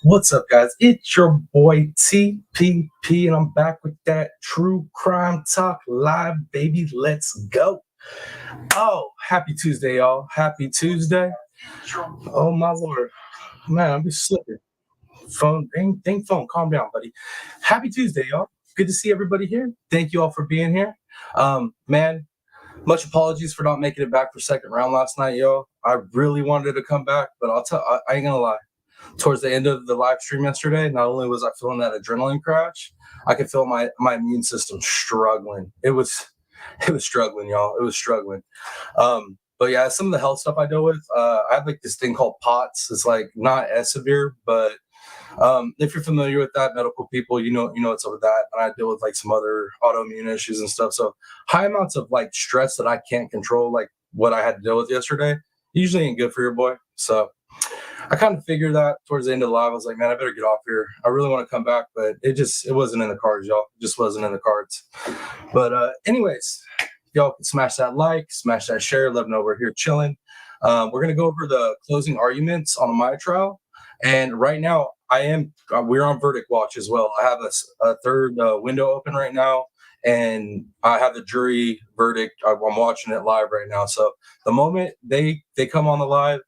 What's up, guys? It's your boy TPP, and I'm back with that True Crime Talk live, baby. Let's go. Oh, happy Tuesday, y'all. Happy Tuesday. Oh, my Lord. Man, I'm just slipping. Phone, ding, phone. Calm down, buddy. Happy Tuesday, y'all. Good to see everybody here. Thank you all for being here. Man, much apologies for not making it back for second round last night, y'all. I really wanted to come back, but I ain't gonna lie. Towards the end of the live stream yesterday, not only was I feeling that adrenaline crash, I could feel my immune system struggling. It was struggling, y'all. It was struggling. But yeah, some of the health stuff I deal with, I have like this thing called POTS. It's like not as severe, but if you're familiar with that, medical people, you know what's up with that. And I deal with like some other autoimmune issues and stuff. So high amounts of like stress that I can't control, like what I had to deal with yesterday, usually ain't good for your boy. So I kind of figured that towards the end of the live. I was like, man, I better get off here. I really want to come back, but it wasn't in the cards, y'all. It just wasn't in the cards. But anyways, y'all can smash that like, smash that share, let them know we're here chilling. We're going to go over the closing arguments on my trial. And right now, we're on verdict watch as well. I have a third window open right now, and I have the jury verdict. I'm watching it live right now. So the moment they come on the live,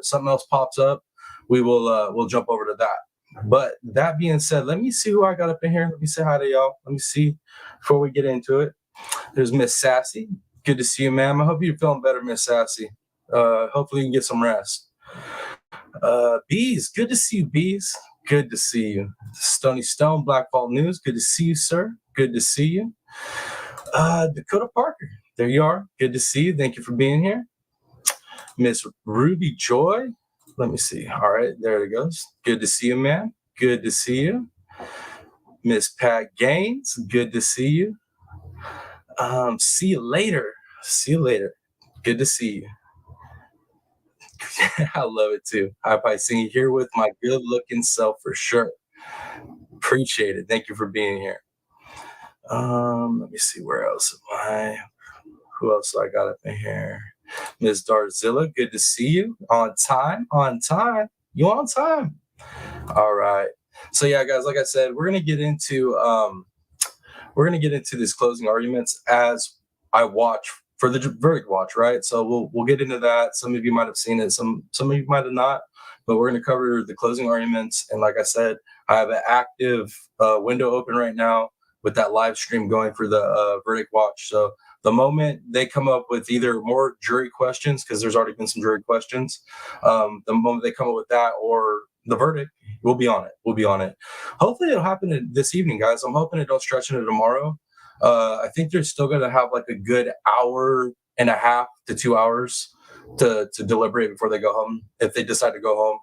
something else pops up, we'll jump over to that. But that being said, let me see who I got up in here. Let me say hi to y'all. Let me see before we get into it. There's Miss Sassy. Good to see you, ma'am. I hope you're feeling better, Miss Sassy. Hopefully you can get some rest. Bees, good to see you, Bees. Good to see you. Stony Stone, Black Vault News. Good to see you, sir. Good to see you. Dakota Parker, there you are. Good to see you. Thank you for being here. Miss Ruby Joy. Let me see. All right, there it goes. Good to see you, man. Good to see you. Miss Pat Gaines. Good to see you. See you later. See you later. Good to see you. I love it too. Hi, Piscine, here with my good-looking self for sure. Appreciate it. Thank you for being here. Let me see, where else am I? Who else I got up in here? Ms. Darzilla, good to see you. On time. You on time. All right. So yeah, guys, like I said, we're gonna get into these closing arguments as I watch for the verdict watch, right? So we'll get into that. Some of you might have seen it, some of you might have not, but we're gonna cover the closing arguments. And like I said, I have an active window open right now with that live stream going for the verdict watch. So the moment they come up with either more jury questions, because there's already been some jury questions, the moment they come up with that or the verdict, we'll be on it. Hopefully it'll happen this evening, guys. I'm hoping it don't stretch into tomorrow. I think they're still going to have like a good hour and a half to 2 hours to deliberate before they go home, if they decide to go home,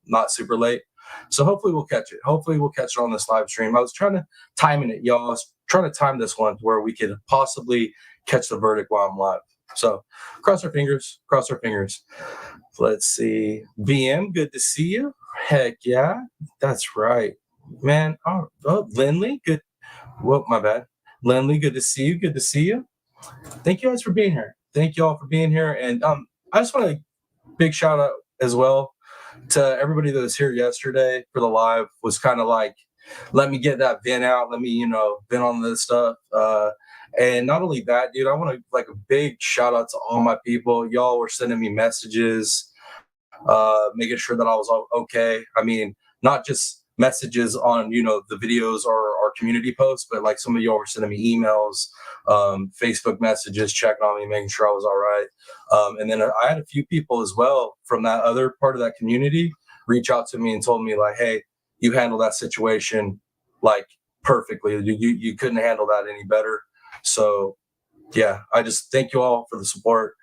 not super late. So hopefully we'll catch it. Hopefully we'll catch it on this live stream. I was trying to timing it, y'all. I was trying to time this one where we could possibly catch the verdict while I'm live. So cross our fingers. Let's see. BM, good to see you. Heck yeah, that's right, man. Oh, Lindley, good. Whoa, my bad. Lindley, good to see you. Thank you guys for being here. Thank you all for being here. And I just want a big shout out as well to everybody that was here yesterday for the live. Was kind of like, let me get that vent out. Let me, vent on this stuff. And not only that, dude, I want to like a big shout out to all my people. Y'all were sending me messages, making sure that I was okay. I mean, not just messages on, the videos or our community posts, but like some of y'all were sending me emails, Facebook messages, checking on me, making sure I was all right. And then I had a few people as well from that other part of that community reach out to me and told me like, hey, you handled that situation like perfectly. You couldn't handle that any better. So yeah, I just thank you all for the support.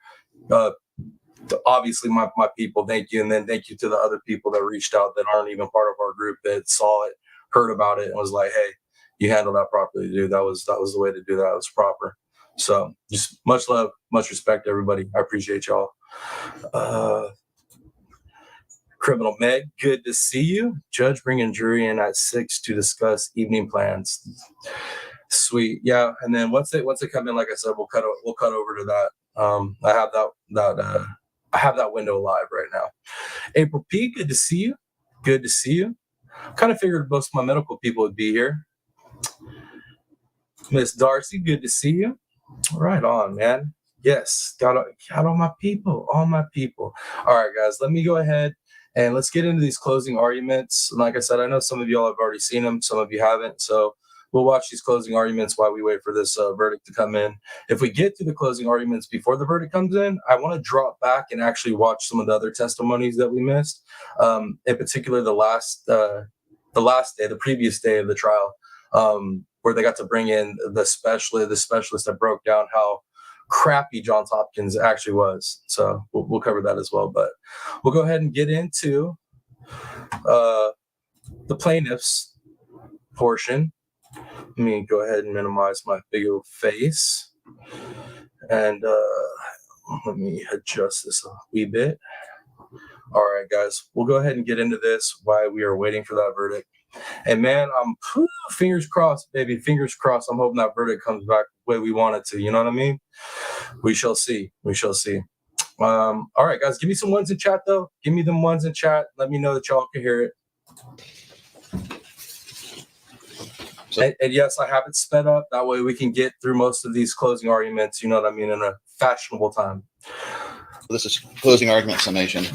Obviously my people, thank you. And then thank you to the other people that reached out that aren't even part of our group, that saw it, heard about it, and was like, hey, you handled that properly, dude. That was the way to do that. It was proper. So just much love, much respect, everybody. I appreciate y'all. Criminal Meg, good to see you. Judge bringing jury in at 6 to discuss evening plans. Sweet, yeah. And then once they come in, like I said, we'll cut over to that. I have that window live right now. April P, good to see you. Kind of figured most of my medical people would be here. Miss Darcy, good to see you. Right on, man. Yes, got all my people, all my people. All right, guys, let me go ahead and let's get into these closing arguments. Like I said, I know some of y'all have already seen them, some of you haven't. So we'll watch these closing arguments while we wait for this verdict to come in. If we get to the closing arguments before the verdict comes in, I want to drop back and actually watch some of the other testimonies that we missed. In particular, the last day, the previous day of the trial, where they got to bring in the specialist that broke down how crappy Johns Hopkins actually was. So we'll cover that as well. But we'll go ahead and get into the plaintiff's portion. Let me go ahead and minimize my big old face. And let me adjust this a wee bit. All right, guys, we'll go ahead and get into this while we are waiting for that verdict. And man, I'm fingers crossed, baby, fingers crossed. I'm hoping that verdict comes back the way we want it to. You know what I mean? We shall see. We shall see. All right, guys, give me some ones in chat, though. Give me them ones in chat. Let me know that y'all can hear it. And yes, I have it sped up. That way we can get through most of these closing arguments, you know what I mean, in a fashionable time. This is closing argument summation.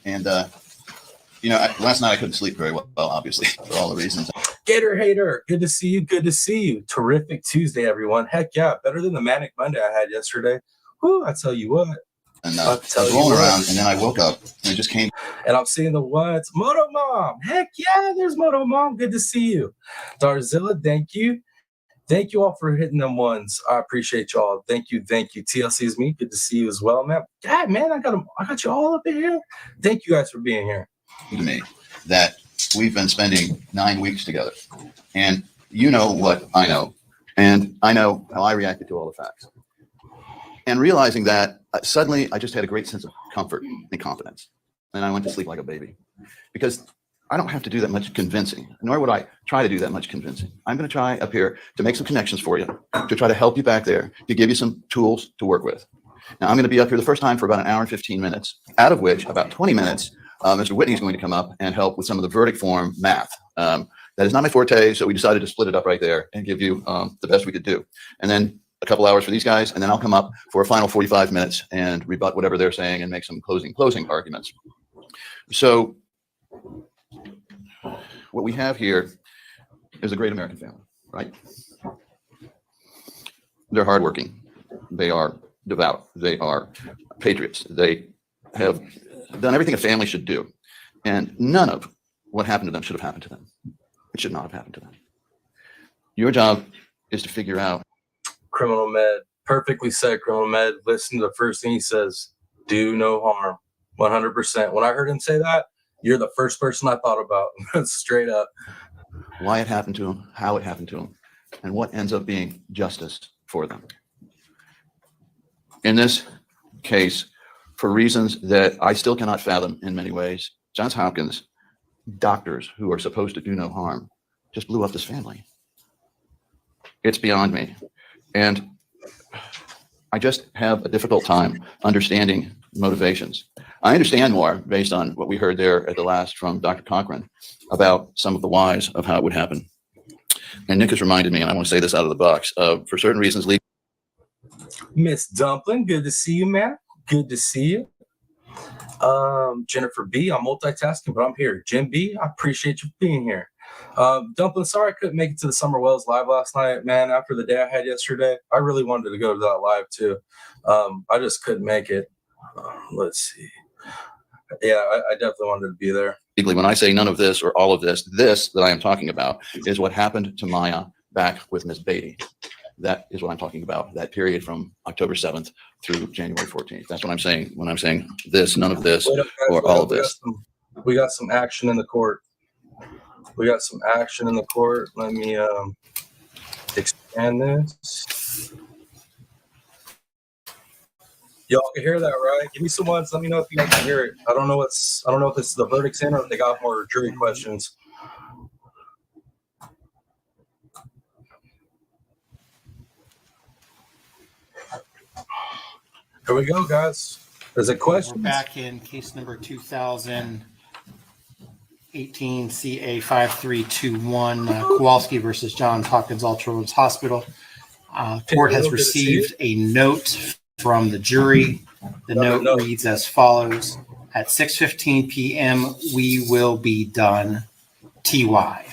And, last night I couldn't sleep very well, obviously, for all the reasons. Gator Hater, good to see you. Good to see you. Terrific Tuesday, everyone. Heck yeah, better than the Manic Monday I had yesterday. Whoo, I tell you what. And I was rolling around, and then I woke up, and it just came. And I'm seeing the ones. Moto Mom. Heck yeah, there's Moto Mom. Good to see you. Darzilla, thank you. Thank you all for hitting them ones. I appreciate y'all. Thank you. Thank you. TLC is me. Good to see you as well, man. God, man, I got you all up in here. Thank you guys for being here. To me, that we've been spending 9 weeks together, and you know what I know, and I know how I reacted to all the facts. And realizing that suddenly I just had a great sense of comfort and confidence. And I went to sleep like a baby because I don't have to do that much convincing, nor would I try to do that much convincing. I'm going to try up here to make some connections for you, to try to help you back there, to give you some tools to work with. Now, I'm going to be up here the first time for about an hour and 15 minutes, out of which about 20 minutes, Mr. Whitney is going to come up and help with some of the verdict form math. That is not my forte, so we decided to split it up right there and give you the best we could do. And then a couple hours for these guys, and then I'll come up for a final 45 minutes and rebut whatever they're saying and make some closing arguments. So what we have here is a great American family, right? They're hardworking. They are devout. They are patriots. They have done everything a family should do. And none of what happened to them should have happened to them. It should not have happened to them. Your job is to figure out. Criminal Med, perfectly said, Criminal Med. Listen to the first thing he says, do no harm, 100%. When I heard him say that, you're the first person I thought about, straight up. Why it happened to him, how it happened to him, and what ends up being justice for them. In this case, for reasons that I still cannot fathom in many ways, Johns Hopkins doctors who are supposed to do no harm just blew up this family. It's beyond me. And I just have a difficult time understanding motivations. I understand more based on what we heard there at the last from Dr. Cochran about some of the whys of how it would happen. And Nick has reminded me, and I want to say this out of the box, for certain reasons. Miss Dumpling, good to see you, man. Good to see you. Jennifer B, I'm multitasking, but I'm here. Jim B, I appreciate you being here. Dumpling, sorry I couldn't make it to the Summer Wells live last night, man. After the day I had yesterday, I really wanted to go to that live too. I just couldn't make it. Let's see. Yeah, I definitely wanted to be there. When I say none of this or all of this, this that I am talking about is what happened to Maya back with Miss Beatty. That is what I'm talking about, that period from October 7th through January 14th. That's what I'm saying when I'm saying this, none of this, or all of this. We got some action in the court. Let me expand this. Y'all can hear that, right? Give me some ones. Let me know if you guys can hear it. I don't know if it's the verdict's in or if they got more jury questions. Here we go, guys. There's a question. We're back in case number 2000. 18 CA 5321 Kowalski versus Johns Hopkins All Children's Hospital. Court has received a note from the jury. The note reads as follows: at 6:15 p.m. we will be done. TY.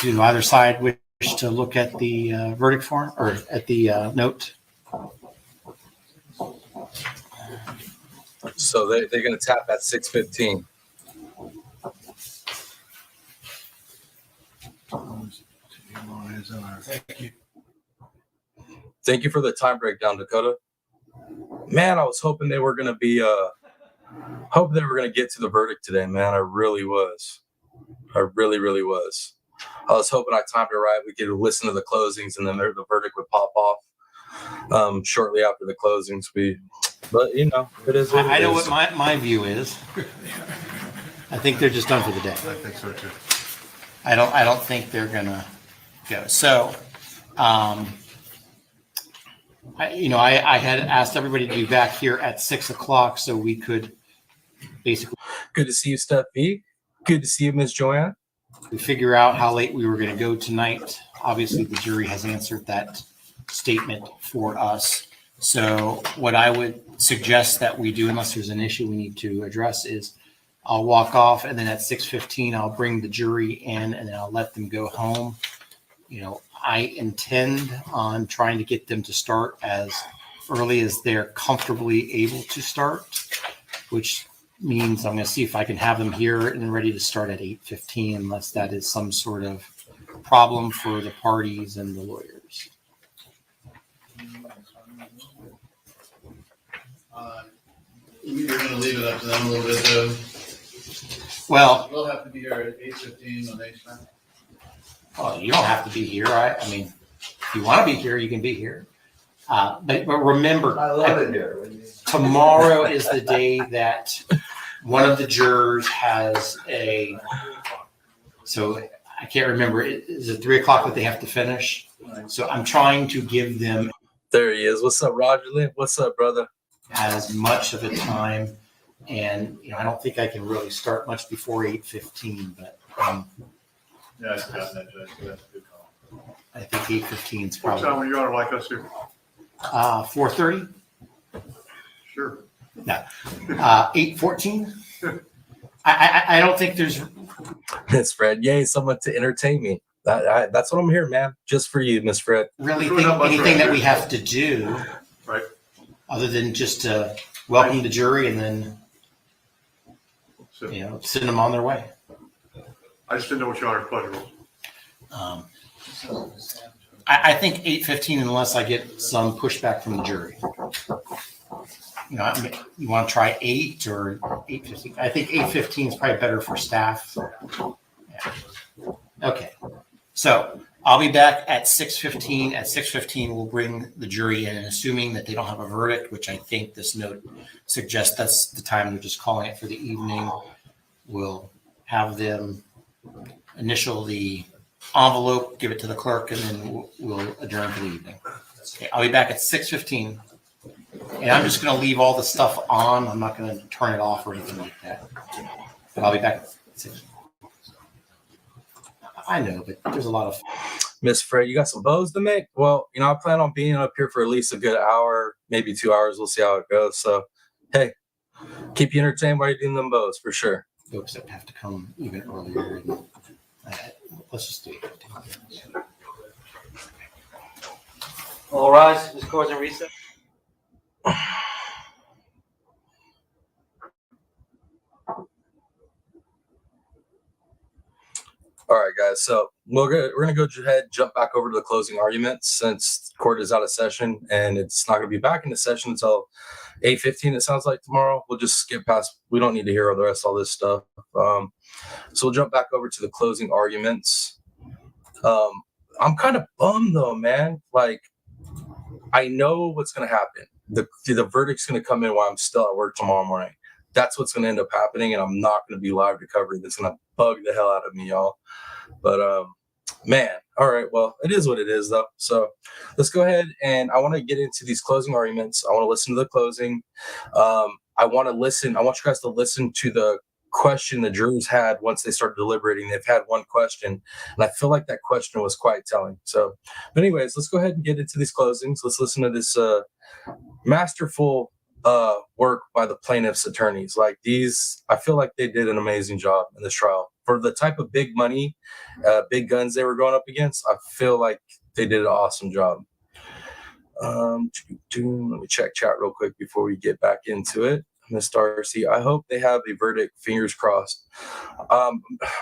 Do either side wish to look at the verdict form or at the note? So they're going to tap at 6:15. Thank you for the time breakdown, Dakota. Man, I was hoping they were going to be, hoping they were going to get to the verdict today, man. I really was. I really, really was. I was hoping I timed it right. We could listen to the closings and then the verdict would pop off shortly after the closings. But you know, it is what it is. I know what my view is. I think they're just done for the day. I think so too. I don't think they're gonna go. So, I had asked everybody to be back here at 6 o'clock so we could basically. Good to see you, Steph B. Good to see you, Miss Joanne. Figure out how late we were going to go tonight. Obviously, the jury has answered that statement for us. So what I would suggest that we do, unless there's an issue we need to address, is I'll walk off, and then at 6:15, I'll bring the jury in, and then I'll let them go home. You know, I intend on trying to get them to start as early as they're comfortably able to start, which means I'm going to see if I can have them here and ready to start at 8:15, unless that is some sort of problem for the parties and the lawyers. You're going to leave it up to them a little bit, though. Well, They'll have to be here at 8:15 when they start. you don't have to be here. I mean, if you want to be here, you can be here. But remember, I love it here. tomorrow is the day that one of the jurors has so I can't remember, is it 3 o'clock that they have to finish? So I'm trying to give them There he is. What's up, Roger Lynn? What's up, brother? as much of a time. And, I don't think I can really start much before 8:15, but Yeah, I got that, Judge. That's a good call. I think 8:15 is What probably time are you on like us here? 4:30. Sure. 8:14. I don't think there's. Miss Fred, yay, someone to entertain me. That's what I'm here, man. Just for you, Miss Fred. Really Doing think not much anything right that we here. have to do, Right. other than just to welcome the jury and then So send them on their way. I just didn't know what your honor's pleasure was. I think 8:15, unless I get some pushback from the jury. You want to try 8 or 8:15? I think 8:15 is probably better for staff. Yeah. Okay, so I'll be back at 6:15. At 6:15, we'll bring the jury in, and assuming that they don't have a verdict, which I think this note suggests that's the time they're just calling it for the evening, we'll have them initial the envelope, give it to the clerk, and then we'll adjourn for the evening. Okay, I'll be back at 6:15, and I'm just going to leave all the stuff on. I'm not going to turn it off or anything like that. But I'll be back at 6. I know, but there's a lot of. Miss Fred, you got some bows to make? Well, I plan on being up here for at least a good hour, maybe 2 hours. We'll see how it goes. So, hey, keep you entertained while you're doing them bows for sure. Folks that have to come even earlier. And, let's just do it. All rise. This court's in recess. All right, guys. So we're gonna go ahead, jump back over to the closing arguments since court is out of session and it's not gonna be back into session until 8:15. It sounds like tomorrow. We'll just skip past. We don't need to hear all the rest of all this stuff. So we'll jump back over to the closing arguments. I'm kind of bummed though, man. Like, I know what's gonna happen. The verdict's gonna come in while I'm still at work tomorrow morning. That's what's gonna end up happening, and I'm not gonna be live to cover it. It's gonna bug the hell out of me, y'all. But man, all right. Well, it is what it is, though. So let's go ahead, and I want to get into these closing arguments. I want to listen to the closing. I want you guys to listen to the question the jurors had once they started deliberating. They've had one question, and I feel like that question was quite telling. So, but anyways, let's go ahead and get into these closings. Let's listen to this masterful work by the plaintiff's attorneys. Like these, I feel like they did an amazing job in this trial for the type of big money, big guns they were going up against. I feel like they did an awesome job. Let me check chat real quick before we get back into it. Miss Darcy, I hope they have a verdict. Fingers crossed.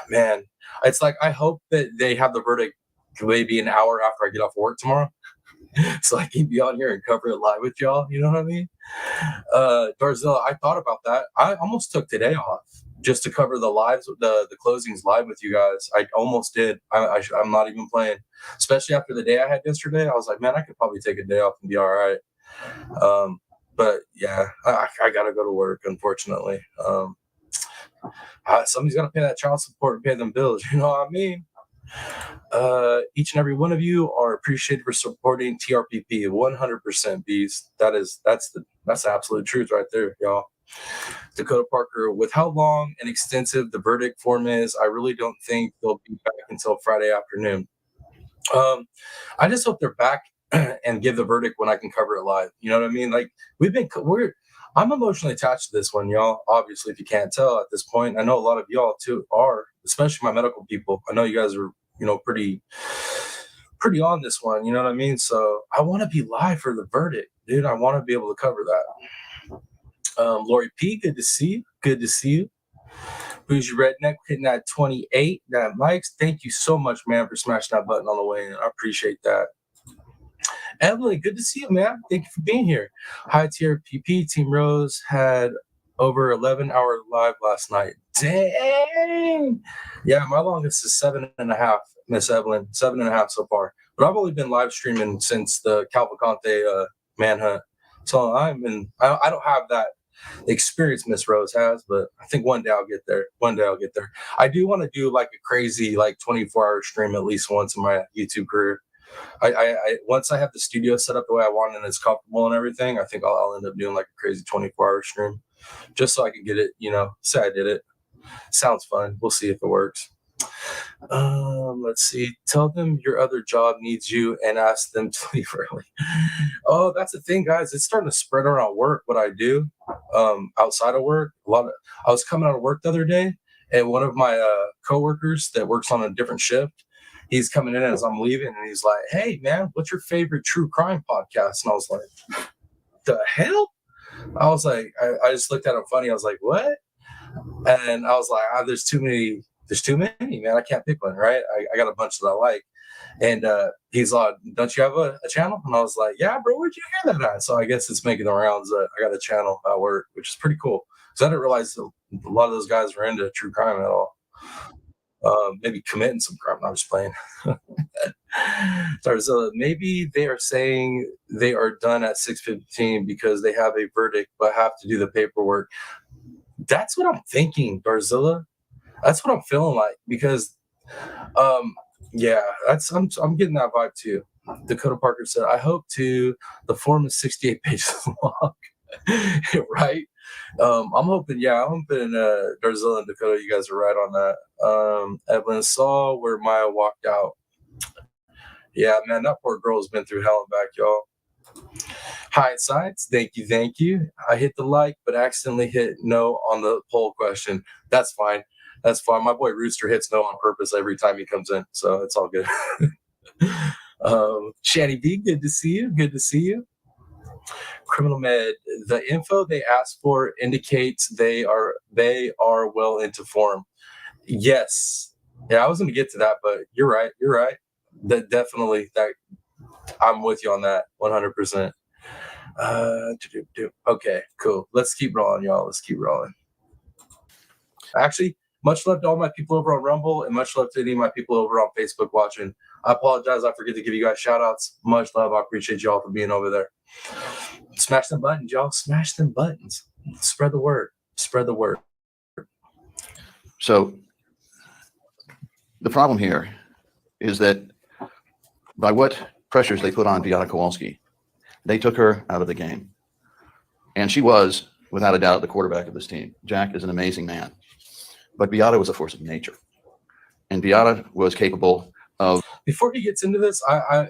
Man, it's like I hope that they have the verdict maybe an hour after I get off work tomorrow, so I can be on here and cover it live with y'all. You know what I mean? Darzilla, I thought about that. I almost took today off just to cover the lives, the closings live with you guys. I almost did. I'm not even playing. Especially after the day I had yesterday, I was like, man, I could probably take a day off and be all right. But yeah, I gotta go to work, unfortunately. Somebody's gotta pay that child support and pay them bills. You know what I mean? Each and every one of you are appreciated for supporting TRPP 100%. Bees. That's the absolute truth right there, y'all. Dakota Parker, with how long and extensive the verdict form is, I really don't think they'll be back until Friday afternoon. I just hope they're back and give the verdict when I can cover it live. You know what I mean? Like I'm emotionally attached to this one, y'all. Obviously, if you can't tell at this point, I know a lot of y'all too are, especially my medical people. I know you guys are, pretty on this one. You know what I mean? So I want to be live for the verdict, dude. I want to be able to cover that. Lori P, good to see you. Good to see you. Bougie Redneck hitting that 28. That Mike's. Thank you so much, man, for smashing that button on the way in. I appreciate that. Evelyn, good to see you, man. Thank you for being here. Hi, TRPP. Team Rose had over 11-hour live last night. Dang. Yeah, my longest is 7.5, Miss Evelyn. 7.5 so far. But I've only been live streaming since the Cavalcante manhunt. So I don't have that experience Miss Rose has, but I think one day I'll get there. I do want to do like a crazy 24-hour stream at least once in my YouTube career. I once I have the studio set up the way I want and it's comfortable and everything, I think I'll end up doing like a crazy 24-hour stream just so I can get it, say I did it. Sounds fun. We'll see if it works. Let's see. Tell them your other job needs you and ask them to leave early. Oh, that's the thing, guys. It's starting to spread around work what I do outside of work. I was coming out of work the other day and one of my coworkers that works on a different shift, he's coming in as I'm leaving and he's like, hey, man, what's your favorite true crime podcast? And I was like, the hell? I was like, I just looked at him funny. I was like, what? And I was like, there's too many, man. I can't pick one, right? I got a bunch that I like. And he's like, don't you have a channel? And I was like, yeah, bro, where'd you hear that at? So I guess it's making the rounds that I got a channel at work, which is pretty cool. Because I didn't realize a lot of those guys were into true crime at all. Maybe committing some crime. I'm just playing. Sorry, so maybe they are saying they are done at 6:15 because they have a verdict but have to do the paperwork. That's what I'm thinking, Barzilla. That's what I'm feeling like because, yeah, I'm getting that vibe too. Dakota Parker said, "I hope to." The form is 68 pages long, right? I'm hoping, Darzilla and Dakota, you guys are right on that. Evelyn saw where Maya walked out. Yeah, man, that poor girl's been through hell and back, y'all. Hindsights, thank you. I hit the like, but accidentally hit no on the poll question. That's fine. My boy Rooster hits no on purpose every time he comes in, so it's all good. Shanny B, good to see you. Criminal Med, the info they asked for indicates they are well into form. Yes. Yeah, I was going to get to that, but you're right. That definitely, I'm with you on that 100%. Okay, cool. Let's keep rolling, y'all. Actually, much love to all my people over on Rumble and much love to any of my people over on Facebook watching. I apologize. I forget to give you guys shout outs. Much love. I appreciate y'all for being over there. Smash them buttons, y'all. Smash them buttons. Spread the word. So the problem here is that by what pressures they put on Beata Kowalski, they took her out of the game. And she was, without a doubt, the quarterback of this team. Jack is an amazing man. But Beata was a force of nature. And Beata was capable of. Before he gets into this, I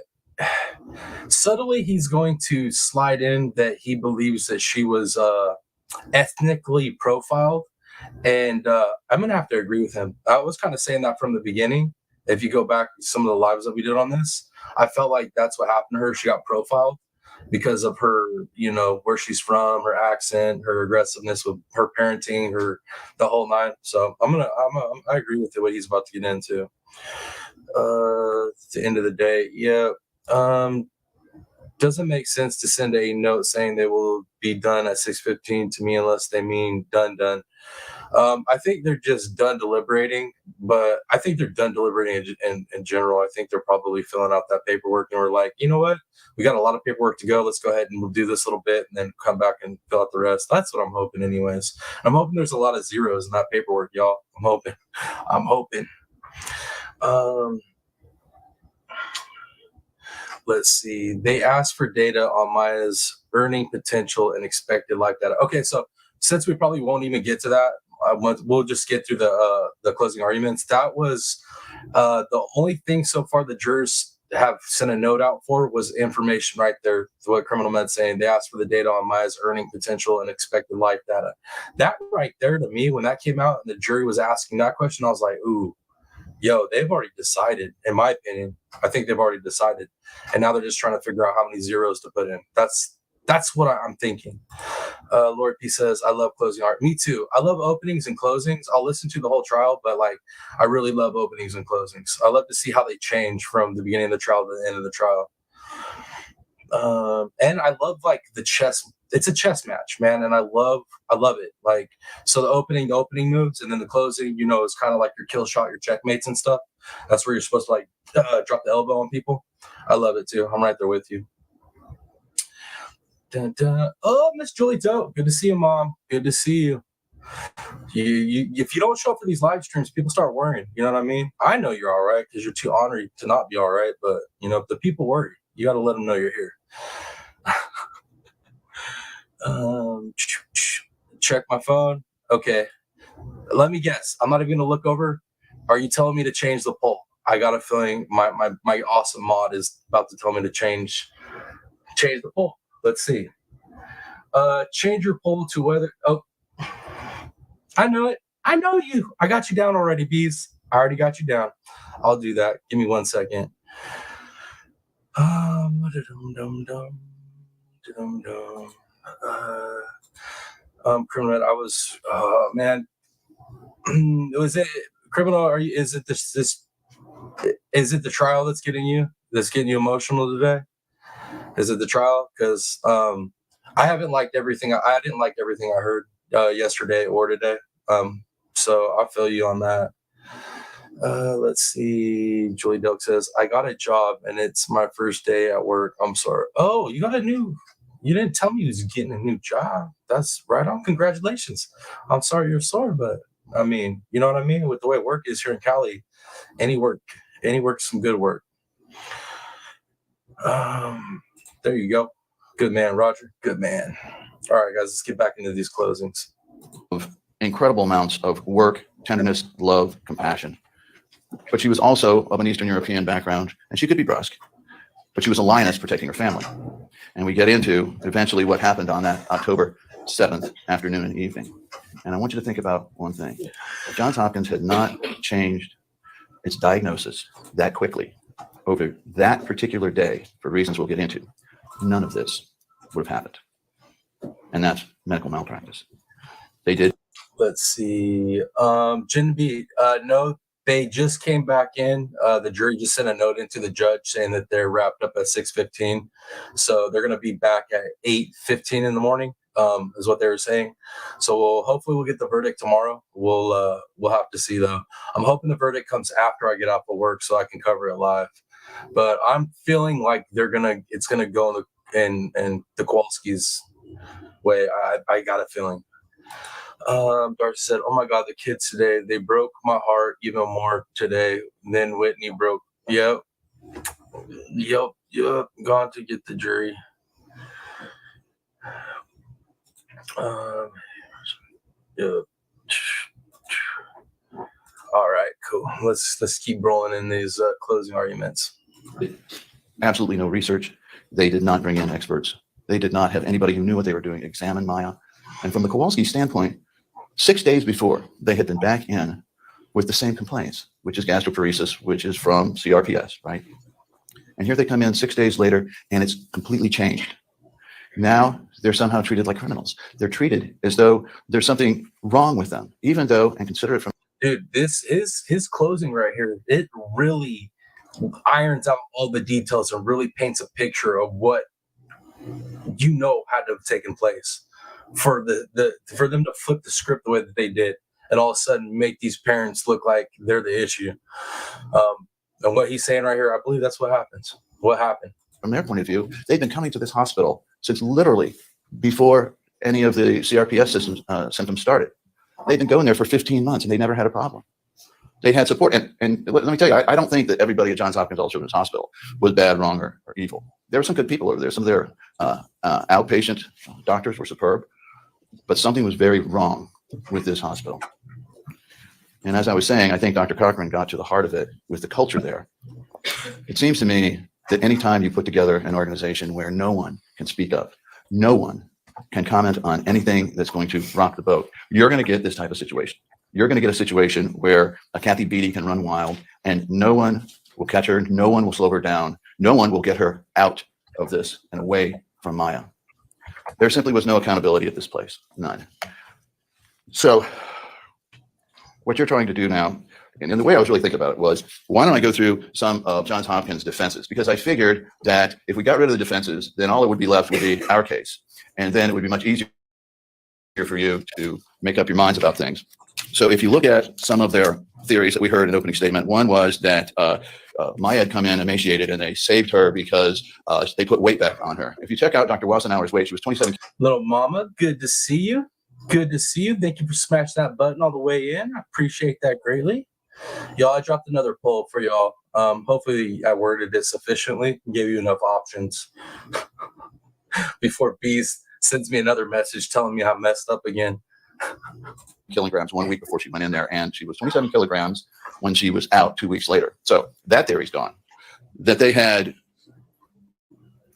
subtly he's going to slide in that he believes that she was ethnically profiled, and I'm gonna have to agree with him. I was kind of saying that from the beginning. If you go back to some of the lives that we did on this, I felt like that's what happened to her. She got profiled because of her, where she's from, her accent, her aggressiveness with her parenting, the whole nine. So I agree with what he's about to get into. At the end of the day, yeah. Doesn't make sense to send a note saying they will be done at 6:15 to me unless they mean done. I think they're just done deliberating, but I think they're done deliberating in general. I think they're probably filling out that paperwork and we're like, you know what? We got a lot of paperwork to go. Let's go ahead and we'll do this little bit and then come back and fill out the rest. That's what I'm hoping anyways. I'm hoping there's a lot of zeros in that paperwork, y'all. I'm hoping. Let's see. They asked for data on Maya's earning potential and expected life data. Okay, so since we probably won't even get to that, we'll just get through the closing arguments. That was the only thing so far the jurors have sent a note out for was information right there. What Criminal Med's saying. They asked for the data on Maya's earning potential and expected life data. That right there, to me, when that came out and the jury was asking that question, I was like, ooh, yo, they've already decided, in my opinion. I think they've already decided. And now they're just trying to figure out how many zeros to put in. That's what I'm thinking. Lord P says, I love closing art. Me too. I love openings and closings. I'll listen to the whole trial, but I really love openings and closings. I love to see how they change from the beginning of the trial to the end of the trial. And I love the chess. It's a chess match, man, and I love it. So the opening moves, and then the closing, is kind of like your kill shot, your checkmates and stuff. That's where you're supposed to drop the elbow on people. I love it too. I'm right there with you. Dun, dun. Oh, Miss Julie Doe, good to see you, Mom. Good to see you. You if you don't show up for these live streams, people start worrying. You know what I mean? I know you're all right because you're too honored to not be all right. But if the people worry, you got to let them know you're here. Check my phone. Okay, let me guess. I'm not even gonna look over. Are you telling me to change the poll? I got a feeling my awesome mod is about to tell me to change the poll. Let's see. Change your poll to whether. Oh, I know it. I know you. I got you down already, bees. I already got you down. I'll do that. Give me 1 second. Criminal. I was. Man. Was it criminal? Is it this? Is it the trial that's getting you emotional today? Is it the trial? Because I haven't liked everything. I didn't like everything I heard yesterday or today. So I feel you on that. Let's see. Julie Delk says, I got a job and it's my first day at work. I'm sorry. Oh, you didn't tell me you was getting a new job. That's right on. Congratulations. I'm sorry you're sore, but I mean, you know what I mean? With the way work is here in Cali, any work's some good work. There you go. Good man, Roger. Good man. All right, guys, let's get back into these closings. Of incredible amounts of work, tenderness, love, compassion. But she was also of an Eastern European background, and she could be brusque, but she was a lioness protecting her family. And we get into eventually what happened on that October 7th afternoon and evening. And I want you to think about one thing. If Johns Hopkins had not changed its diagnosis that quickly over that particular day, for reasons we'll get into, none of this would have happened. And that's medical malpractice. They did. Let's see. Jen B, no, they just came back in. The jury just sent a note into the judge saying that they're wrapped up at 6:15. So they're going to be back at 8:15 in the morning, is what they were saying. So hopefully we'll get the verdict tomorrow. We'll have to see though. I'm hoping the verdict comes after I get off of work so I can cover it live. But I'm feeling like it's gonna go in the Kowalski's way. I got a feeling. Darcy said, oh my God, the kids today, they broke my heart even more today than Whitney broke. Yep. Gone to get the jury. Yep. All right, cool. Let's keep rolling in these closing arguments. Absolutely no research. They did not bring in experts. They did not have anybody who knew what they were doing examine Maya. And from the Kowalski standpoint, 6 days before, they had been back in with the same complaints, which is gastroparesis, which is from CRPS, right? And here they come in 6 days later, and it's completely changed. Now they're somehow treated like criminals. They're treated as though there's something wrong with them, even though, and consider it from. Dude, this is his closing right here. It really irons out all the details and really paints a picture of what had to have taken place for for them to flip the script the way that they did, and all of a sudden make these parents look like they're the issue. And what he's saying right here, I believe that's what happens. What happened? From their point of view, they've been coming to this hospital since literally before any of the CRPS symptoms started. They've been going there for 15 months and they never had a problem. They had support. And let me tell you, I don't think that everybody at Johns Hopkins All Children's Hospital was bad, wrong, or evil. There were some good people over there. Some of their outpatient doctors were superb, but something was very wrong with this hospital. And as I was saying, I think Dr. Cochran got to the heart of it with the culture there. It seems to me that anytime you put together an organization where no one can speak up, no one can comment on anything that's going to rock the boat, you're going to get this type of situation. You're going to get a situation where a Kathy Beatty can run wild and no one will catch her, no one will slow her down, no one will get her out of this and away from Maya. There simply was no accountability at this place, none. So what you're trying to do now, and the way I was really thinking about it was, why don't I go through some of Johns Hopkins' defenses? Because I figured that if we got rid of the defenses, then all that would be left would be our case. And then it would be much easier for you to make up your minds about things. So if you look at some of their theories that we heard in opening statement, one was that Maya had come in emaciated and they saved her because they put weight back on her. If you check out Dr. Wassenauer's weight, she was 27. Little mama, good to see you. Good to see you. Thank you for smashing that button all the way in. I appreciate that greatly. Y'all, I dropped another poll for y'all. Hopefully I worded it sufficiently and gave you enough options before Bees sends me another message telling me I'm messed up again. Kilograms 1 week before she went in there, and she was 27 kilograms when she was out 2 weeks later. So that theory's gone. That they had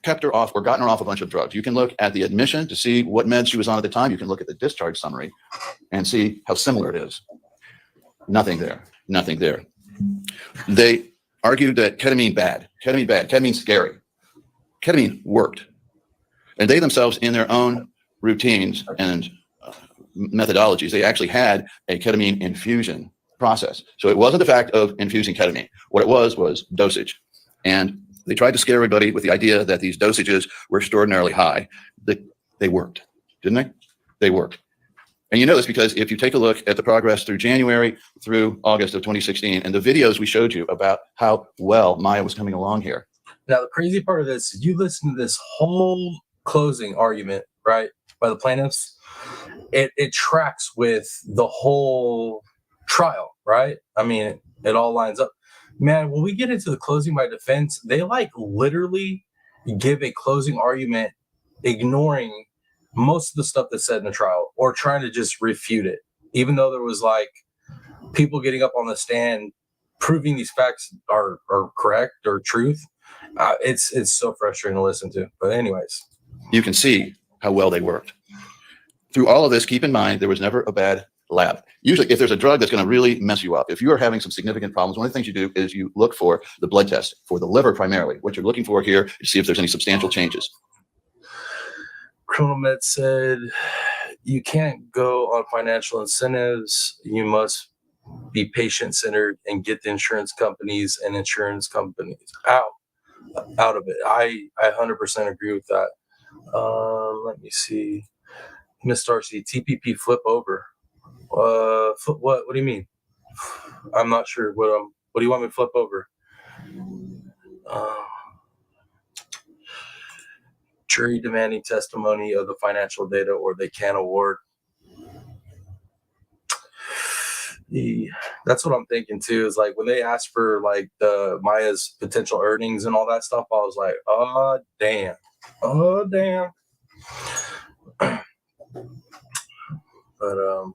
kept her off or gotten her off a bunch of drugs. You can look at the admission to see what meds she was on at the time. You can look at the discharge summary and see how similar it is. Nothing there. Nothing there. They argued that ketamine bad, ketamine scary. Ketamine worked. And they themselves, in their own routines and methodologies, they actually had a ketamine infusion process. So it wasn't the fact of infusing ketamine. What it was dosage. And they tried to scare everybody with the idea that these dosages were extraordinarily high. They worked, didn't they? They worked. And you know this because if you take a look at the progress through January through August of 2016 and the videos we showed you about how well Maya was coming along here. Now, the crazy part of this is you listen to this whole closing argument, right, by the plaintiffs. It tracks with the whole trial, right? I mean, it all lines up. Man, when we get into the closing by defense, they like literally give a closing argument ignoring most of the stuff that's said in the trial or trying to just refute it, even though there was like people getting up on the stand proving these facts are correct or truth. It's so frustrating to listen to. But anyways, you can see how well they worked. Through all of this, keep in mind, there was never a bad lab. Usually, if there's a drug that's going to really mess you up, if you are having some significant problems, one of the things you do is you look for the blood test for the liver primarily. What you're looking for here is to see if there's any substantial changes. Criminal Med said you can't go on financial incentives. You must be patient-centered and get the insurance companies and insurance companies out of it. I 100% agree with that. Let me see. Miss Darcy, TPP flip over. What do you mean? I'm not sure. What do you want me to flip over? Jury demanding testimony of the financial data, or they can't award. That's what I'm thinking too. Is like when they asked for like the Maya's potential earnings and all that stuff, I was like, oh damn. But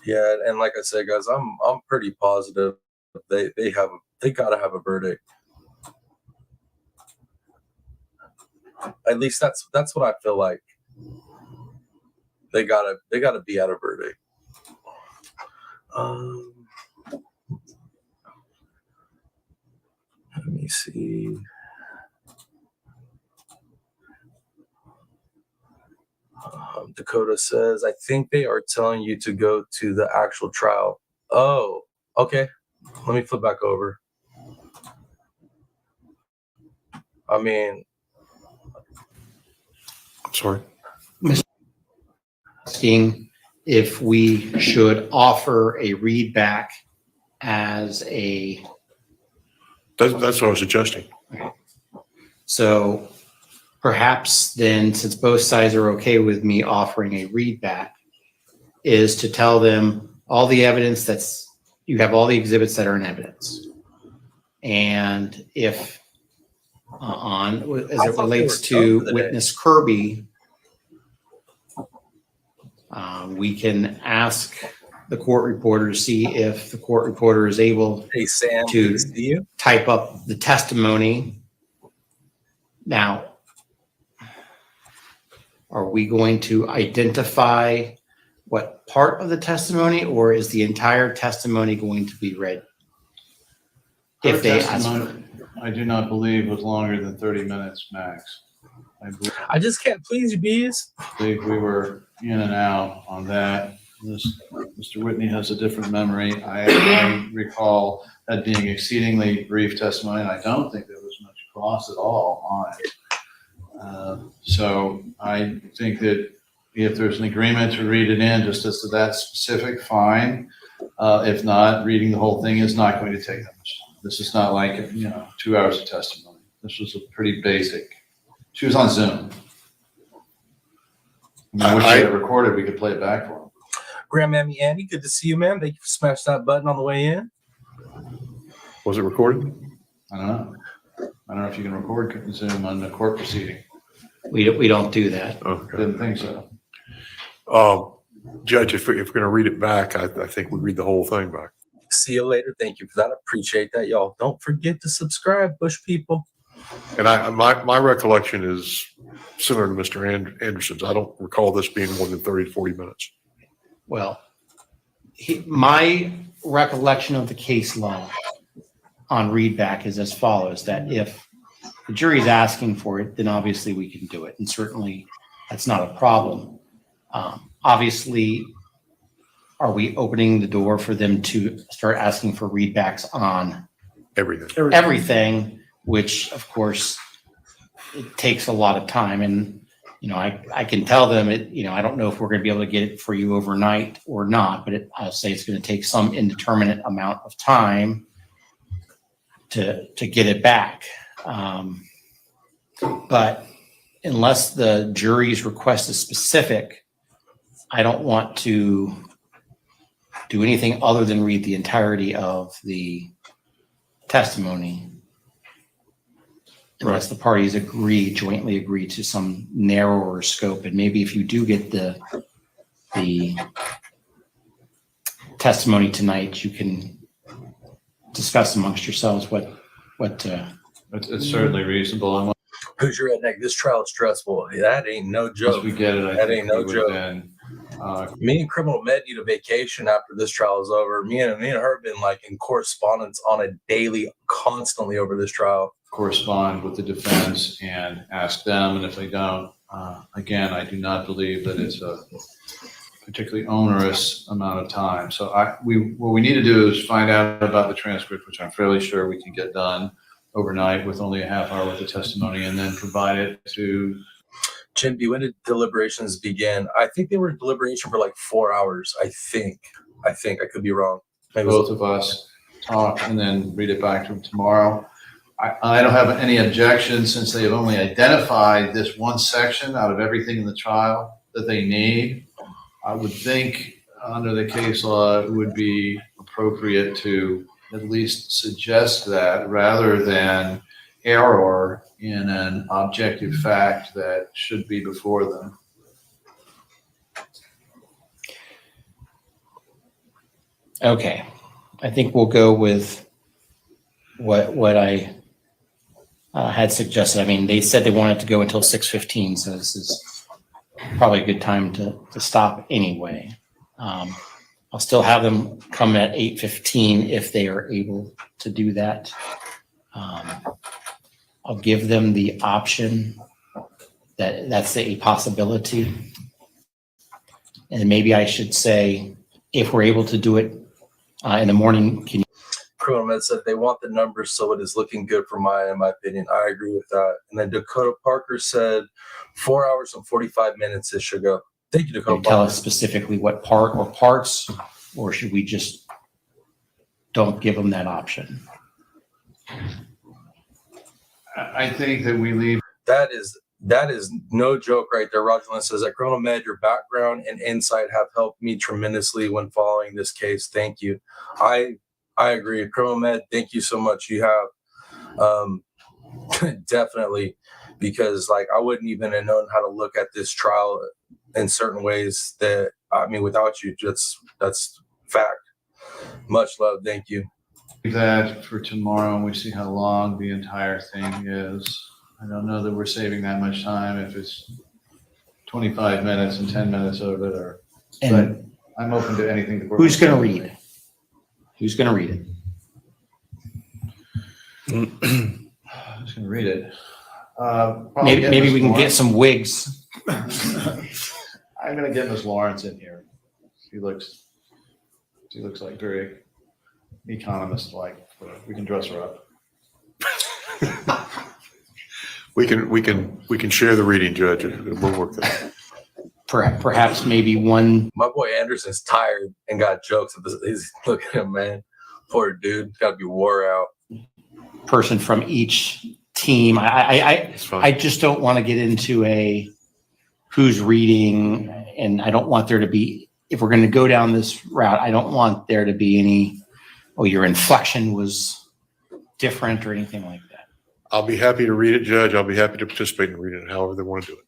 Yeah, and like I said, guys, I'm pretty positive they gotta have a verdict. At least that's what I feel like. They gotta be at a verdict. Let me see. Dakota says, I think they are telling you to go to the actual trial. Oh, okay. Let me flip back over. I mean, I'm sorry. Asking if we should offer a readback as a, That's what I was suggesting. so perhaps then, since both sides are okay with me offering a readback, is to tell them all the evidence you have all the exhibits that are in evidence. And if as it relates to witness Kirby, we can ask the court reporter to see if the court reporter is able hey Sam, to good to see you. type up the testimony. Now, are we going to identify what part of the testimony, or is the entire testimony going to be read? If they ask for it. I do not believe was longer than 30 minutes max. I just can't please you, bees. I believe we were in and out on that. Mr. Whitney has a different memory. I recall that being exceedingly brief testimony, and I don't think there was much cross at all on it. So I think that if there's an agreement to read it in just as to that specific, fine. If not, reading the whole thing is not going to take that much time. This is not like, 2 hours of testimony. This was a pretty basic. She was on Zoom. I wish we had it recorded. We could play it back for him. Grandmammy Andy, good to see you, man. Thank you for smashing that button on the way in. Was it recorded? I don't know. I don't know if you can record Zoom on the court proceeding. We don't do that. Okay. Didn't think so. Judge, if we're going to read it back, I think we read the whole thing back. See you later. Thank you for that. I appreciate that, y'all. Don't forget to subscribe, Bush people. And my recollection is similar to Mr. Anderson's. I don't recall this being more than 30 to 40 minutes. Well, my recollection of the case law on readback is as follows, that if the jury's asking for it, then obviously we can do it. And certainly that's not a problem. Obviously, are we opening the door for them to start asking for readbacks on everything, which of course it takes a lot of time. And, I can tell them I don't know if we're going to be able to get it for you overnight or not, but I'll say it's going to take some indeterminate amount of time to get it back. But unless the jury's request is specific, I don't want to do anything other than read the entirety of the testimony. Unless the parties jointly agree to some narrower scope. And maybe if you do get the testimony tonight, you can discuss amongst yourselves It's certainly reasonable. Who's your redneck? This trial is stressful. That ain't no joke. Once we get it, That ain't no joke. Me and Criminal Med need a vacation after this trial is over. Me and her have been like in correspondence on a daily, constantly over this trial. Correspond with the defense and ask them, and if they don't, again, I do not believe that it's a particularly onerous amount of time. So what we need to do is find out about the transcript, which I'm fairly sure we can get done overnight with only a half hour worth of testimony, and then provide it to Jim B, when did deliberations begin? I think they were in deliberation for like 4 hours. I think I could be wrong. Maybe both of us talk and then read it back to them tomorrow. I don't have any objection, since they have only identified this one section out of everything in the trial that they need. I would think under the case law, it would be appropriate to at least suggest that, rather than error in an objective fact that should be before them. Okay, I think we'll go with what I had suggested. I mean, they said they wanted to go until 6:15, so this is probably a good time to stop anyway. I'll still have them come at 8:15 if they are able to do that. I'll give them the option that's a possibility. And maybe I should say, if we're able to do it in the morning, can you? Criminal Med said they want the numbers, so it is looking good in my opinion. I agree with that. And then Dakota Parker said 4 hours and 45 minutes it should go. Thank you, Dakota Can you tell Parker. us specifically what part or parts, or should we just don't give them that option? I think that we leave. That is no joke right there. Roger Lynn says at Criminal Med, your background and insight have helped me tremendously when following this case. Thank you. I agree. Criminal Med, thank you so much. You have definitely, because like I wouldn't even have known how to look at this trial in certain ways that, I mean, without you, that's fact. Much love. Thank you. That for tomorrow, and we see how long the entire thing is. I don't know that we're saving that much time if it's 25 minutes and 10 minutes of it, or. And but I'm open to anything. who's going to read? Who's going to read it? Who's going to read it? Maybe we can get some wigs. I'm going to get Miss Lawrence in here. She looks like very economist-like. We can dress her up. We can share the reading, Judge. We'll work that out. Perhaps maybe one. My boy Anderson's tired and got jokes. He's look at him, man. Poor dude, got to be wore out. Person from each team. I just don't want to get into a who's reading, and I don't want there to be, if we're going to go down this route, I don't want there to be any, oh, your inflection was different or anything like that. I'll be happy to read it, Judge. I'll be happy to participate in reading it however they want to do it.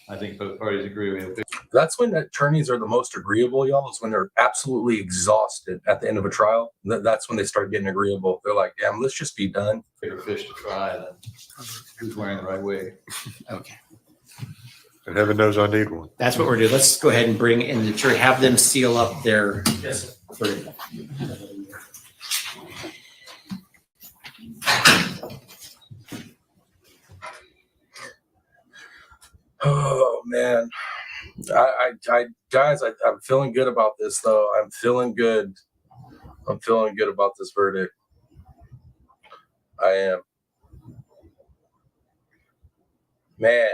I think both parties agree. We have That's when attorneys are the most agreeable, y'all, is when they're absolutely exhausted at the end of a trial. That's when they start getting agreeable. They're like, damn, let's just be done. bigger fish to fry than who's wearing the right wig. Okay. And heaven knows I need one. That's what we're doing. Let's go ahead and bring in the jury, have them seal up their. Yes. Oh man, I guys, I'm feeling good about this though. I'm feeling good. I'm feeling good about this verdict. I am. Man,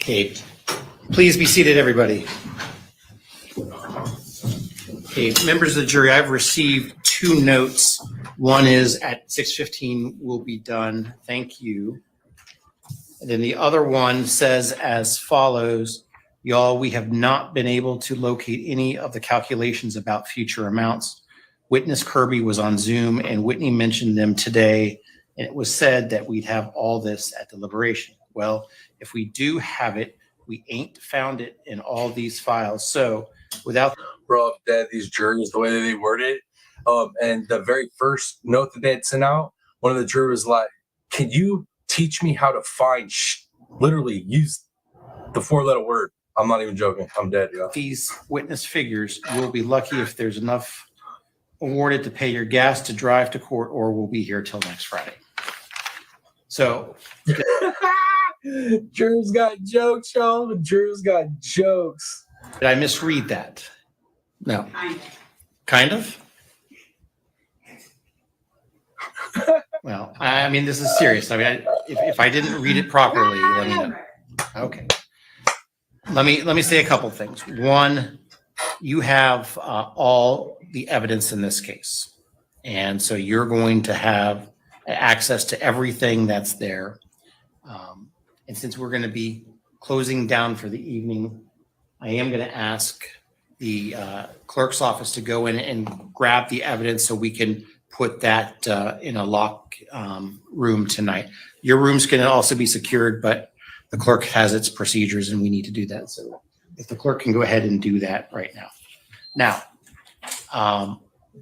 Okay, please be seated, everybody. Okay, members of the jury, I've received 2 notes. One is at 6:15 will be done. Thank you. And then the other one says as follows, y'all, we have not been able to locate any of the calculations about future amounts. Witness Kirby was on Zoom and Whitney mentioned them today, and it was said that we'd have all this at deliberation. Well, if we do have it, we ain't found it in all these files. So without bro, that these juries, the way that they worded it, and the very first note that they had sent out, one of the jurors was like, "Can you teach me how to find?" Literally use the 4-letter word. I'm not even joking. I'm dead, y'all. these witness figures, you'll be lucky if there's enough awarded to pay your gas to drive to court, or we'll be here till next Friday. So Jurors got jokes, y'all. Jurors got jokes. did I misread that? No. Kind of? Well, I mean, this is serious. I mean, if I didn't read it properly, let me know. Okay. Let me say a couple things. One, you have all the evidence in this case. And so you're going to have access to everything that's there. And since we're going to be closing down for the evening, I am going to ask the clerk's office to go in and grab the evidence so we can put that in a lock room tonight. Your room's going to also be secured, but the clerk has its procedures and we need to do that. So if the clerk can go ahead and do that right now. Now,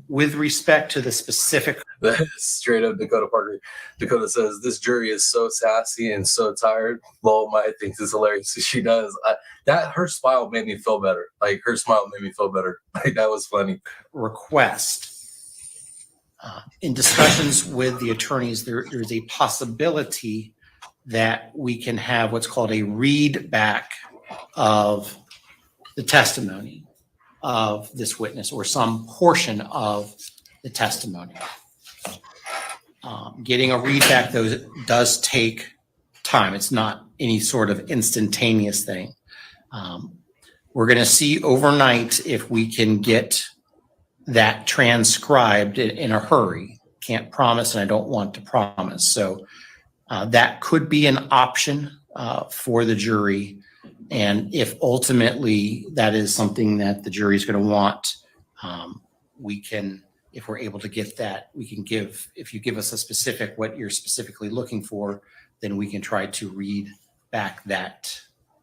with respect to the specific. Straight up Dakota Parker. Dakota says, this jury is so sassy and so tired. Lol, my thinks it's hilarious. She does. Her smile made me feel better. Like, her smile made me feel better. Like, that was funny. Request. In discussions with the attorneys, there's a possibility that we can have what's called a read back of the testimony of this witness or some portion of the testimony. Getting a read back, though, does take time. It's not any sort of instantaneous thing. We're going to see overnight if we can get that transcribed in a hurry. Can't promise, and I don't want to promise. So that could be an option for the jury. And if ultimately that is something that the jury is going to want, we can, if we're able to get that, we can give, if you give us a specific, what you're specifically looking for, then we can try to read back that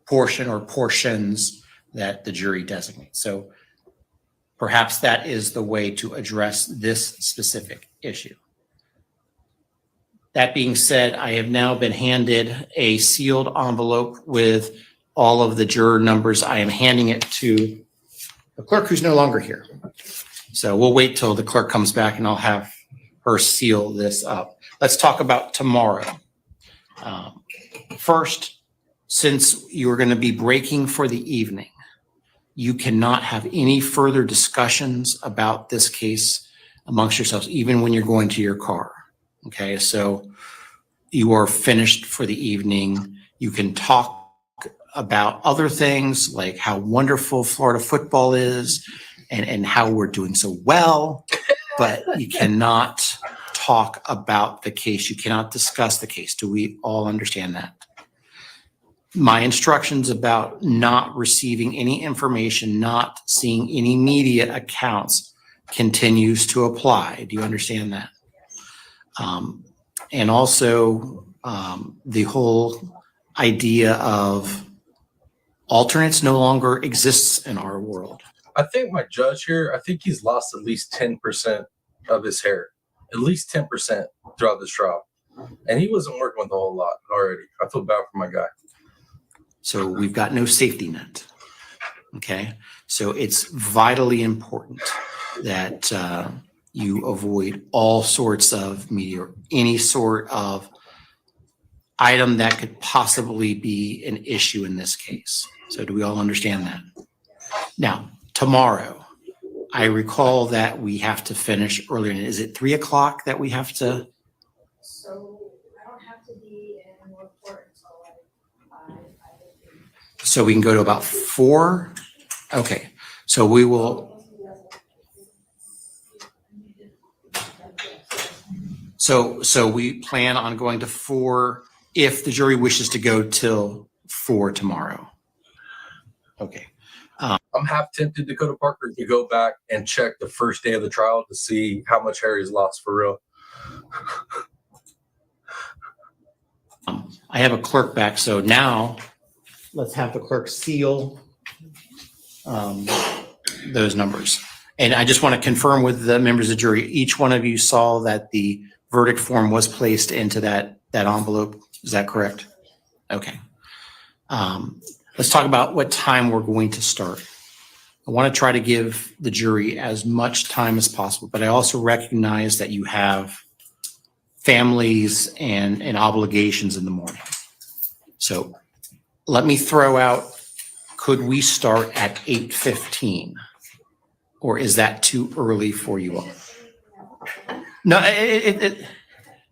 portion or portions that the jury designates. So perhaps that is the way to address this specific issue. That being said, I have now been handed a sealed envelope with all of the juror numbers. I am handing it to the clerk who's no longer here. So we'll wait till the clerk comes back and I'll have her seal this up. Let's talk about tomorrow. First, since you are going to be breaking for the evening, you cannot have any further discussions about this case amongst yourselves, even when you're going to your car. Okay, so you are finished for the evening. You can talk about other things like how wonderful Florida football is and how we're doing so well, but you cannot talk about the case. You cannot discuss the case. Do we all understand that? My instructions about not receiving any information, not seeing any media accounts continues to apply. Do you understand that? And also the whole idea of alternates no longer exists in our world. I think my judge here, I think he's lost at least 10% of his hair, at least 10% throughout this trial. And he wasn't working with a whole lot already. I feel bad for my guy. So we've got no safety net. Okay. So it's vitally important that you avoid all sorts of media or any sort of item that could possibly be an issue in this case. So do we all understand that? Now, tomorrow, I recall that we have to finish earlier. Is it 3 o'clock that we have to? So I don't have to be in report until like 5. So we can go to about 4? Okay, so we will. So we plan on going to 4 if the jury wishes to go till 4 tomorrow. Okay. I'm half tempted, Dakota Parker, to go back and check the first day of the trial to see how much hair he's lost for real. I have a clerk back, so now let's have the clerk seal those numbers. And I just want to confirm with the members of the jury, each one of you saw that the verdict form was placed into that envelope. Is that correct? Okay. Let's talk about what time we're going to start. I want to try to give the jury as much time as possible, but I also recognize that you have families and obligations in the morning. So let me throw out, could we start at 8:15? Or is that too early for you all? No, I drop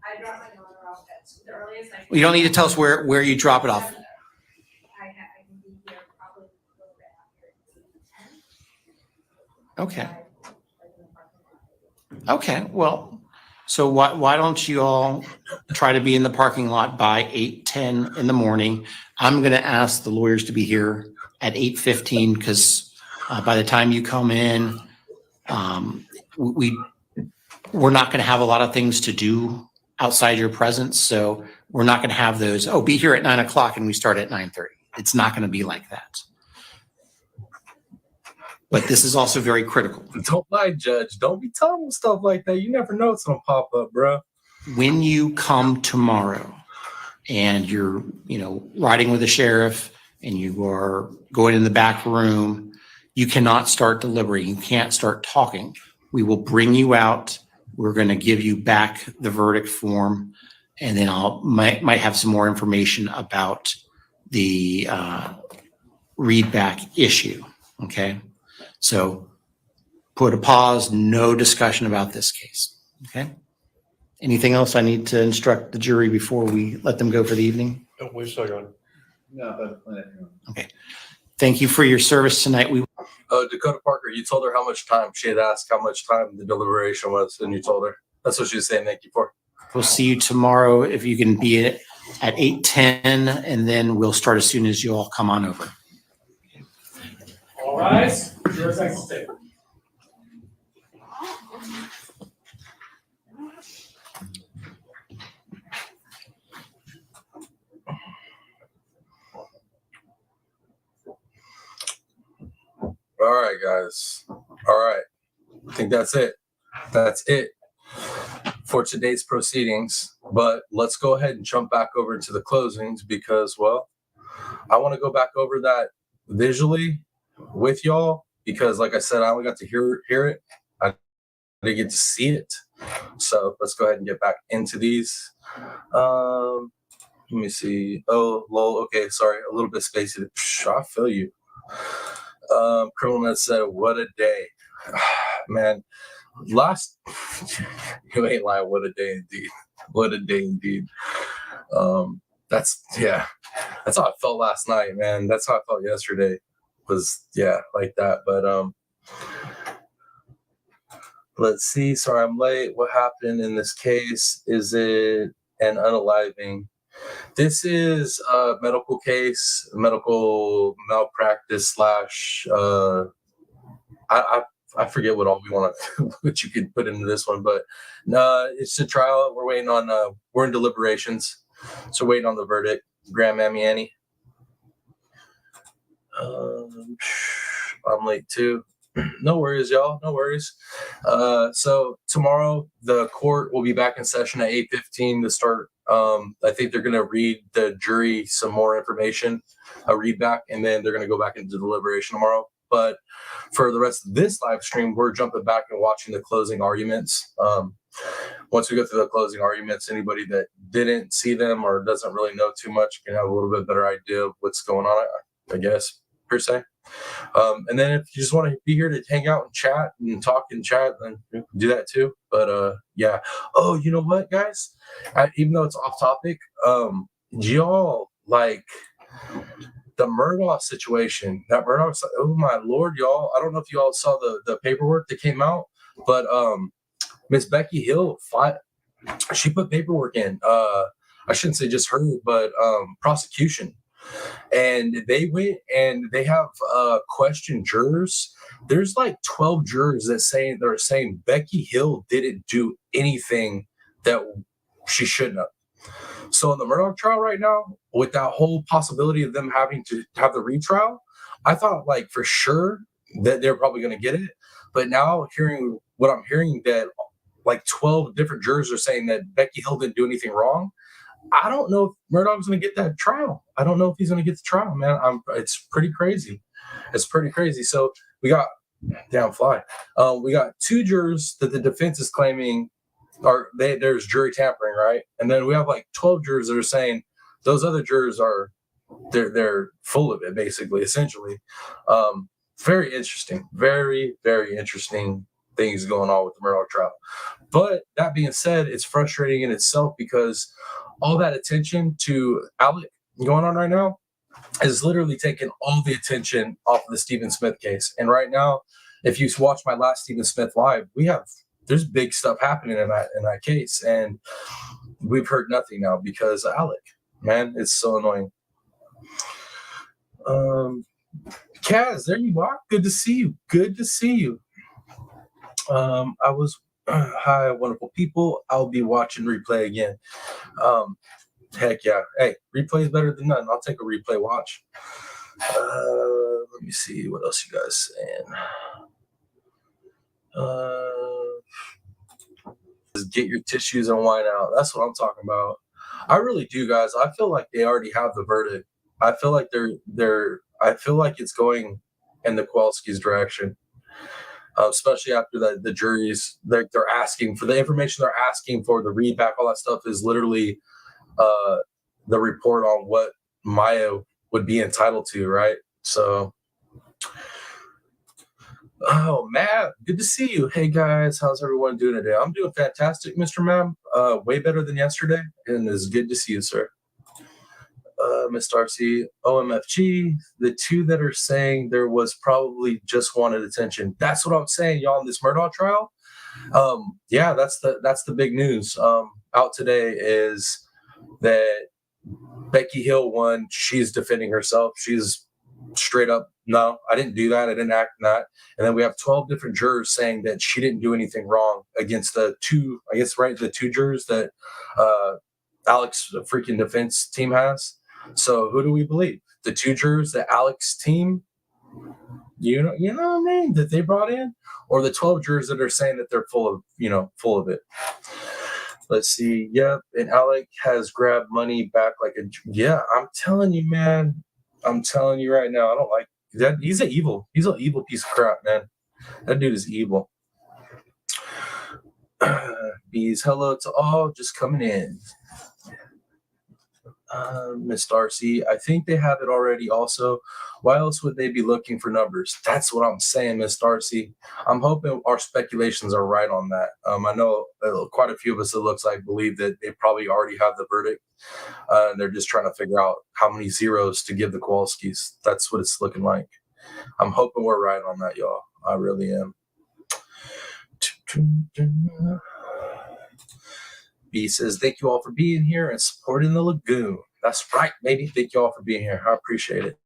my daughter off at the earliest I can. you don't need to tell us where you drop it off. I can be here probably a little bit after 10. Okay. Okay, well, so why don't you all try to be in the parking lot by 8:10 in the morning? I'm going to ask the lawyers to be here at 8:15 because by the time you come in, we're not going to have a lot of things to do outside your presence. So we're not going to have those, oh, be here at 9 o'clock and we start at 9:30. It's not going to be like that. But this is also very critical. Don't lie, Judge. Don't be telling them stuff like that. You never know it's gonna pop up, bro. When you come tomorrow and you're, riding with the sheriff and you are going in the back room, you cannot start deliberating. You can't start talking. We will bring you out. We're going to give you back the verdict form, and then might have some more information about the read back issue. Okay. So put a pause, no discussion about this case. Okay. Anything else I need to instruct the jury before we let them go for the evening? Wait a second. No, but Okay. Thank you for your service tonight. Dakota Parker, you told her how much time. She had asked how much time the deliberation was, and you told her. That's what she was saying. Thank you for. We'll see you tomorrow if you can be at 8:10, and then we'll start as soon as you all come on over. All rise. Jurors exit table. All right, guys. All right. I think that's it. That's it for today's proceedings. But let's go ahead and jump back over into the closings because, well, I want to go back over that visually with y'all because, like I said, I only got to hear it. I didn't get to see it. So let's go ahead and get back into these. Let me see. Oh, lol. Okay, sorry. A little bit spacey. I feel you. Criminal Net said, what a day. Man, you ain't lying. What a day indeed. What a day indeed. That's how I felt last night, man. That's how I felt yesterday like that. But let's see. Sorry, I'm late. What happened in this case? Is it an unaliving? This is a medical case, medical malpractice slash. I forget what all we want to, what you could put into this one, but no, it's a trial. We're waiting on. We're in deliberations, so waiting on the verdict. Grandmammy Annie. I'm late too. No worries, y'all. No worries. So tomorrow the court will be back in session at 8:15 to start. I think they're going to read the jury some more information, a read back, and then they're going to go back into deliberation tomorrow. But for the rest of this live stream, we're jumping back and watching the closing arguments. Once we go through the closing arguments, anybody that didn't see them or doesn't really know too much can have a little bit better idea of what's going on, I guess, per se. And then if you just want to be here to hang out and chat and talk and chat, then do that too. But yeah. Oh, you know what, guys? Even though it's off topic, do y'all like the Murdaugh situation? That Murdaugh, oh my lord, y'all! I don't know if you all saw the paperwork that came out, but Miss Becky Hill she put paperwork in. I shouldn't say just her, but prosecution. And they went and they have questioned jurors. There's like 12 jurors that they're saying Becky Hill didn't do anything that she shouldn't have. So in the Murdaugh trial right now, with that whole possibility of them having to have the retrial, I thought like for sure that they're probably going to get it. But now hearing what I'm hearing, that like 12 different jurors are saying that Becky Hill didn't do anything wrong. I don't know if Murdaugh's going to get that trial. I don't know if he's going to get the trial, man. It's pretty crazy. It's pretty crazy. So we got we got 2 jurors that the defense is claiming there's jury tampering, right? And then we have like 12 jurors that are saying those other jurors are they're full of it, basically, essentially. Very interesting, very, very interesting things going on with the Murdaugh trial. But that being said, it's frustrating in itself because all that attention to Alec going on right now is literally taking all the attention off of the Stephen Smith case. And right now, if you watch my last Stephen Smith live, there's big stuff happening in that case, and we've heard nothing now because of Alec. Man, it's so annoying. Kaz, there you are. Good to see you. Good to see you. I was hi, wonderful people. I'll be watching replay again. Heck yeah. Hey, replay is better than none. I'll take a replay watch. Let me see what else you guys saying. Just get your tissues and wine out. That's what I'm talking about. I really do, guys. I feel like they already have the verdict. I feel like I feel like it's going in the Kowalski's direction. Especially after the juries, they're asking for the information they're asking for, the read back, all that stuff is literally the report on what Maya would be entitled to, right? So, oh, Matt, good to see you. Hey, guys, how's everyone doing today? I'm doing fantastic, Mr. Matt. Way better than yesterday, and it's good to see you, sir. Miss Darcy, OMFG, the two that are saying there was probably just wanted attention. That's what I'm saying, y'all, in this Murdaugh trial. Yeah, that's the big news out today is that Becky Hill won. She's defending herself. She's straight up, no, I didn't do that. I didn't act in that. And then we have 12 different jurors saying that she didn't do anything wrong against the two, I guess, right, the two jurors that Alex freaking defense team has. So who do we believe? The two jurors that Alex team, you know what I mean, that they brought in, or the 12 jurors that are saying that they're full of it. Let's see. Yep. And Alec has grabbed money back like a, yeah, I'm telling you, man. I'm telling you right now, I don't like that. He's an evil piece of crap, man. That dude is evil. Bees, hello to all just coming in. Miss Darcy, I think they have it already also. Why else would they be looking for numbers? That's what I'm saying, Miss Darcy. I'm hoping our speculations are right on that. I know quite a few of us, it looks like, believe that they probably already have the verdict. They're just trying to figure out how many zeros to give the Kowalskis. That's what it's looking like. I'm hoping we're right on that, y'all. I really am. B says, thank you all for being here and supporting the Lagoon. That's right, baby. Thank you all for being here. I appreciate it.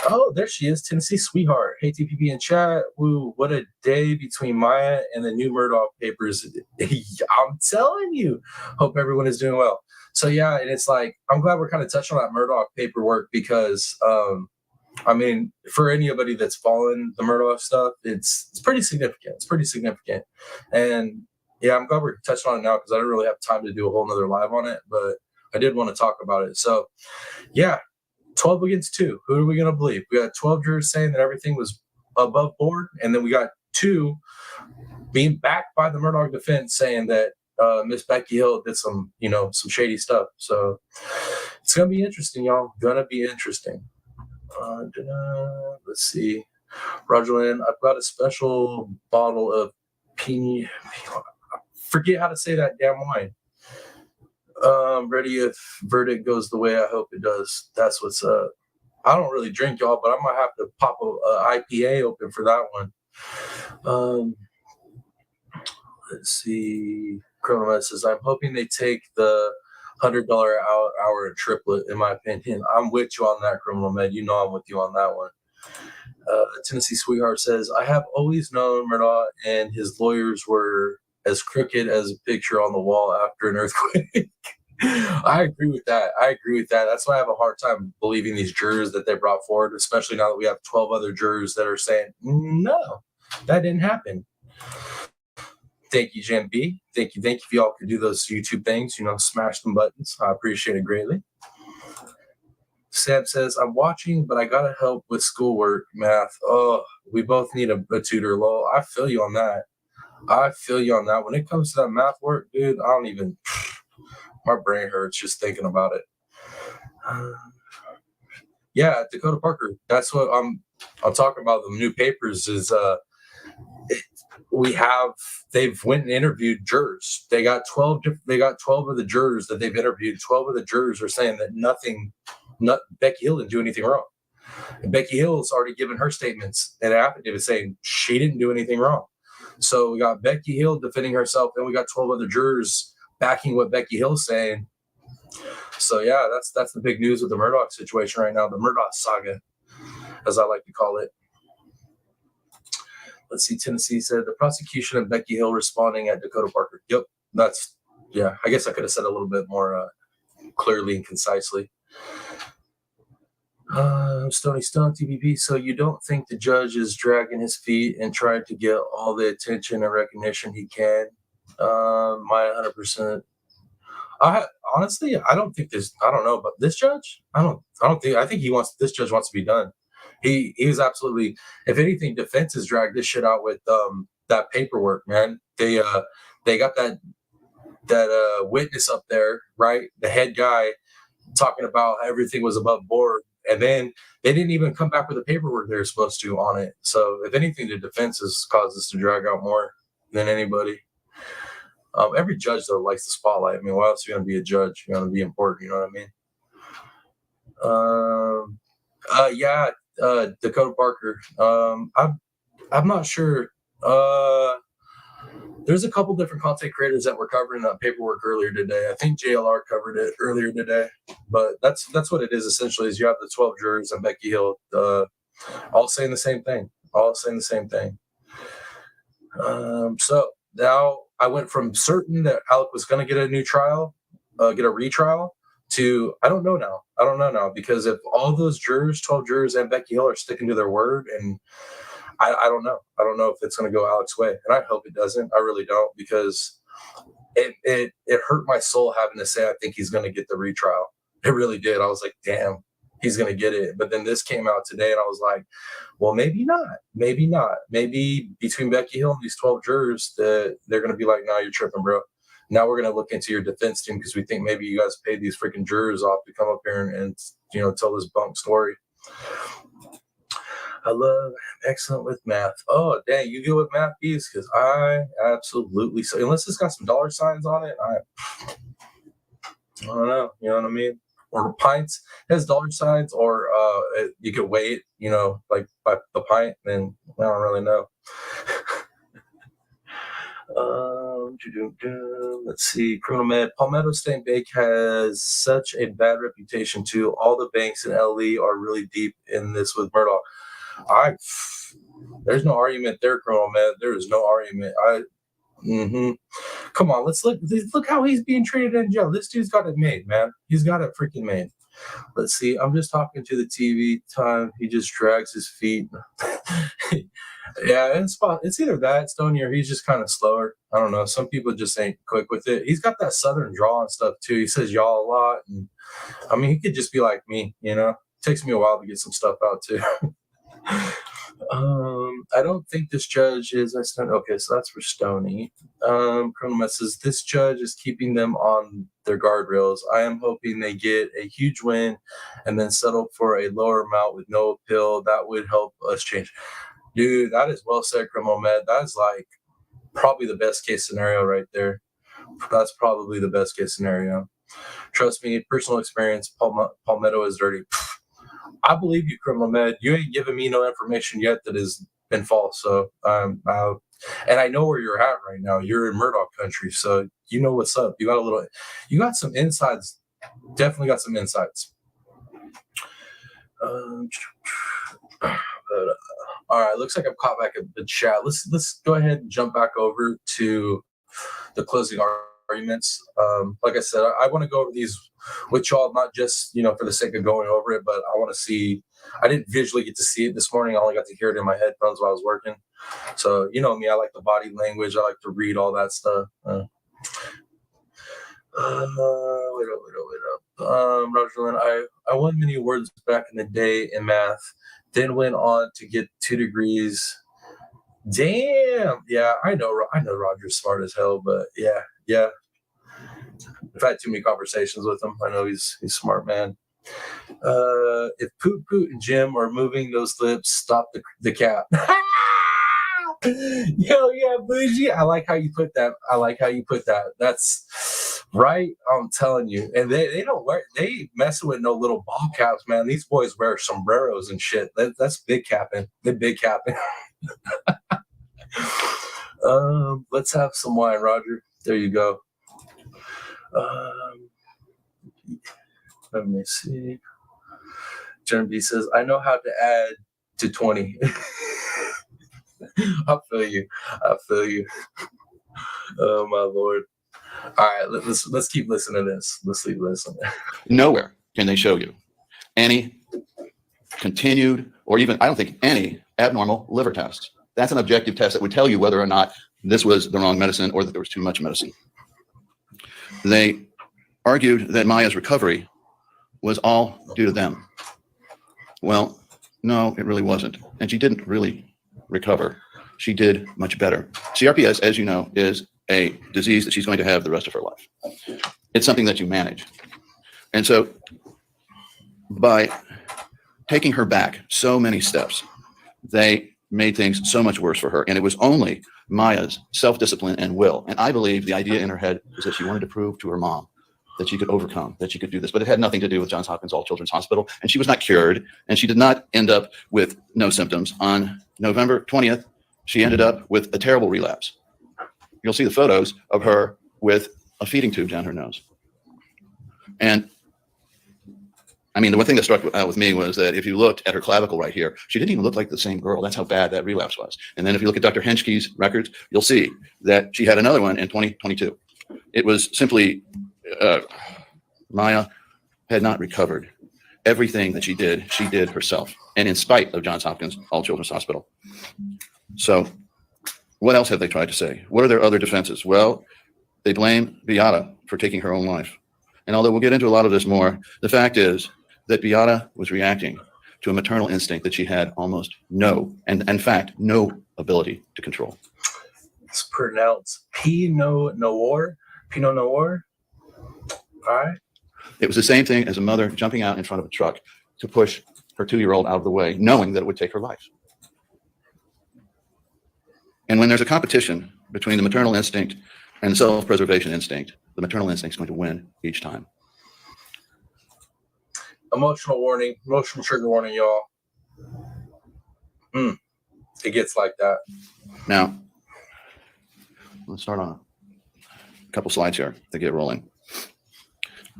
Oh, there she is, Tennessee sweetheart. Hey, TPP in chat. Woo, what a day between Maya and the new Murdaugh papers. I'm telling you. Hope everyone is doing well. So, yeah, and it's like, I'm glad we're kind of touching on that Murdaugh paperwork because, I mean, for anybody that's following the Murdaugh stuff, it's pretty significant. It's pretty significant. And, yeah, I'm glad we're touching on it now because I didn't really have time to do a whole nother live on it, but I did want to talk about it. So, yeah, 12 against 2. Who are we going to believe? We got 12 jurors saying that everything was above board, and then we got 2 being backed by the Murdaugh defense saying that Miss Becky Hill did some shady stuff. So it's going to be interesting, y'all. Going to be interesting. Let's see. Rogerland, I've got a special bottle of Pina. Forget how to say that damn wine. Ready if verdict goes the way I hope it does. That's what's up. I don't really drink, y'all, but I might have to pop a IPA open for that one. Let's see. Chronomet says, I'm hoping they take the $100 hour triplet, in my opinion. I'm with you on that, Criminal Med. You know I'm with you on that one. Tennessee Sweetheart says, I have always known Murdaugh and his lawyers were as crooked as a picture on the wall after an earthquake. I agree with that. That's why I have a hard time believing these jurors that they brought forward, especially now that we have 12 other jurors that are saying, no, that didn't happen. Thank you, Jen B. Thank you. If y'all could do those YouTube things, smash them buttons. I appreciate it greatly. Sam says, I'm watching, but I got to help with schoolwork, math. Oh, we both need a tutor, lol. I feel you on that. When it comes to that math work, dude, I don't even, my brain hurts just thinking about it. Yeah, Dakota Parker, that's what I'm talking about. The new papers is, they've went and interviewed jurors. They got 12 of the jurors that they've interviewed. 12 of the jurors are saying that Becky Hill didn't do anything wrong. And Becky Hill's already given her statements and affidavit saying she didn't do anything wrong. So we got Becky Hill defending herself, and we got 12 other jurors backing what Becky Hill's saying. So yeah, that's the big news with the Murdaugh situation right now, the Murdaugh saga. as I like to call it. Let's see. Tennessee said the prosecution of Becky Hill responding at Dakota Parker. Yep, I guess I could have said a little bit more clearly and concisely. Stony Stone TPP. So you don't think the judge is dragging his feet and trying to get all the attention and recognition he can? My 100%. Honestly, I don't think this. I don't know, but this judge, I don't think. I think this judge wants to be done. He was absolutely. If anything, defense has dragged this shit out with that paperwork, man. They got that witness up there, right? The head guy talking about how everything was above board, and then they didn't even come back with the paperwork they were supposed to on it. So if anything, the defense has caused this to drag out more than anybody. Every judge though likes the spotlight. I mean, why else are you going to be a judge? You're going to be important. You know what I mean? Dakota Parker. I'm not sure. There's a couple different content creators that were covering that paperwork earlier today. I think JLR covered it earlier today, but that's what it is essentially. Is you have the 12 jurors and Becky Hill, all saying the same thing. So now I went from certain that Alec was going to get a new trial, get a retrial, to I don't know now because if all those jurors, 12 jurors and Becky Hill are sticking to their word, and I don't know. I don't know if it's going to go Alec's way, and I hope it doesn't. I really don't, because it hurt my soul having to say I think he's going to get the retrial. It really did. I was like, damn, he's going to get it. But then this came out today, and I was like, well, maybe not. Maybe between Becky Hill and these 12 jurors, they're going to be like, nah, you're tripping, bro. Now we're going to look into your defense team because we think maybe you guys paid these freaking jurors off to come up here and tell this bunk story. I love excellent with math. Oh, dang, you good with math, Bees? Because I absolutely so. Unless it's got some dollar signs on it, I don't know. You know what I mean? Or pints has dollar signs, or you could weigh it, like by the pint. Then I don't really know. Let's see. Criminal Med. Palmetto State Bank has such a bad reputation too. All the banks in LE are really deep in this with Murdoch. There's no argument there, Criminal Med. There is no argument. Come on, let's look how he's being treated in jail. This dude's got it made, man. He's got it freaking made. Let's see. I'm just talking to the TV time. He just drags his feet. Yeah, it's either that, Stoney, or he's just kind of slower. I don't know. Some people just ain't quick with it. He's got that southern drawl and stuff too. He says y'all a lot, and I mean, he could just be like me. It takes me a while to get some stuff out too. I don't think this judge is. Okay, so that's for Stoney. Colonel Met says this judge is keeping them on their guardrails. I am hoping they get a huge win and then settle for a lower amount with no appeal. That would help us change. Dude, that is well said, Criminal Med. That is like probably the best case scenario right there. That's probably the best case scenario. Trust me, personal experience. Palmetto is dirty. I believe you, Criminal Med. You ain't giving me no information yet that has been false. So, and I know where you're at right now. You're in Murdoch country, so you know what's up. You got some insides. Definitely got some insights. All right, looks like I'm caught back in the chat. Let's go ahead and jump back over to the closing arguments. Like I said, I want to go over these with y'all, not just for the sake of going over it, but I want to see. I didn't visually get to see it this morning. I only got to hear it in my headphones while I was working. So you know me, I like the body language. I like to read all that stuff. Wait up. Roger Lynn, I won many awards back in the day in math, then went on to get 2 degrees. Damn. Yeah, I know Roger's smart as hell, but yeah. I've had too many conversations with him. I know he's smart, man. If Poot and Jim are moving those lips, stop the cap. Yo, yeah, bougie. I like how you put that. That's right. I'm telling you. And they messing with no little ball caps, man. These boys wear sombreros and shit. That's big capping. They're big capping. Let's have some wine, Roger. There you go. Let me see. Jeremy says, I know how to add to 20. I feel you. I feel you. Oh my Lord. All right, let's keep listening to this. Let's keep listening. Nowhere can they show you any continued or even, I don't think, any abnormal liver tests. That's an objective test that would tell you whether or not this was the wrong medicine or that there was too much medicine. They argued that Maya's recovery was all due to them. Well, no, it really wasn't. And she didn't really recover. She did much better. CRPS, as you know, is a disease that she's going to have the rest of her life. It's something that you manage. And so by taking her back so many steps, they made things so much worse for her. And it was only Maya's self-discipline and will. And I believe the idea in her head was that she wanted to prove to her mom that she could overcome, that she could do this. But it had nothing to do with Johns Hopkins All Children's Hospital. And she was not cured. And she did not end up with no symptoms. On November 20th, she ended up with a terrible relapse. You'll see the photos of her with a feeding tube down her nose. And I mean, the one thing that struck with me was that if you looked at her clavicle right here, she didn't even look like the same girl. That's how bad that relapse was. And then if you look at Dr. Henschke's records, you'll see that she had another one in 2022. It was simply, Maya had not recovered. Everything that she did herself, and in spite of Johns Hopkins All Children's Hospital. So what else have they tried to say? What are their other defenses? Well, they blame Beata for taking her own life. And although we'll get into a lot of this more, the fact is that Beata was reacting to a maternal instinct that she had almost no, and in fact, no ability to control. It's pronounced Pinot Noir. Pinot Noir. All right. It was the same thing as a mother jumping out in front of a truck to push her 2-year-old out of the way, knowing that it would take her life. And when there's a competition between the maternal instinct and the self-preservation instinct, the maternal instinct is going to win each time. Emotional warning, emotional trigger warning, y'all. It gets like that. Now, let's start on a couple slides here to get rolling.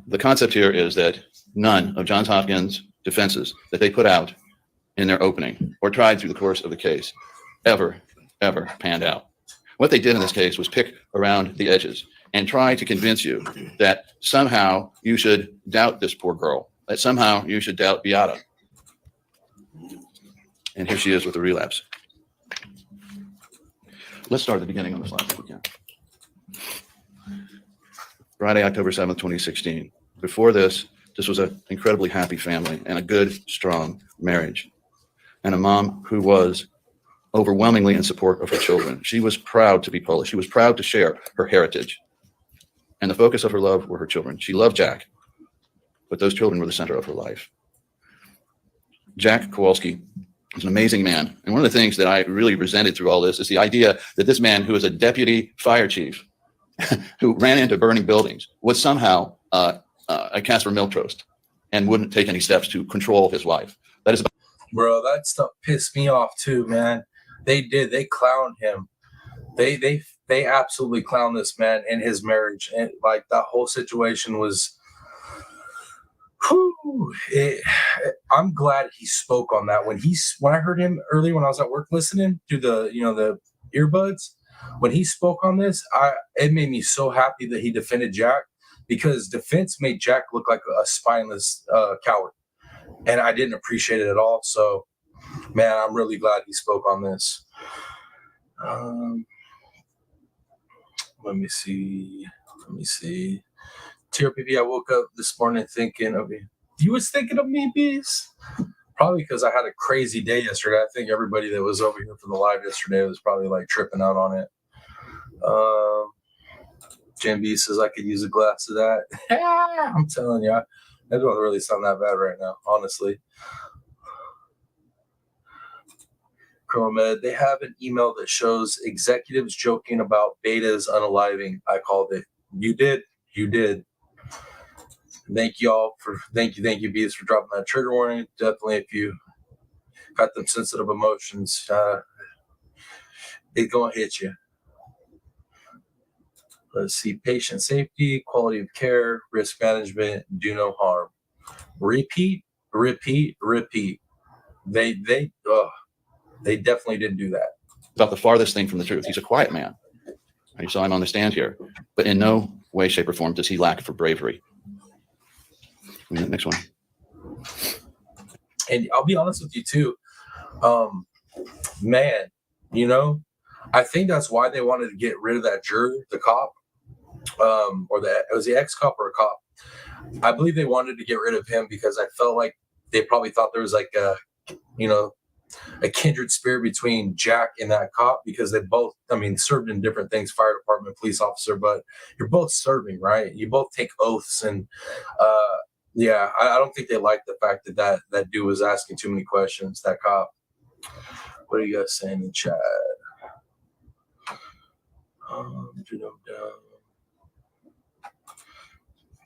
The concept here is that none of Johns Hopkins' defenses that they put out in their opening or tried through the course of the case ever panned out. What they did in this case was pick around the edges and try to convince you that somehow you should doubt this poor girl, that somehow you should doubt Beata. And here she is with a relapse. Let's start at the beginning on the slide if we can. Friday, October 7th, 2016. Before this was an incredibly happy family and a good, strong marriage. And a mom who was overwhelmingly in support of her children. She was proud to be Polish. She was proud to share her heritage. And the focus of her love were her children. She loved Jack, but those children were the center of her life. Jack Kowalski was an amazing man. And one of the things that I really resented through all this is the idea that this man, who was a deputy fire chief, who ran into burning buildings, was somehow a Casper Miltrost and wouldn't take any steps to control his wife. That is, Bro, that stuff pissed me off too, man. They clowned him. They absolutely clowned this man and his marriage. And like that whole situation was, I'm glad he spoke on that. When I heard him earlier when I was at work listening to the earbuds, when he spoke on this, it made me so happy that he defended Jack, because defense made Jack look like a spineless coward. And I didn't appreciate it at all. So, man, I'm really glad he spoke on this. Let me see. TRPP, I woke up this morning thinking of you. You was thinking of me, Bees? Probably because I had a crazy day yesterday. I think everybody that was over here for the live yesterday was probably like tripping out on it. Jim B says I could use a glass of that. I'm telling you, that doesn't really sound that bad right now, honestly. Chromed, they have an email that shows executives joking about betas unaliving. I called it. You did. Thank you, Bees, for dropping that trigger warning. Definitely, if you got them sensitive emotions, it's gonna hit you. Let's see, patient safety, quality of care, risk management, do no harm. Repeat. They definitely didn't do that. About the farthest thing from the truth. He's a quiet man. You saw him on the stand here, but in no way, shape, or form does he lack for bravery. Next one. And I'll be honest with you too, man. I think that's why they wanted to get rid of that juror, the cop, or it was the ex-cop or a cop. I believe they wanted to get rid of him because I felt like they probably thought there was like a kindred spirit between Jack and that cop, because they both, served in different things, fire department, police officer, but you're both serving, right? You both take oaths. And I don't think they liked the fact that dude was asking too many questions, that cop. What are you guys saying in chat?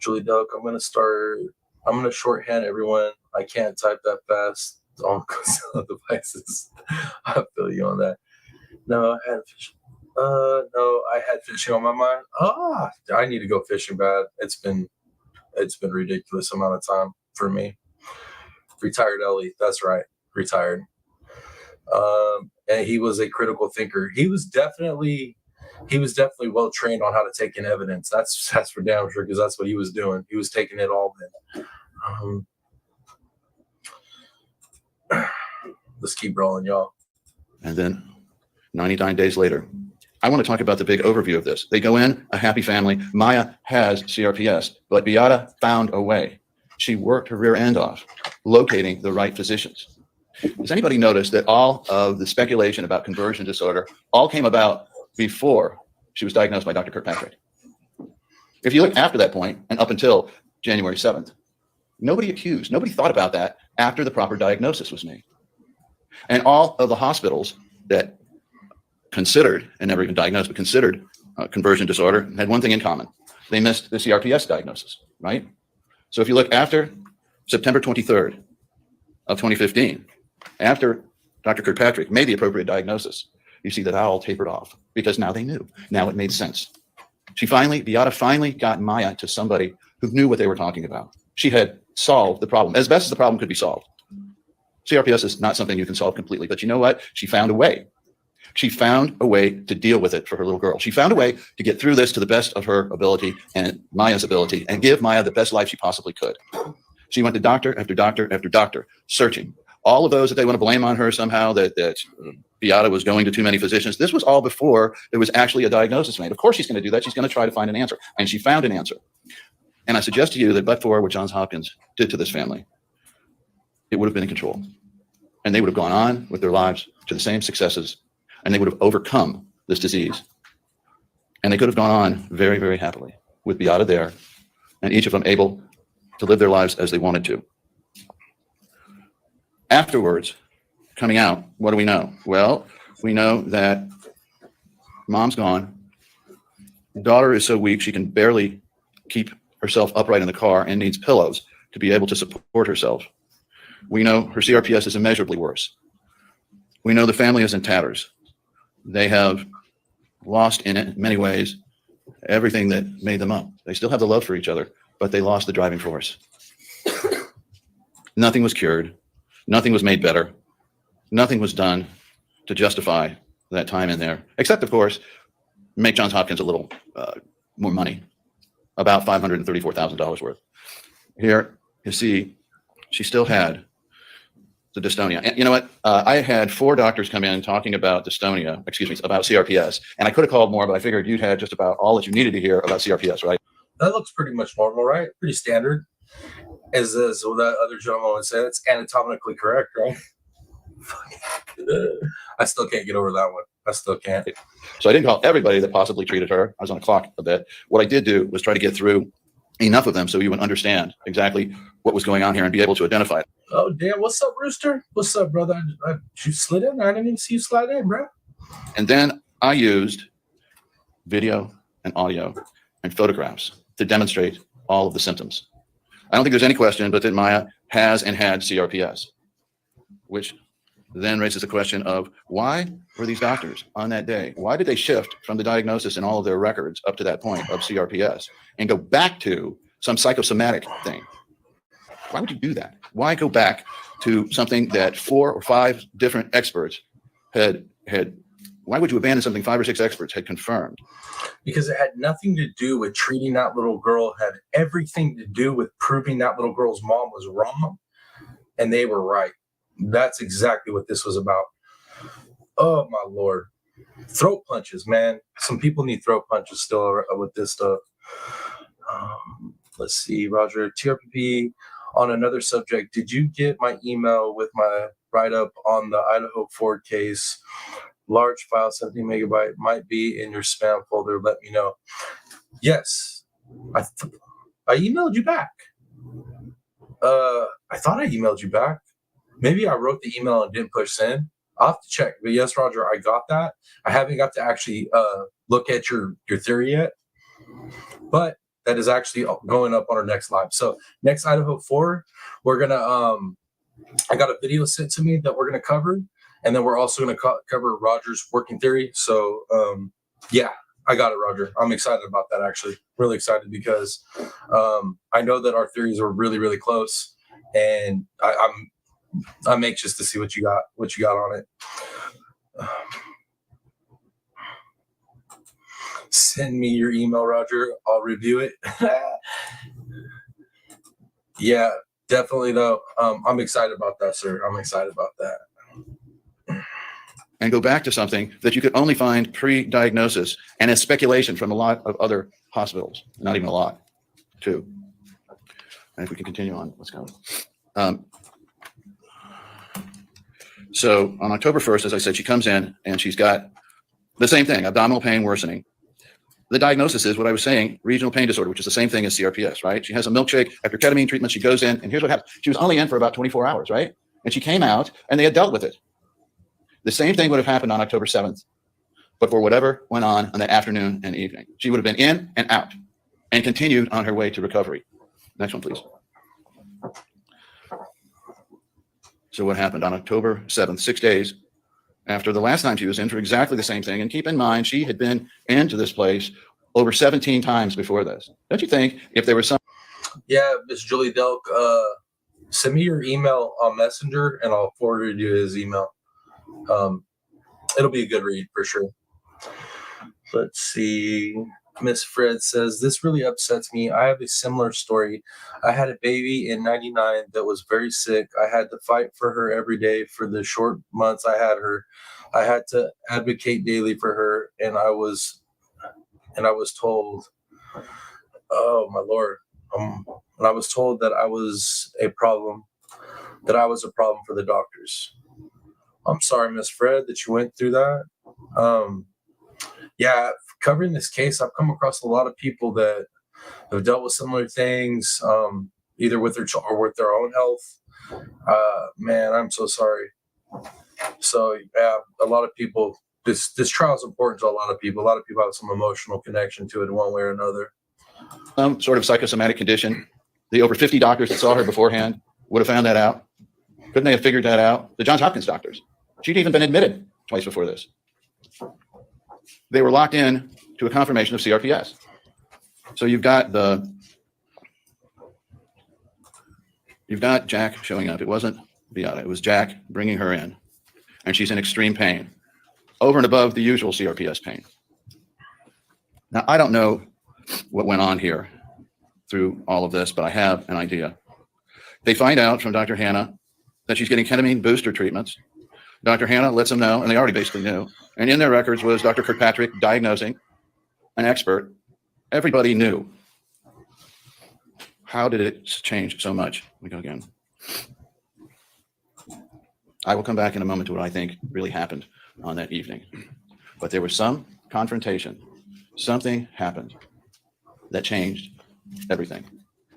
Julie Duck, I'm going to shorthand everyone. I can't type that fast on devices. I feel you on that. No, I had fishing on my mind. I need to go fishing bad. It's been ridiculous amount of time for me. Retired Ellie, that's right, retired. And he was a critical thinker. He was definitely well trained on how to take in evidence. That's for damn sure, because that's what he was doing. He was taking it all in. Let's keep rolling, y'all. And then 99 days later, I want to talk about the big overview of this. They go in, a happy family. Maya has CRPS, but Beata found a way. She worked her rear end off, locating the right physicians. Does anybody notice that all of the speculation about conversion disorder all came about before she was diagnosed by Dr. Kirkpatrick? If you look after that point and up until January 7th, nobody thought about that after the proper diagnosis was made. And all of the hospitals that considered, and never even diagnosed, but considered conversion disorder had one thing in common. They missed the CRPS diagnosis, right? So if you look after September 23rd of 2015, after Dr. Kirkpatrick made the appropriate diagnosis, you see that all tapered off because now they knew. Now it made sense. Beata finally got Maya to somebody who knew what they were talking about. She had solved the problem as best as the problem could be solved. CRPS is not something you can solve completely, but you know what? She found a way. She found a way to deal with it for her little girl. She found a way to get through this to the best of her ability and Maya's ability and give Maya the best life she possibly could. She went to doctor after doctor after doctor, searching. All of those that they want to blame on her somehow, that Beata was going to too many physicians. This was all before there was actually a diagnosis made. Of course she's going to do that. She's going to try to find an answer. And she found an answer. And I suggest to you that but for what Johns Hopkins did to this family, it would have been in control. And they would have gone on with their lives to the same successes, and they would have overcome this disease. And they could have gone on very, very happily with Beata there, and each of them able to live their lives as they wanted to. Afterwards, coming out, what do we know? Well, we know that mom's gone. Daughter is so weak she can barely keep herself upright in the car and needs pillows to be able to support herself. We know her CRPS is immeasurably worse. We know the family is in tatters. They have lost in many ways everything that made them up. They still have the love for each other, but they lost the driving force. Nothing was cured. Nothing was made better. Nothing was done to justify that time in there, except, of course, make Johns Hopkins a little more money, about $534,000 worth. Here, you see, she still had the dystonia. And you know what? I had 4 doctors come in talking about dystonia, about CRPS. And I could have called more, but I figured you'd had just about all that you needed to hear about CRPS, right? That looks pretty much normal, right? Pretty standard. As what that other gentleman would say, it's anatomically correct, right? I still can't get over that one. I still can't. So I didn't call everybody that possibly treated her. I was on the clock a bit. What I did do was try to get through enough of them so you would understand exactly what was going on here and be able to identify it. Oh, damn. What's up, Rooster? What's up, brother? You slid in? I didn't even see you slide in, bro. And then I used video and audio and photographs to demonstrate all of the symptoms. I don't think there's any question but that Maya has and had CRPS, which then raises the question of why were these doctors on that day? Why did they shift from the diagnosis and all of their records up to that point of CRPS and go back to some psychosomatic thing? Why would you do that? Why go back to something that 4 or 5 different experts had. Why would you abandon something 5 or 6 experts had confirmed? Because it had nothing to do with treating that little girl, had everything to do with proving that little girl's mom was wrong and they were right. That's exactly what this was about. Oh my Lord. Throat punches, man. Some people need throat punches still with this stuff. Let's see, Roger. TRPP, on another subject, did you get my email with my write-up on the Idaho Ford case? Large file, 17 megabyte, might be in your spam folder. Let me know. Yes, I emailed you back. I thought I emailed you back. Maybe I wrote the email and didn't push send. I'll have to check. But yes, Roger, I got that. I haven't got to actually look at your theory yet. But that is actually going up on our next live. So next Idaho 4, we're going to, I got a video sent to me that we're going to cover. And then we're also going to cover Roger's working theory. So yeah, I got it, Roger. I'm excited about that, actually. Really excited because I know that our theories are really, really close. And I'm anxious to see what you got on it. Send me your email, Roger. I'll review it. Yeah, definitely though. I'm excited about that, sir. I'm excited about that. And go back to something that you could only find pre-diagnosis and a speculation from a lot of other hospitals. Not even a lot, too. And if we can continue on, let's go. So on October 1st, as I said, she comes in and she's got the same thing, abdominal pain worsening. The diagnosis is what I was saying, regional pain disorder, which is the same thing as CRPS, right? She has a milkshake after ketamine treatment. She goes in, and here's what happened. She was only in for about 24 hours, right? And she came out, and they had dealt with it. The same thing would have happened on October 7th, but for whatever went on the afternoon and evening. She would have been in and out and continued on her way to recovery. Next one, please. So what happened on October 7th, 6 days after the last time she was in for exactly the same thing? And keep in mind, she had been into this place over 17 times before this. Don't you think if there was some... Yeah, Miss Julie Delk, send me your email on Messenger and I'll forward you his email. It'll be a good read for sure. Let's see. Miss Fred says, this really upsets me. I have a similar story. I had a baby in 99 that was very sick. I had to fight for her every day for the short months I had her. I had to advocate daily for her, and I was told, oh my Lord, and I was told that I was a problem for the doctors. I'm sorry, Miss Fred, that you went through that. Yeah, covering this case, I've come across a lot of people that have dealt with similar things, either with their or with their own health. Man, I'm so sorry. So yeah, a lot of people. This trial is important to a lot of people. A lot of people have some emotional connection to it in one way or another. Some sort of psychosomatic condition. The over 50 doctors that saw her beforehand would have found that out. Couldn't they have figured that out? The Johns Hopkins doctors. She'd even been admitted twice before this. They were locked in to a confirmation of CRPS. So you've got Jack showing up. It wasn't Beata. It was Jack bringing her in. And she's in extreme pain, over and above the usual CRPS pain. Now, I don't know what went on here through all of this, but I have an idea. They find out from Dr. Hannah that she's getting ketamine booster treatments. Dr. Hannah lets them know, and they already basically knew. And in their records was Dr. Kirkpatrick diagnosing, an expert. Everybody knew. How did it change so much? We go again. I will come back in a moment to what I think really happened on that evening. But there was some confrontation. Something happened that changed everything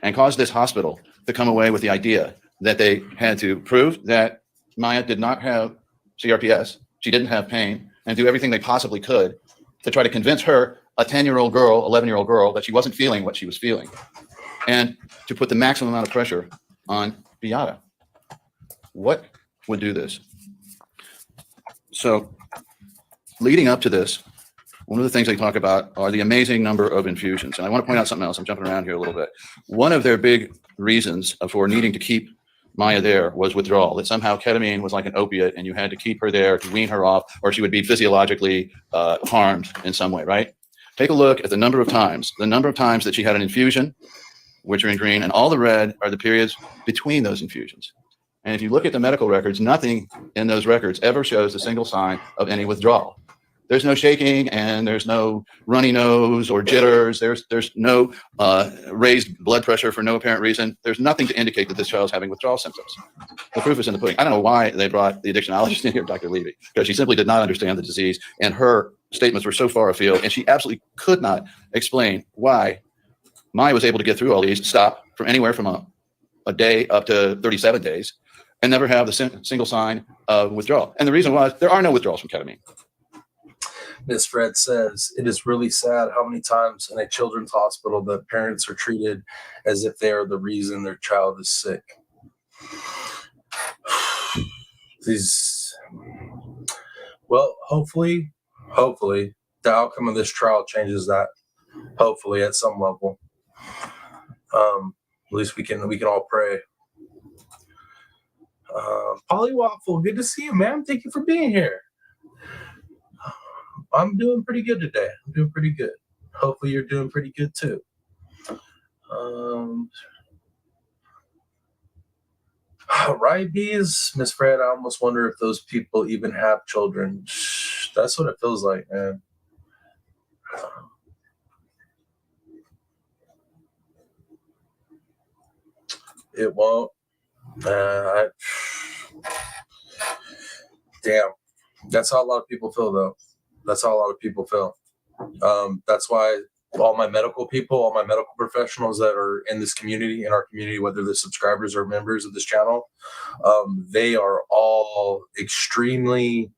and caused this hospital to come away with the idea that they had to prove that Maya did not have CRPS, she didn't have pain, and do everything they possibly could to try to convince her, a 10-year-old girl, 11-year-old girl, that she wasn't feeling what she was feeling, and to put the maximum amount of pressure on Beata. What would do this? So leading up to this, one of the things they talk about are the amazing number of infusions. And I want to point out something else. I'm jumping around here a little bit. One of their big reasons for needing to keep Maya there was withdrawal, that somehow ketamine was like an opiate and you had to keep her there to wean her off or she would be physiologically harmed in some way, right? Take a look at the number of times that she had an infusion, which are in green, and all the red are the periods between those infusions. And if you look at the medical records, nothing in those records ever shows a single sign of any withdrawal. There's no shaking and there's no runny nose or jitters. There's no raised blood pressure for no apparent reason. There's nothing to indicate that this child's having withdrawal symptoms. The proof is in the pudding. I don't know why they brought the addictionologist in here, Dr. Levy, because she simply did not understand the disease and her statements were so far afield and she absolutely could not explain why Maya was able to get through all these, stop from anywhere from a day up to 37 days and never have the single sign of withdrawal. And the reason was there are no withdrawals from ketamine. Ms. Fred says, it is really sad how many times in a children's hospital the parents are treated as if they are the reason their child is sick. Well, hopefully, the outcome of this trial changes that. Hopefully, at some level. At least we can all pray. Polywaffle, good to see you, man. Thank you for being here. I'm doing pretty good today. I'm doing pretty good. Hopefully you're doing pretty good too. Right, bees, Miss Fred, I almost wonder if those people even have children. That's what it feels like, man. It won't. Damn. That's how a lot of people feel, though. That's how a lot of people feel. That's why all my medical people, all my medical professionals that are in this community, in our community, whether they're subscribers or members of this channel, they are all extremely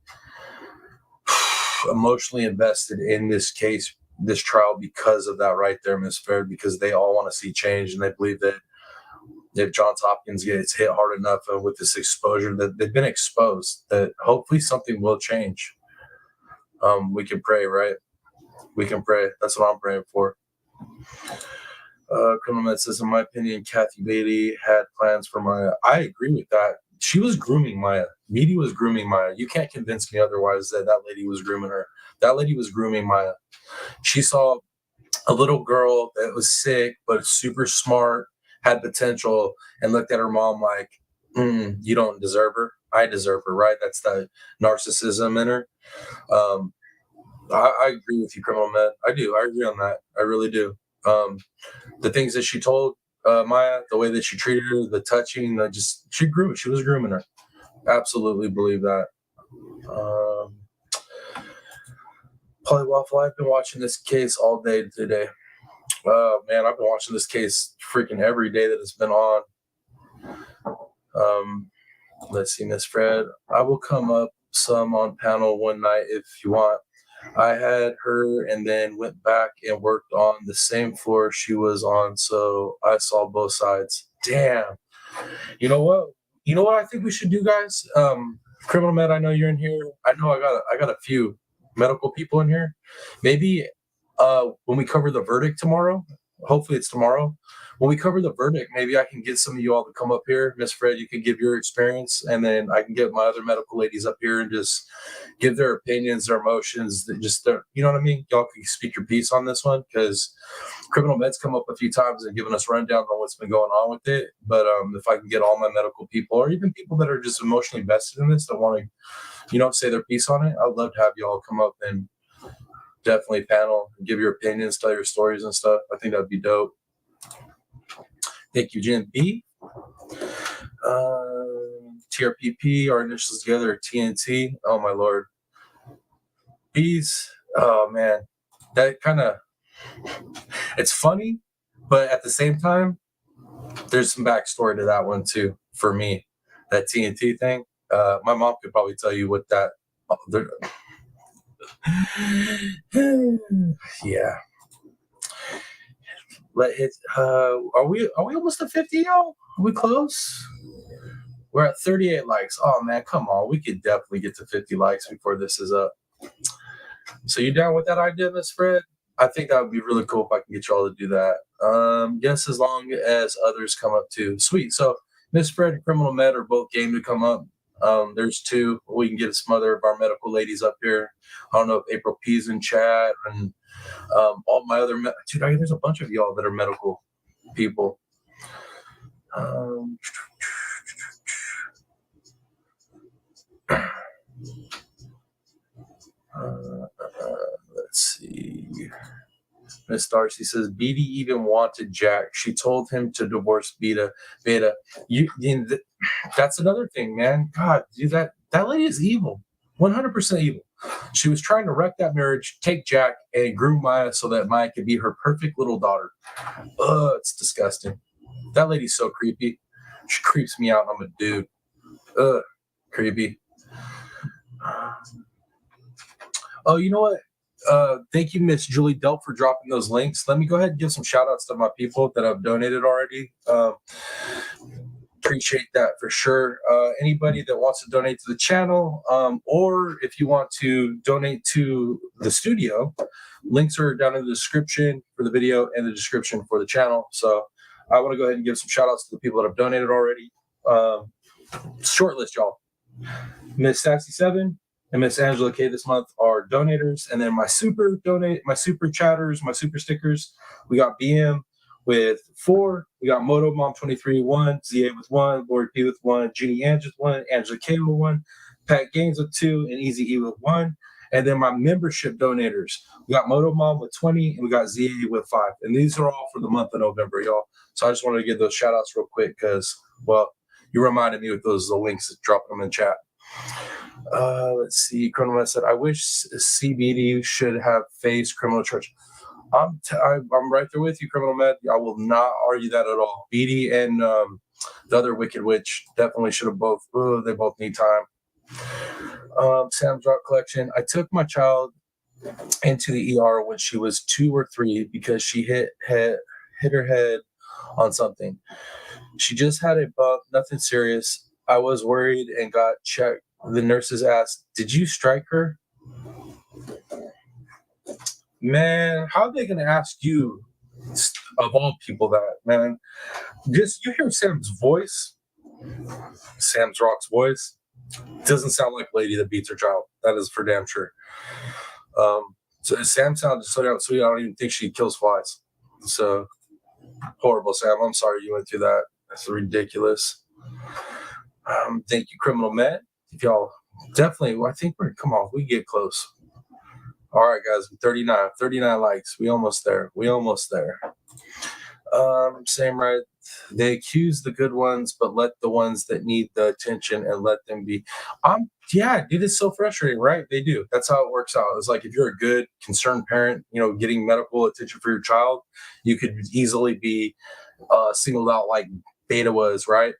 emotionally invested in this case, this trial, because of that right there, Ms. Fair, because they all want to see change and they believe that if Johns Hopkins gets hit hard enough with this exposure, that they've been exposed, that hopefully something will change. We can pray, right? We can pray. That's what I'm praying for. Criminal Med says, in my opinion, Kathy Bailey had plans for Maya. I agree with that. She was grooming Maya. Media was grooming Maya. You can't convince me otherwise that that lady was grooming her. That lady was grooming Maya. She saw a little girl that was sick but super smart, had potential, and looked at her mom like, you don't deserve her. I deserve her, right? That's the narcissism in her. I agree with you, Criminal Med. I do. I agree on that. I really do. The things that she told Maya, the way that she treated her, the touching, she groomed. She was grooming her. Absolutely believe that. Polywaffle, I've been watching this case all day today. Man, I've been watching this case freaking every day that it's been on. Let's see, Miss Fred. I will come up some on panel one night if you want. I had her and then went back and worked on the same floor she was on, so I saw both sides. Damn. You know what? You know what I think we should do, guys? Criminal Med, I know you're in here. I know I got a few medical people in here. Maybe when we cover the verdict tomorrow, hopefully it's tomorrow. When we cover the verdict, maybe I can get some of you all to come up here. Miss Fred, you can give your experience, and then I can get my other medical ladies up here and just give their opinions, their emotions, you know what I mean? Y'all can speak your piece on this one, because Criminal Med's come up a few times and given us rundown on what's been going on with it. But if I can get all my medical people, or even people that are just emotionally invested in this, that want to, say their piece on it, I'd love to have you all come up and definitely panel, give your opinions, tell your stories and stuff. I think that'd be dope. Thank you, Jen B. TRPP, our initials together, TNT. Oh, my Lord. Bees. Oh, man. That kind of, it's funny, but at the same time, there's some backstory to that one, too, for me. That TNT thing. My mom could probably tell you what that. Yeah. Are we almost at 50, y'all? Are we close? We're at 38 likes. Oh man, come on. We could definitely get to 50 likes before this is up. So you down with that idea, Miss Fred? I think that would be really cool if I can get y'all to do that. Yes, as long as others come up too. Sweet. So Miss Fred and Criminal Med are both game to come up. There's two. We can get some other of our medical ladies up here. I don't know if April P's in chat and all my other dude. There's a bunch of y'all that are medical people. Let's see. Miss Darcy says Beatty even wanted Jack. She told him to divorce Beta. That's another thing, man. God, dude, that lady is evil. 100% evil. She was trying to wreck that marriage, take Jack, and groom Maya so that Maya could be her perfect little daughter. It's disgusting. That lady's so creepy. She creeps me out. I'm a dude. Creepy. Oh, you know what? Thank you, Miss Julie Delp, for dropping those links. Let me go ahead and give some shout outs to my people that have donated already. Appreciate that for sure. Anybody that wants to donate to the channel, or if you want to donate to the studio, links are down in the description for the video and the description for the channel. So I want to go ahead and give some shout outs to the people that have donated already. Short list, y'all. Miss Sassy 7 and Miss Angela K this month are donators. And then my super chatters, my super stickers, we got BM with 4. We got Moto Mom 23 1, ZA with 1, Lori P with 1, Jeannie Ange with 1, Angela K with 1, Pat Gaines with 2, and Easy E with 1. And then my membership donators, we got Moto Mom with 20, and we got ZA with 5. And these are all for the month of November, y'all. So I just wanted to give those shout outs real quick because, well, you reminded me with those links, dropping them in chat. Let's see. Criminal said, I wish CBD should have faced criminal charge. I'm right there with you, Criminal Med. I will not argue that at all. BD and the other Wicked Witch definitely should have both. They both need time. Sam's Rock Collection. I took my child into the ER when she was 2 or 3 because she hit her head on something. She just had a bump, nothing serious. I was worried and got checked. The nurses asked, did you strike her? Man, how are they going to ask you, of all people, that, man? Just, you hear Sam's voice, Sam's Rock's voice, doesn't sound like a lady that beats her child. That is for damn sure. So Sam sounded so damn sweet, I don't even think she kills flies. So, horrible, Sam. I'm sorry you went through that. That's ridiculous. Thank you, Criminal Med. If y'all definitely, I think we get close. All right, guys, 39 likes. We almost there. Same right. They accuse the good ones, but let the ones that need the attention and let them be. Yeah, dude, it's so frustrating, right? They do. That's how it works out. It's like if you're a good, concerned parent, getting medical attention for your child, you could easily be singled out like Beta was, right?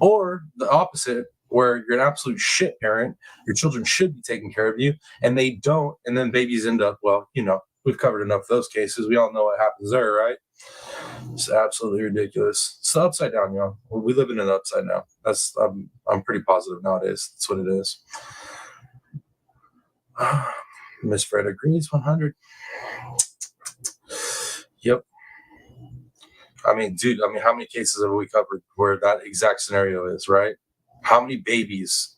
Or the opposite, where you're an absolute shit parent, your children should be taking care of you, and they don't, and then babies end up, we've covered enough of those cases. We all know what happens there, right? It's absolutely ridiculous. It's the upside down, y'all. We live in an upside down. That's I'm pretty positive nowadays. That's what it is. Miss Fred agrees 100. Yep. I mean, dude, how many cases have we covered where that exact scenario is, right? How many cases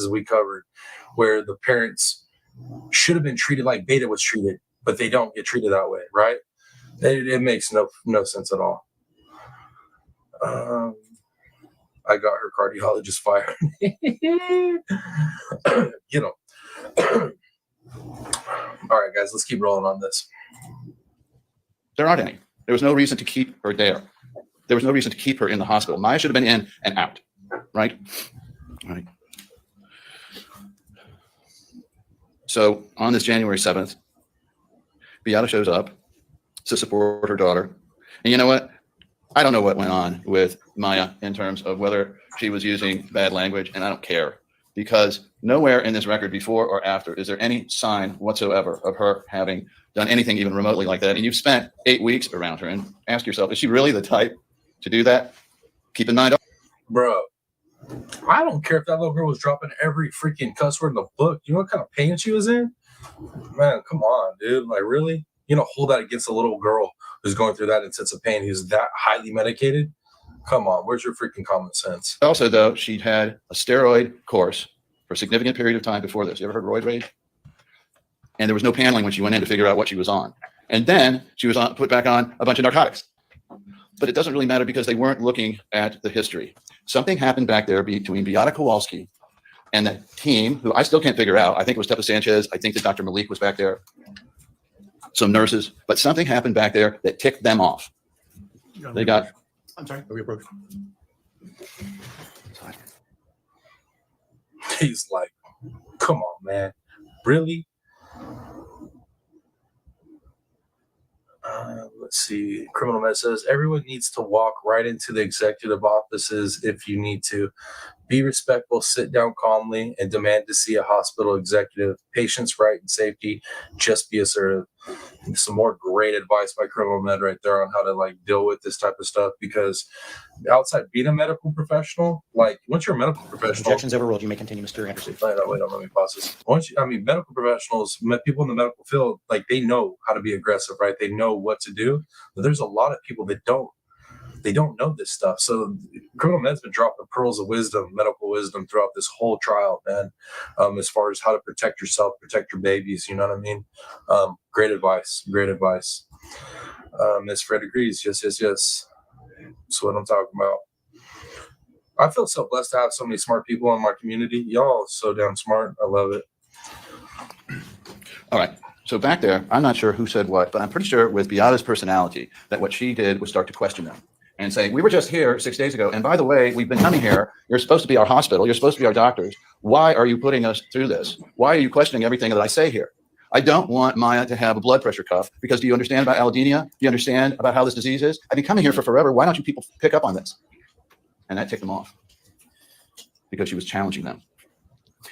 we covered where the parents should have been treated like Beta was treated, but they don't get treated that way, right? It makes no sense at all. I got her cardiologist fired. All right, guys, let's keep rolling on this. There aren't any. There was no reason to keep her there. There was no reason to keep her in the hospital. Maya should have been in and out, right? Right. So on this January 7th, Beata shows up to support her daughter. And you know what? I don't know what went on with Maya in terms of whether she was using bad language, and I don't care, because nowhere in this record before or after is there any sign whatsoever of her having done anything even remotely like that. And you've spent 8 weeks around her, and ask yourself, is she really the type to do that? Keep in mind, bro, I don't care if that little girl was dropping every freaking cuss word in the book. You know what kind of pain she was in? Man, come on, dude. Like, really? Hold that against a little girl who's going through that intensive pain, who's that highly medicated? Come on, where's your freaking common sense? Also, though, she'd had a steroid course for a significant period of time before this. You ever heard roid rage? And there was no paneling when she went in to figure out what she was on. And then she was put back on a bunch of narcotics. But it doesn't really matter because they weren't looking at the history. Something happened back there between Beata Kowalski and the team, who I still can't figure out. I think it was Tepa Sanchez. I think that Dr. Malik was back there. Some nurses. But something happened back there that ticked them off. They got... I'm sorry. Are we approaching? He's like, come on, man. Really? Let's see. Criminal Med says everyone needs to walk right into the executive offices if you need to. Be respectful, sit down calmly, and demand to see a hospital executive. Patients' right and safety. Just be assertive. Some more great advice by Criminal Med right there on how to like deal with this type of stuff, because outside being a medical professional, like once you're a medical professional, Objections overruled. You may continue, Mr. Anderson. wait, let me pause this. Medical professionals, people in the medical field, like they know how to be aggressive, right? They know what to do. But there's a lot of people that don't. They don't know this stuff. So Criminal Med's been dropping pearls of wisdom, medical wisdom throughout this whole trial, man. As far as how to protect yourself, protect your babies, you know what I mean? Great advice. Miss Fred agrees. Yes. That's what I'm talking about. I feel so blessed to have so many smart people in my community. Y'all are so damn smart. I love it. All right. So back there, I'm not sure who said what, but I'm pretty sure with Beata's personality that what she did was start to question them and say, we were just here 6 days ago. And by the way, we've been coming here. You're supposed to be our hospital. You're supposed to be our doctors. Why are you putting us through this? Why are you questioning everything that I say here? I don't want Maya to have a blood pressure cuff because do you understand about allodynia? Do you understand about how this disease is? I've been coming here for forever. Why don't you people pick up on this? And that ticked them off because she was challenging them.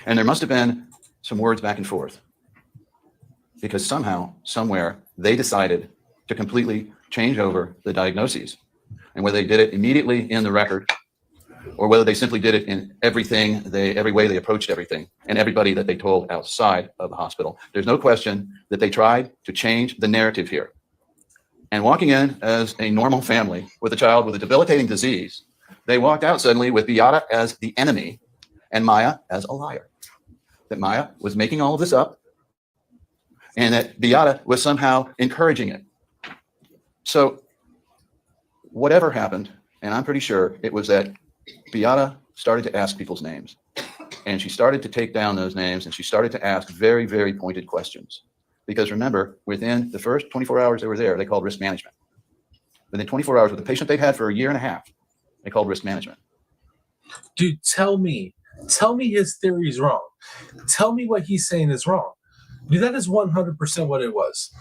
And there must have been some words back and forth because somehow, somewhere, they decided to completely change over the diagnoses. And whether they did it immediately in the record or whether they simply did it in every way they approached everything and everybody that they told outside of the hospital, there's no question that they tried to change the narrative here. And walking in as a normal family with a child with a debilitating disease, they walked out suddenly with Beata as the enemy and Maya as a liar. That Maya was making all of this up and that Beata was somehow encouraging it. So whatever happened, and I'm pretty sure it was that Beata started to ask people's names. And she started to take down those names and she started to ask very, very pointed questions. Because remember, within the first 24 hours they were there, they called risk management. Within 24 hours with the patient they'd had for a year and a half, they called risk management. Dude, tell me his theory is wrong. Tell me what he's saying is wrong. Dude, that is 100% what it was.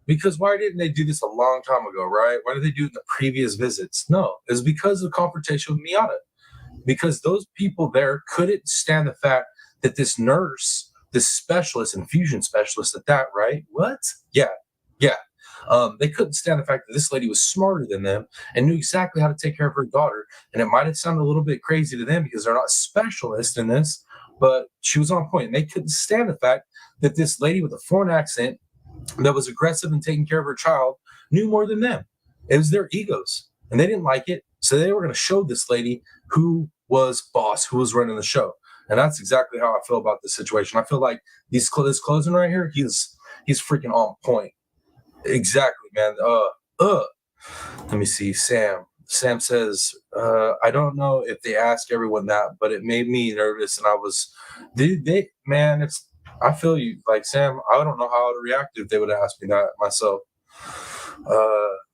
Because why didn't they do this a long time ago, right? Why did they do it in the previous visits? No, it's because of the confrontation with Miata. Because those people there couldn't stand the fact that this nurse, this specialist, infusion specialist at that, right? What? Yeah. They couldn't stand the fact that this lady was smarter than them and knew exactly how to take care of her daughter. And it might have sounded a little bit crazy to them because they're not specialists in this, but she was on point. And they couldn't stand the fact that this lady with a foreign accent that was aggressive and taking care of her child knew more than them. It was their egos and they didn't like it. So they were going to show this lady who was boss, who was running the show. And that's exactly how I feel about this situation. I feel like this closing right here, he's freaking on point. Exactly, man. Let me see. Sam says, I don't know if they ask everyone that, but it made me nervous. And I was, I feel you. Like, Sam, I don't know how I would react if they would ask me that myself.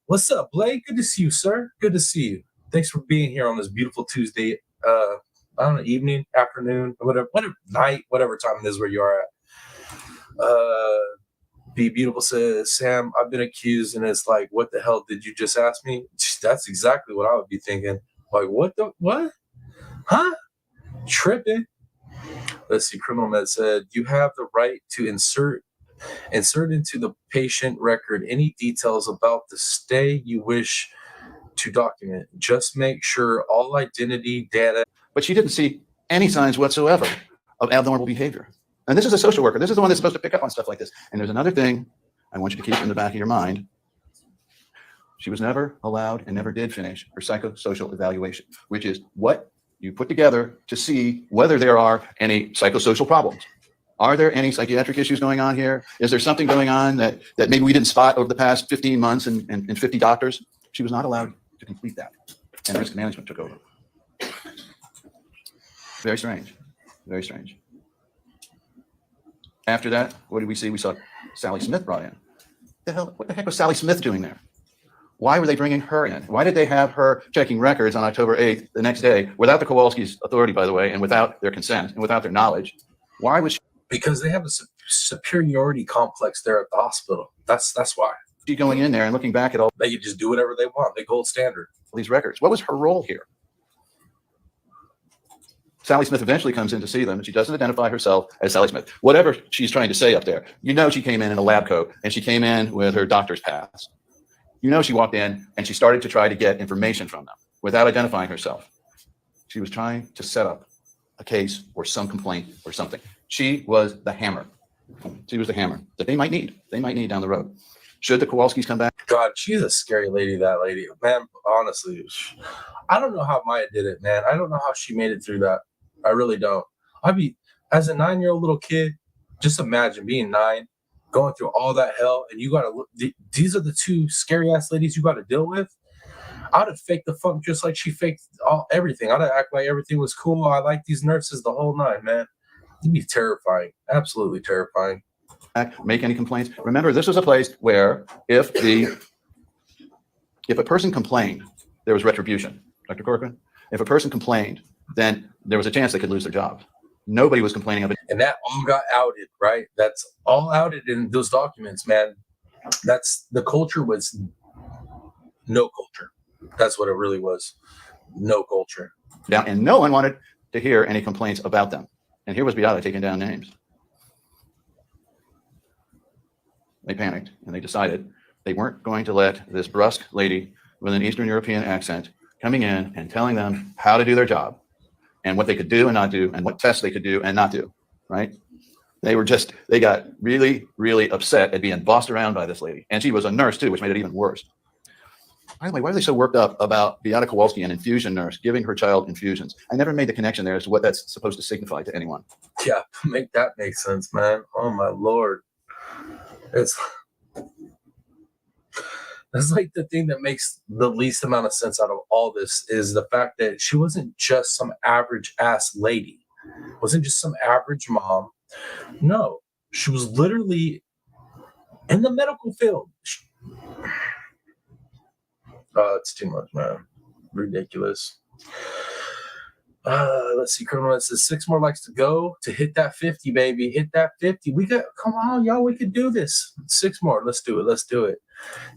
What's up, Blake? Good to see you, sir. Good to see you. Thanks for being here on this beautiful Tuesday. I don't know, evening, afternoon, whatever night, whatever time it is where you are at. Be Beautiful says, Sam, I've been accused, and it's like, what the hell did you just ask me? That's exactly what I would be thinking. Like, what? Huh? Tripping. Let's see. Criminal Med said, you have the right to insert into the patient record any details about the stay you wish to document. Just make sure all identity data. But she didn't see any signs whatsoever of abnormal behavior. And this is a social worker. This is the one that's supposed to pick up on stuff like this. And there's another thing I want you to keep in the back of your mind. She was never allowed and never did finish her psychosocial evaluation, which is what you put together to see whether there are any psychosocial problems. Are there any psychiatric issues going on here? Is there something going on that maybe we didn't spot over the past 15 months and 50 doctors? She was not allowed to complete that. And risk management took over. Very strange. Very strange. After that, what did we see? We saw Sally Smith brought in. What the heck was Sally Smith doing there? Why were they bringing her in? Why did they have her checking records on October 8th, the next day, without the Kowalski's authority, by the way, and without their consent and without their knowledge? Why was Because they have a superiority complex there at the hospital. That's why. she going in there and looking back at all They can just do whatever they want. They gold standard. these records? What was her role here? Sally Smith eventually comes in to see them, and she doesn't identify herself as Sally Smith. Whatever she's trying to say up there, you know she came in a lab coat, and she came in with her doctor's pass. You know she walked in, and she started to try to get information from them without identifying herself. She was trying to set up a case or some complaint or something. She was the hammer. She was the hammer that they might need. They might need down the road. Should the Kowalskis come back? God, she's a scary lady, that lady. Man, honestly, I don't know how Maya did it, man. I don't know how she made it through that. I really don't. As a 9-year-old little kid, just imagine being 9, going through all that hell, and you got to look. These are the two scary ass ladies you got to deal with. I'd have faked the funk just like she faked everything. I'd have act like everything was cool. I like these nurses the whole night, man. It'd be terrifying. Absolutely terrifying. Make any complaints? Remember, this was a place where if a person complained, there was retribution. Dr. Corcoran, if a person complained, then there was a chance they could lose their job. Nobody was complaining of it. And that all got outed, right? That's all outed in those documents, man. The culture was no culture. That's what it really was. No culture. Down, and no one wanted to hear any complaints about them. And here was Beata taking down names. They panicked and they decided they weren't going to let this brusque lady with an Eastern European accent coming in and telling them how to do their job and what they could do and not do and what tests they could do and not do, right? They got really, really upset at being bossed around by this lady. And she was a nurse too, which made it even worse. By the way, why are they so worked up about Beata Kowalski, an infusion nurse, giving her child infusions? I never made the connection there as to what that's supposed to signify to anyone. Yeah, make sense, man. Oh my Lord. That's like the thing that makes the least amount of sense out of all this is the fact that she wasn't just some average ass lady. Wasn't just some average mom. No, she was literally in the medical field. It's too much, man. Ridiculous. Let's see. Criminal says 6 more likes to go to hit that 50, baby. Hit that 50. Come on, y'all. We could do this. 6 more. Let's do it. Let's do it.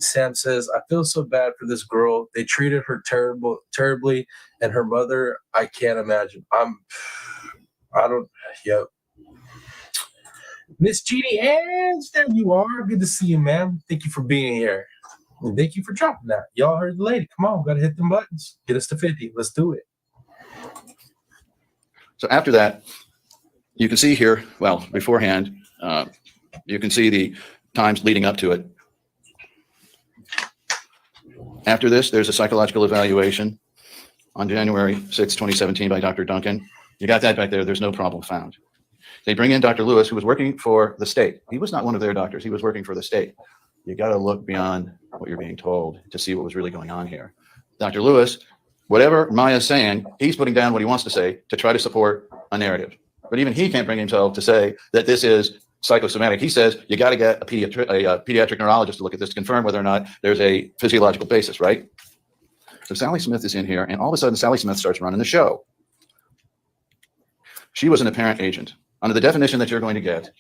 Sam says, I feel so bad for this girl. They treated her terribly. And her mother, I can't imagine. Yep. Miss Jeannie Ange, there you are. Good to see you, man. Thank you for being here. And thank you for dropping that. Y'all heard the lady. Come on, gotta hit them buttons. Get us to 50. Let's do it. So after that, you can see here, well, beforehand, you can see the times leading up to it. After this, there's a psychological evaluation on January 6, 2017 by Dr. Duncan. You got that back there. There's no problem found. They bring in Dr. Lewis, who was working for the state. He was not one of their doctors. He was working for the state. You got to look beyond what you're being told to see what was really going on here. Dr. Lewis, whatever Maya's saying, he's putting down what he wants to say to try to support a narrative. But even he can't bring himself to say that this is psychosomatic. He says you got to get a pediatric neurologist to look at this to confirm whether or not there's a physiological basis, right? So Sally Smith is in here, and all of a sudden Sally Smith starts running the show. She was an apparent agent. Under the definition that you're going to get,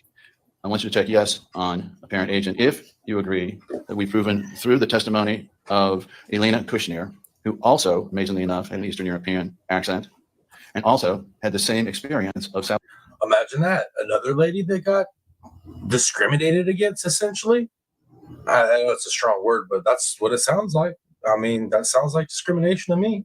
I want you to check yes on apparent agent if you agree that we've proven through the testimony of Elena Kushner, who also, amazingly enough, had an Eastern European accent and also had the same experience of Sally. Imagine that. Another lady that got discriminated against, essentially. I know it's a strong word, but that's what it sounds like. I mean, that sounds like discrimination to me.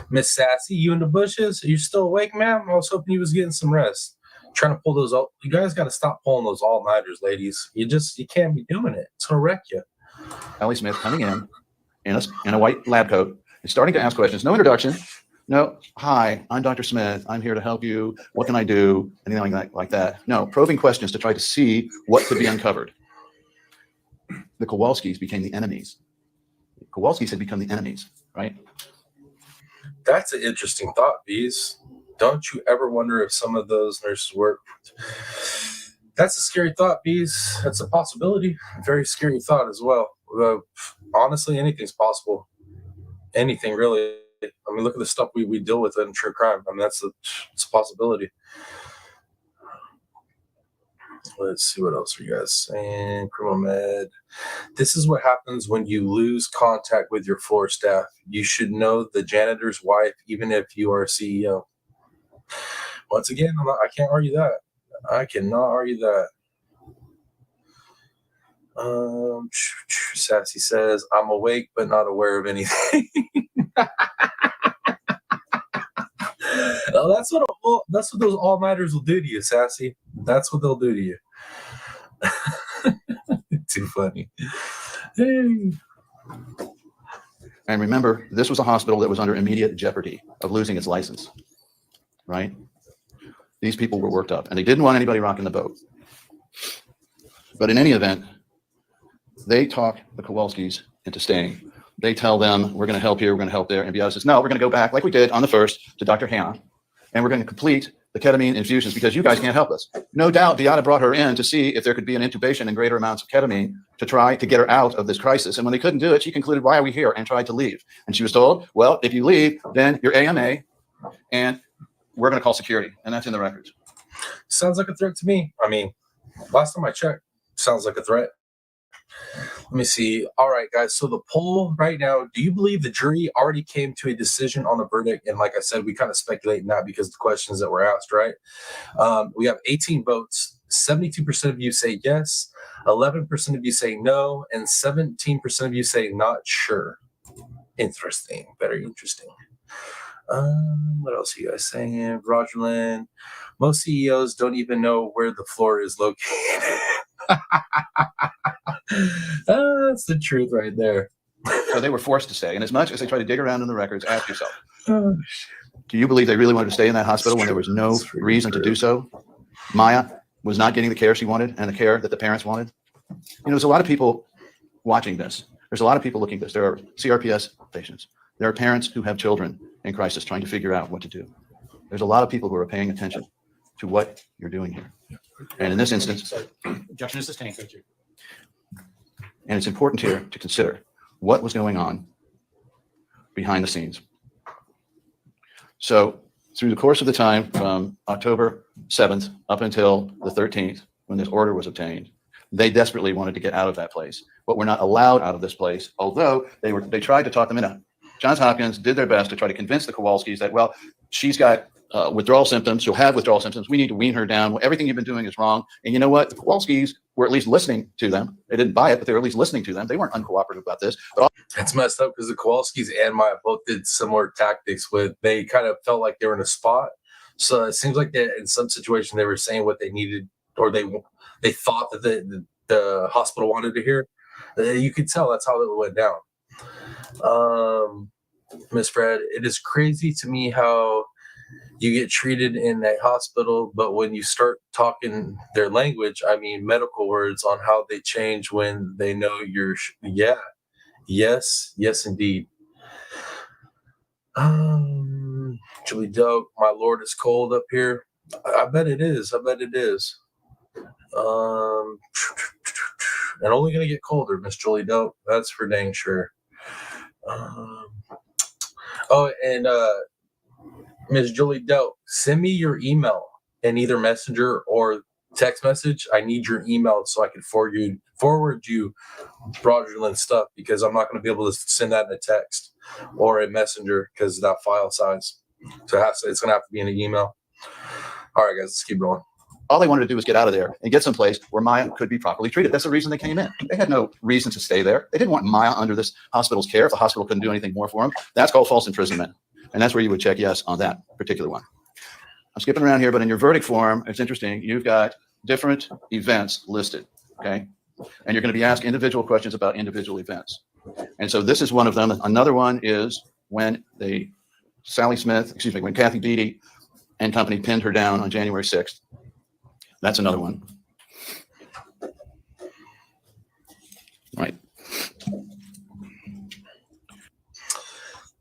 Miss Sassy, you in the bushes? Are you still awake, ma'am? I was hoping you was getting some rest. Trying to pull those out. You guys got to stop pulling those all-nighters, ladies. You can't be doing it. It's going to wreck you. Sally Smith coming in in a white lab coat, is starting to ask questions. No introduction. No, hi, I'm Dr. Smith. I'm here to help you. What can I do? Anything like that. No, probing questions to try to see what could be uncovered. The Kowalskis became the enemies. The Kowalskis had become the enemies, right? That's an interesting thought, Bees. Don't you ever wonder if some of those nurses were? That's a scary thought, Bees. That's a possibility. A very scary thought as well. Honestly, anything's possible. Anything, really. I mean, look at the stuff we deal with in true crime. I mean, it's a possibility. Let's see what else are you guys saying. Criminal med. This is what happens when you lose contact with your floor staff. You should know the janitor's wife, even if you are a CEO. Once again, I can't argue that. I cannot argue that. Sassy says, I'm awake but not aware of anything. Oh, that's what those all-nighters will do to you, Sassy. That's what they'll do to you. Too funny. Hey. And remember, this was a hospital that was under immediate jeopardy of losing its license, right? These people were worked up, and they didn't want anybody rocking the boat. But in any event, they talk the Kowalskis into staying. They tell them, we're going to help here, we're going to help there. And Beata says, no, we're going to go back like we did on the 1st to Dr. Hannah, and we're going to complete the ketamine infusions because you guys can't help us. No doubt Beata brought her in to see if there could be an intubation and greater amounts of ketamine to try to get her out of this crisis. And when they couldn't do it, she concluded, why are we here? And tried to leave. And she was told, well, if you leave, then you're AMA, and we're going to call security. And that's in the records. Sounds like a threat to me. I mean, last time I checked, sounds like a threat. Let me see. All right, guys. So the poll right now, do you believe the jury already came to a decision on the verdict? And like I said, we kind of speculate in that because of the questions that were asked, right? We have 18 votes. 72% of you say yes, 11% of you say no, and 17% of you say not sure. Interesting. Very interesting. What else are you guys saying? Rogerland. Most CEOs don't even know where the floor is located. That's the truth right there. So they were forced to stay. And as much as they try to dig around in the records, ask yourself, do you believe they really wanted to stay in that hospital when there was no reason to do so? Maya was not getting the care she wanted and the care that the parents wanted. You know, there's a lot of people watching this. There's a lot of people looking at this. There are CRPS patients. There are parents who have children in crisis trying to figure out what to do. There's a lot of people who are paying attention to what you're doing here. And in this instance, Objection is sustained. and it's important here to consider what was going on behind the scenes. So through the course of the time from October 7th up until the 13th, when this order was obtained, they desperately wanted to get out of that place, but were not allowed out of this place, although they tried to talk them into. Johns Hopkins did their best to try to convince the Kowalskis that, well, she's got withdrawal symptoms. She'll have withdrawal symptoms. We need to wean her down. Everything you've been doing is wrong. And you know what? The Kowalskis were at least listening to them. They didn't buy it, but they were at least listening to them. They weren't uncooperative about this. But it's messed up because the Kowalskis and Maya both did similar tactics with, they kind of felt like they were in a spot. So it seems like that in some situation they were saying what they needed, or they thought that the hospital wanted to hear. You could tell that's how it went down. Miss Fred, it is crazy to me how you get treated in a hospital, but when you start talking their language, I mean medical words, on how they change when they know you're yes indeed. Julie Doe, my lord, it's cold up here. I bet it is. And only gonna get colder, Miss Julie Doe. That's for dang sure. And Miss Julie Doe, send me your email in either messenger or text message. I need your email so I can forward you fraudulent stuff, because I'm not going to be able to send that in a text or a messenger because of that file size. So it's going to have to be in an email. All right, guys, let's keep going. all they wanted to do was get out of there and get someplace where Maya could be properly treated. That's the reason they came in. They had no reason to stay there. They didn't want Maya under this hospital's care if the hospital couldn't do anything more for them. That's called false imprisonment. And that's where you would check yes on that particular one. I'm skipping around here, but in your verdict form, it's interesting. You've got different events listed, okay? And you're going to be asked individual questions about individual events. And so this is one of them. Another one is when when Kathy Beatty and company pinned her down on January 6th. That's another one. Right.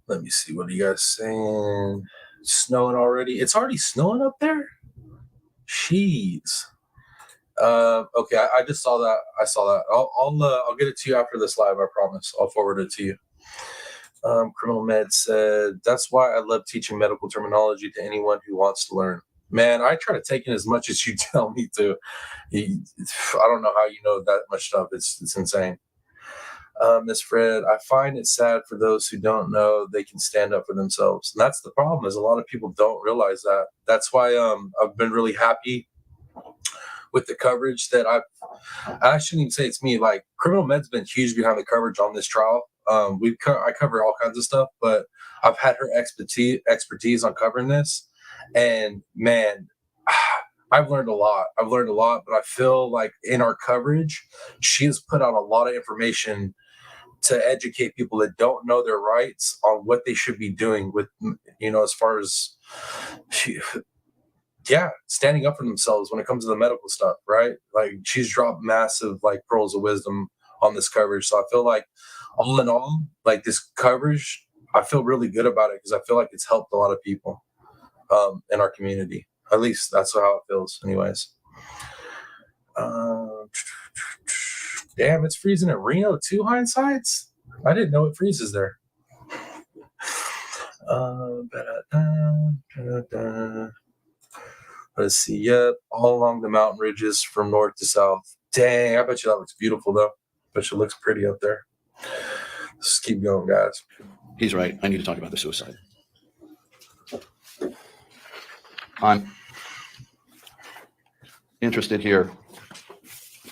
Let me see. What are you guys saying? Snowing already? It's already snowing up there? Jeez. Okay, I just saw that. I saw that. I'll get it to you after this live. I promise. I'll forward it to you. Criminal Med said, that's why I love teaching medical terminology to anyone who wants to learn. Man, I try to take in as much as you tell me to. I don't know how you know that much stuff. It's insane. Miss Fred, I find it sad for those who don't know they can stand up for themselves. And that's the problem, is a lot of people don't realize that. That's why I've been really happy with the coverage that I shouldn't even say it's me. Like, Criminal Med's been huge behind the coverage on this trial. I cover all kinds of stuff, but I've had her expertise on covering this, and man, I've learned a lot. But I feel like in our coverage, she has put out a lot of information to educate people that don't know their rights on what they should be doing with, as far as standing up for themselves when it comes to the medical stuff, right? Like, she's dropped massive pearls of wisdom on this coverage. So I feel like, all in all, like, this coverage, I feel really good about it because I feel like it's helped a lot of people in our community. At least that's how it feels, anyways. Damn, it's freezing in Reno too, Hindsights? I didn't know it freezes there. Let's see. Yep, all along the mountain ridges from north to south. Dang, I bet you that looks beautiful, though. Bet you it looks pretty up there. Let's keep going, guys. He's right. I need to talk about the suicide. I'm interested here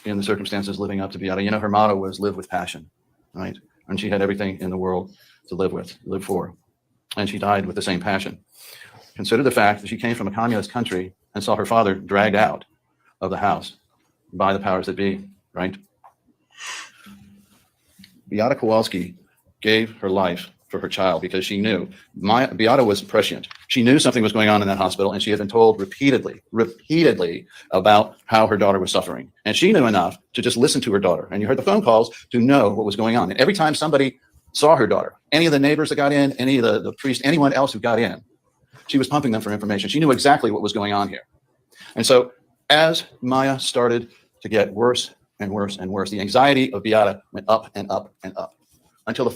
in the circumstances living up to Beata. Her motto was live with passion, right? And she had everything in the world to live for. And she died with the same passion. Consider the fact that she came from a communist country and saw her father dragged out of the house by the powers that be, right? Beata Kowalski gave her life for her child because she knew Beata was prescient. She knew something was going on in that hospital, and she had been told repeatedly about how her daughter was suffering. And she knew enough to just listen to her daughter. And you heard the phone calls to know what was going on. And every time somebody saw her daughter, any of the neighbors that got in, any of the priest, anyone else who got in, she was pumping them for information. She knew exactly what was going on here. And so as Maya started to get worse and worse and worse, the anxiety of Beata went up and up and up until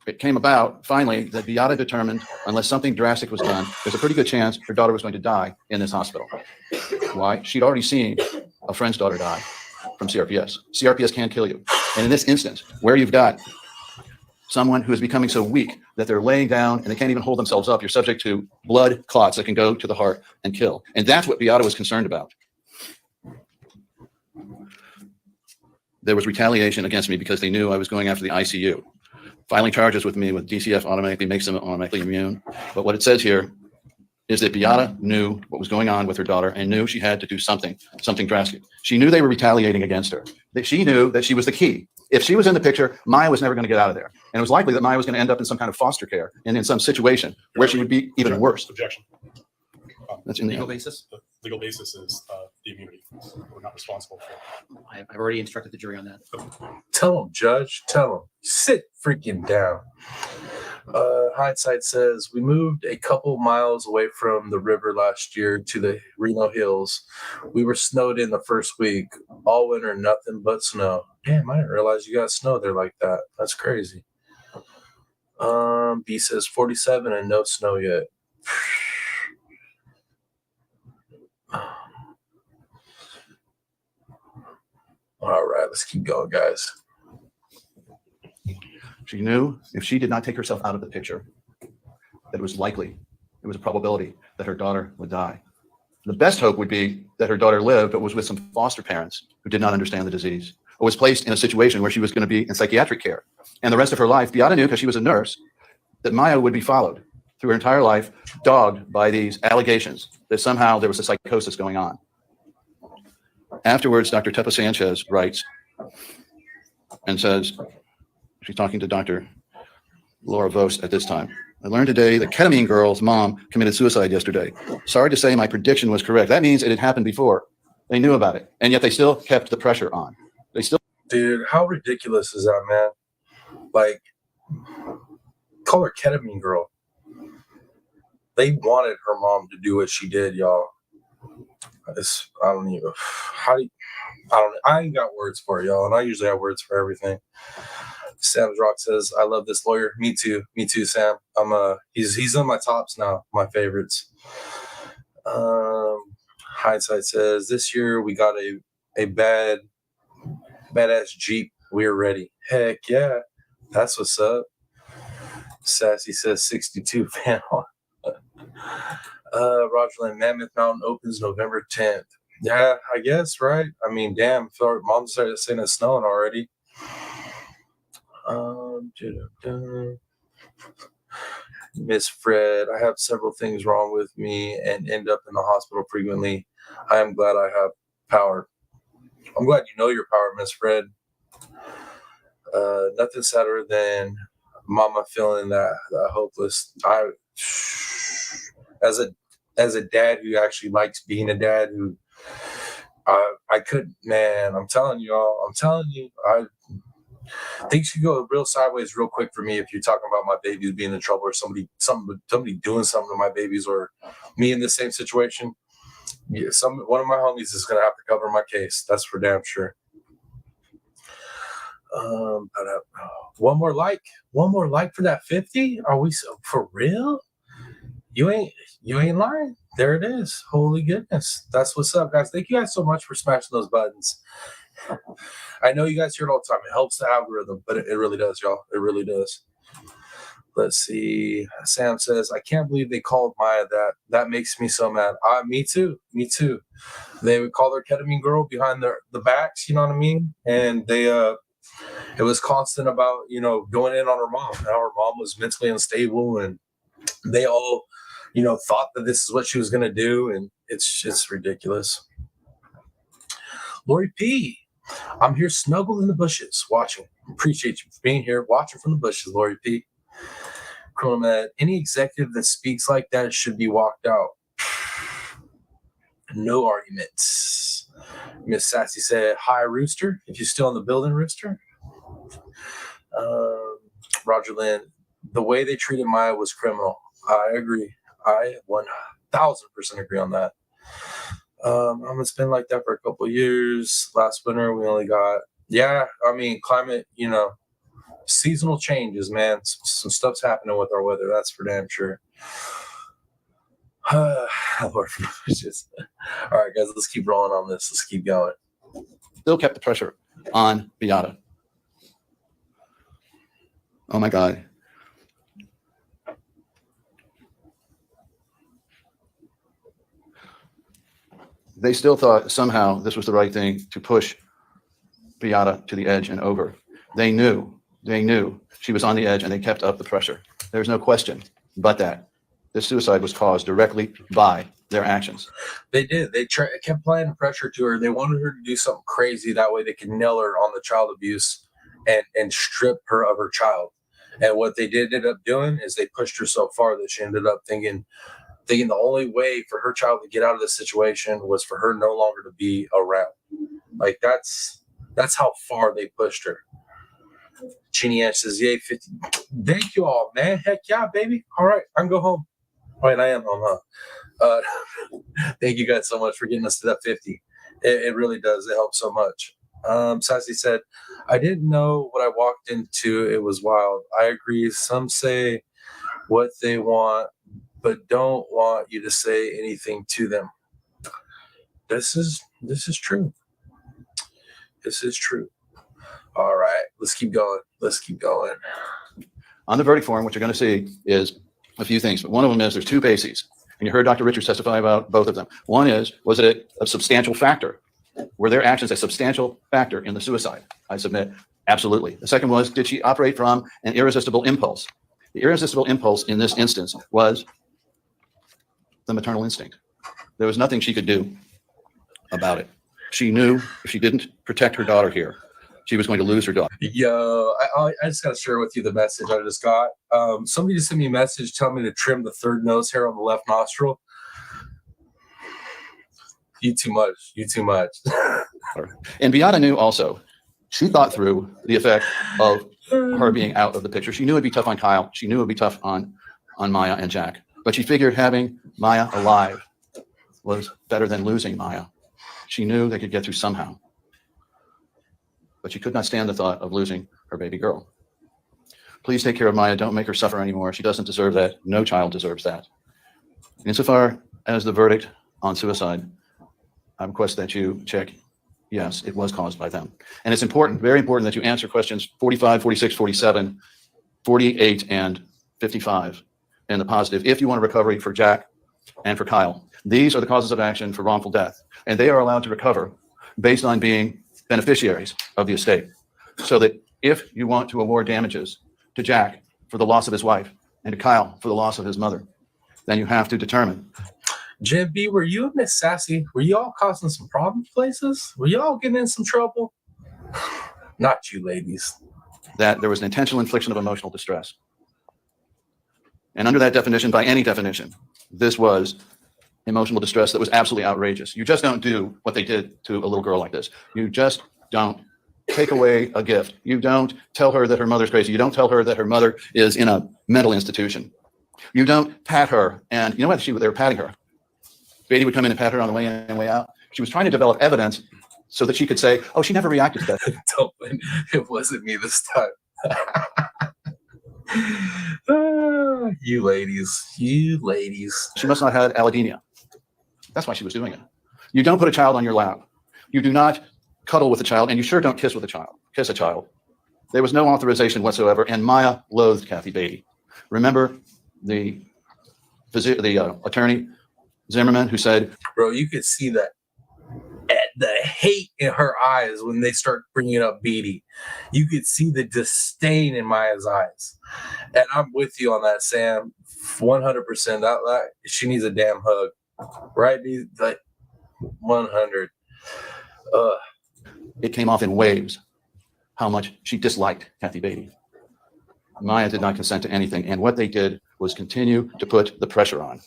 it came about finally that Beata determined, unless something drastic was done, there's a pretty good chance her daughter was going to die in this hospital. Why? She'd already seen a friend's daughter die from CRPS. CRPS can kill you. And in this instance, where you've got someone who is becoming so weak that they're laying down and they can't even hold themselves up, you're subject to blood clots that can go to the heart and kill. And that's what Beata was concerned about. There was retaliation against me because they knew I was going after the ICU. Filing charges with me with DCF automatically makes them automatically immune. But what it says here is that Beata knew what was going on with her daughter and knew she had to do something drastic. She knew they were retaliating against her. That she knew that she was the key. If she was in the picture, Maya was never going to get out of there. And it was likely that Maya was going to end up in some kind of foster care and in some situation where she would be even worse. Objection. That's in the Legal basis? The legal basis is the immunity. We're not responsible for it. I've already instructed the jury on that. Tell him, Judge. Tell him. Sit freaking down. Hindsight says, we moved a couple miles away from the river last year to the Reno Hills. We were snowed in the first week. All winter, nothing but snow. Damn, I didn't realize you got snow there like that. That's crazy. B says 47 and no snow yet. All right, let's keep going, guys. She knew if she did not take herself out of the picture, that it was a probability that her daughter would die. The best hope would be that her daughter lived, but was with some foster parents who did not understand the disease, or was placed in a situation where she was going to be in psychiatric care. And the rest of her life, Beata knew, because she was a nurse, that Maya would be followed through her entire life, dogged by these allegations that somehow there was a psychosis going on. Afterwards, Dr. Tepa Sanchez writes and says, She's talking to Dr. Laura Vos at this time. I learned today that ketamine girl's mom committed suicide yesterday. Sorry to say my prediction was correct. That means it had happened before. They knew about it, and yet they still kept the pressure on. They still. Dude, how ridiculous is that, man? Like, call her ketamine girl. They wanted her mom to do what she did, y'all. I don't even. I ain't got words for it, y'all, and I usually have words for everything. Sam's Rock says, "I love this lawyer." Me too, Sam. He's on my tops now, my favorites. Hindsight says, "This year we got a badass Jeep. We're ready." Heck yeah, that's what's up. Sassy says 62 panel. Rogerland, Mammoth Mountain opens November 10th. Yeah, I guess, right? I mean, damn, mom started saying it's snowing already. Miss Fred, I have several things wrong with me and end up in the hospital frequently. I am glad I have power. I'm glad you know your power, Miss Fred. Nothing sadder than mama feeling that hopeless. As a dad who actually likes being a dad, who I could, man, I'm telling you, things could go real sideways real quick for me if you're talking about my babies being in trouble or somebody doing something to my babies or me in the same situation. Yeah, one of my homies is gonna have to cover my case. That's for damn sure. One more like for that 50. Are we for real? You ain't lying. There it is. Holy goodness. That's what's up, guys. Thank you guys so much for smashing those buttons. I know you guys hear it all the time. It helps the algorithm, but it really does, y'all. It really does. Let's see. Sam says, I can't believe they called Maya that. That makes me so mad. Me too. They would call her ketamine girl behind the backs, you know what I mean? And they it was constant about, going in on her mom. How her mom was mentally unstable, and they all, thought that this is what she was going to do, and it's just ridiculous. Lori P, I'm here snuggled in the bushes watching. Appreciate you for being here, watching from the bushes, Lori P. Chronomed, any executive that speaks like that should be walked out. No arguments. Miss Sassy said, hi, Rooster. If you're still in the building, Rooster. Roger Lynn, the way they treated Maya was criminal. I agree. I 1000% agree on that. It's been like that for a couple of years. Last winter, we only got, climate, seasonal changes, man. Some stuff's happening with our weather. That's for damn sure. Lord, just, all right, guys, let's keep rolling on this. Let's keep going. Still kept the pressure on Beata. Oh my God. They still thought somehow this was the right thing to push Beata to the edge and over. They knew she was on the edge, and they kept up the pressure. There's no question but that this suicide was caused directly by their actions. They did. They kept applying the pressure to her. They wanted her to do something crazy. That way they could nail her on the child abuse and strip her of her child. And what they did end up doing is they pushed her so far that she ended up thinking the only way for her child to get out of this situation was for her no longer to be around. Like that's how far they pushed her. Chinny Ann says, yay, 50. Thank you all, man. Heck yeah, baby. All right, I can go home. All right, I am home, huh? Thank you guys so much for getting us to that 50. It really does. It helps so much. Sassy said, I didn't know what I walked into. It was wild. I agree. Some say what they want, but don't want you to say anything to them. This is true. This is true. All right, let's keep going. On the verdict form, what you're going to see is a few things, but one of them is there's two bases. And you heard Dr. Richards testify about both of them. One is, was it a substantial factor? Were their actions a substantial factor in the suicide? I submit, absolutely. The second was, did she operate from an irresistible impulse? The irresistible impulse in this instance was the maternal instinct. There was nothing she could do about it. She knew if she didn't protect her daughter here, she was going to lose her daughter. Yo, I just got to share with you the message I just got. Somebody just sent me a message telling me to trim the third nose hair on the left nostril. You too much. You too much. And Beata knew also, she thought through the effect of her being out of the picture. She knew it'd be tough on Kyle. She knew it'd be tough on Maya and Jack. But she figured having Maya alive was better than losing Maya. She knew they could get through somehow. But she could not stand the thought of losing her baby girl. Please take care of Maya. Don't make her suffer anymore. She doesn't deserve that. No child deserves that. Insofar as the verdict on suicide, I request that you check, yes, it was caused by them. And it's important, very important, that you answer questions 45, 46, 47, 48, and 55 in the positive if you want a recovery for Jack and for Kyle. These are the causes of action for wrongful death, and they are allowed to recover based on being beneficiaries of the estate. So that if you want to award damages to Jack for the loss of his wife and to Kyle for the loss of his mother, then you have to determine. Jim B, were you and Miss Sassy, were you all causing some problem places? Were you all getting in some trouble? Not you ladies. That there was an intentional infliction of emotional distress. And under that definition, by any definition, this was emotional distress that was absolutely outrageous. You just don't do what they did to a little girl like this. You just don't take away a gift. You don't tell her that her mother's crazy. You don't tell her that her mother is in a mental institution. You don't pat her. And you know what? They were patting her. Beatty would come in and pat her on the way in and way out. She was trying to develop evidence so that she could say, oh, she never reacted to that. Don't, it wasn't me this time. You ladies. She must not have had allodynia. That's why she was doing it. You don't put a child on your lap. You do not cuddle with a child, and you sure don't kiss a child. There was no authorization whatsoever, and Maya loathed Kathy Beatty. Remember the attorney, Zimmerman, who said, bro, you could see the hate in her eyes when they start bringing up Beatty. You could see the disdain in Maya's eyes. And I'm with you on that, Sam. 100%. That she needs a damn hug. Right? Like 100. it came off in waves how much she disliked Kathy Beatty. Maya did not consent to anything, and what they did was continue to put the pressure on.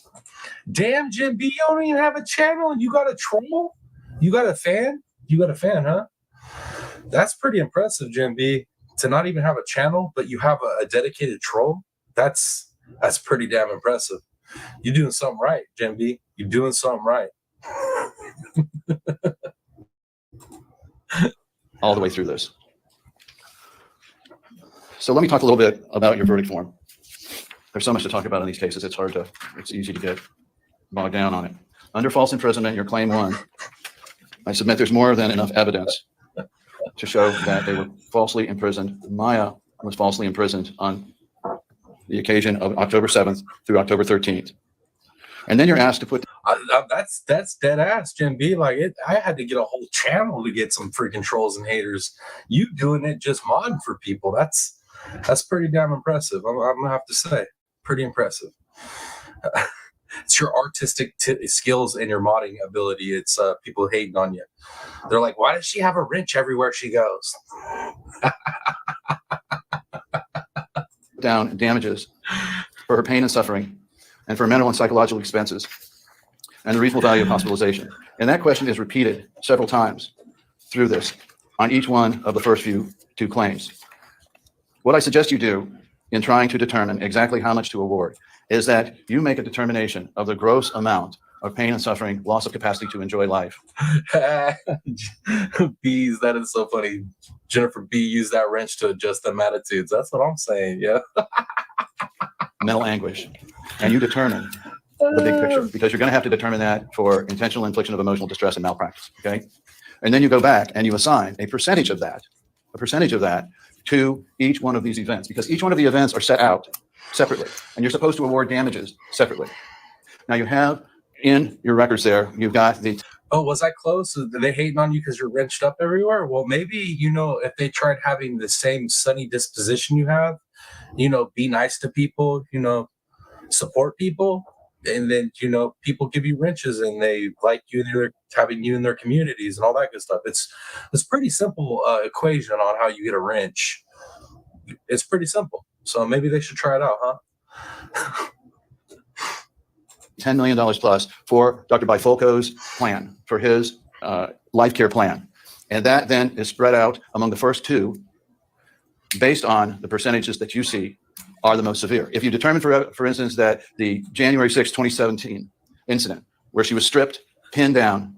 Damn, Jim B, you don't even have a channel and you got a troll? You got a fan? You got a fan, huh? That's pretty impressive, Jim B. To not even have a channel, but you have a dedicated troll. That's pretty damn impressive. You're doing something right, Jim B. You're doing something right. All the way through this. So let me talk a little bit about your verdict form. There's so much to talk about in these cases. It's easy to get bogged down on it. Under false imprisonment, your claim 1, I submit there's more than enough evidence to show that they were falsely imprisoned. Maya was falsely imprisoned on the occasion of October 7th through October 13th. And then you're asked to put... That's dead ass, Jim B. Like, I had to get a whole channel to get some freaking trolls and haters. You doing it just modding for people. That's pretty damn impressive. I'm gonna have to say, pretty impressive. It's your artistic skills and your modding ability. It's people hating on you. They're like, why does she have a wrench everywhere she goes? Down damages for her pain and suffering and for mental and psychological expenses and the reasonable value of hospitalization. And that question is repeated several times through this on each one of the first two claims. What I suggest you do in trying to determine exactly how much to award is that you make a determination of the gross amount of pain and suffering, loss of capacity to enjoy life. Bees, that is so funny. Jennifer B used that wrench to adjust them attitudes. That's what I'm saying, yeah. Mental anguish. And you determine the big picture, because you're going to have to determine that for intentional infliction of emotional distress and malpractice, okay? And then you go back and you assign a percentage of that to each one of these events, because each one of the events are set out separately, and you're supposed to award damages separately. Now you have in your records there, you've got the... Oh, was I close? Are they hating on you because you're wrenched up everywhere? Well, maybe, if they tried having the same sunny disposition you have, be nice to people, support people, and then people give you wrenches and they like you and they're having you in their communities and all that good stuff. It's pretty simple equation on how you get a wrench. It's pretty simple. So maybe they should try it out, huh? $10 million plus for Dr. Bifulco's plan, for his life care plan. And that then is spread out among the first two based on the percentages that you see are the most severe. If you determine, for instance, that the January 6, 2017 incident where she was stripped, pinned down,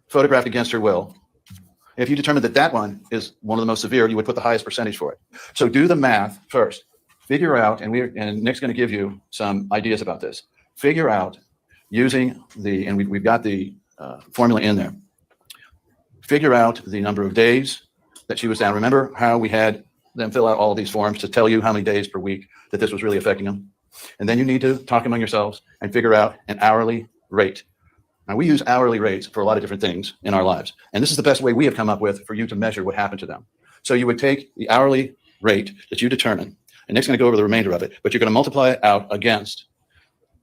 photographed against her will, if you determine that that one is one of the most severe, you would put the highest percentage for it. So do the math first. Figure out, and Nick's going to give you some ideas about this. Figure out using and we've got the formula in there. Figure out the number of days that she was down. Remember how we had them fill out all of these forms to tell you how many days per week that this was really affecting them? And then you need to talk among yourselves and figure out an hourly rate. Now, we use hourly rates for a lot of different things in our lives. And this is the best way we have come up with for you to measure what happened to them. So you would take the hourly rate that you determine, and Nick's going to go over the remainder of it, but you're going to multiply it out against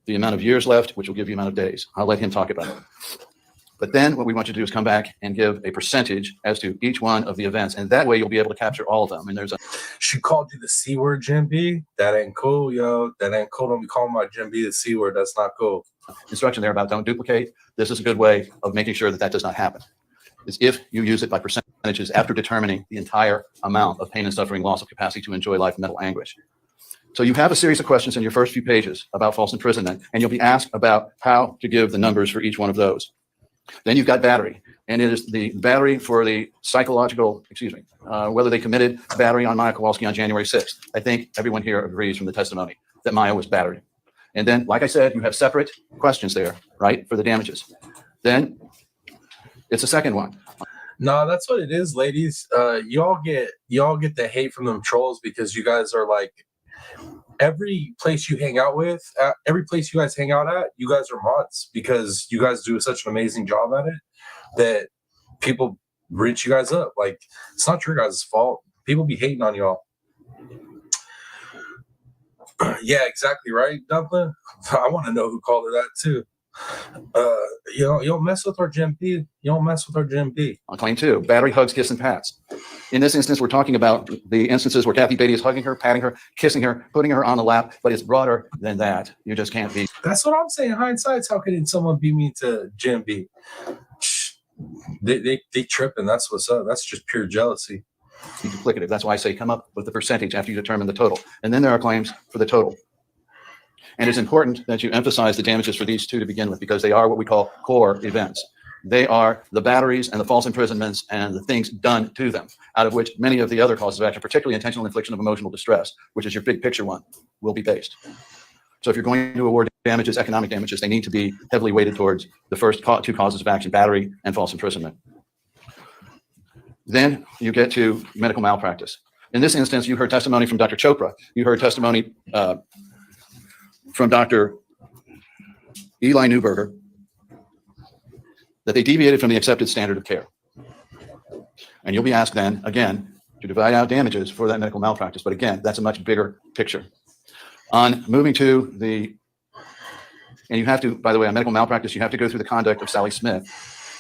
the amount of years left, which will give you the amount of days. I'll let him talk about it. But then what we want you to do is come back and give a percentage as to each one of the events. And that way you'll be able to capture all of them. And there's She called you the C word, Jim B. That ain't cool, yo. That ain't cool. Don't be calling my Jim B the C word. That's not cool. instruction there about don't duplicate. This is a good way of making sure that that does not happen. Is if you use it by percentages after determining the entire amount of pain and suffering, loss of capacity to enjoy life, mental anguish. So you have a series of questions in your first few pages about false imprisonment, and you'll be asked about how to give the numbers for each one of those. Then you've got battery, and it is the battery for the psychological, whether they committed battery on Maya Kowalski on January 6th. I think everyone here agrees from the testimony that Maya was battered. And then, like I said, you have separate questions there, right, for the damages. Then it's a second one. No, that's what it is, ladies. Y'all get the hate from them trolls because you guys are like, every place you hang out with, every place you guys hang out at, you guys are mods because you guys do such an amazing job at it that people reach you guys up. Like, it's not your guys' fault. People be hating on y'all. Yeah, exactly right, Dublin. I want to know who called her that too. You don't mess with our Jim B. You don't mess with our Jim B. On claim 2, battery, hugs, kiss, and pats. In this instance, we're talking about the instances where Kathy Beatty is hugging her, patting her, kissing her, putting her on the lap, but it's broader than that. You just can't be. That's what I'm saying. Hindsight, how could someone be mean to Jim B? They tripping. That's what's up. That's just pure jealousy. Duplicative. That's why I say come up with the percentage after you determine the total. And then there are claims for the total. And it's important that you emphasize the damages for these two to begin with, because they are what we call core events. They are the batteries and the false imprisonments and the things done to them, out of which many of the other causes of action, particularly intentional infliction of emotional distress, which is your big picture one, will be based. So if you're going to award damages, economic damages, they need to be heavily weighted towards the first two causes of action, battery and false imprisonment. Then you get to medical malpractice. In this instance, you heard testimony from Dr. Chopra. You heard testimony from Dr. Eli Neuberger that they deviated from the accepted standard of care. And you'll be asked then, again, to divide out damages for that medical malpractice. But again, that's a much bigger picture. On moving to and you have to, by the way, on medical malpractice, you have to go through the conduct of Sally Smith.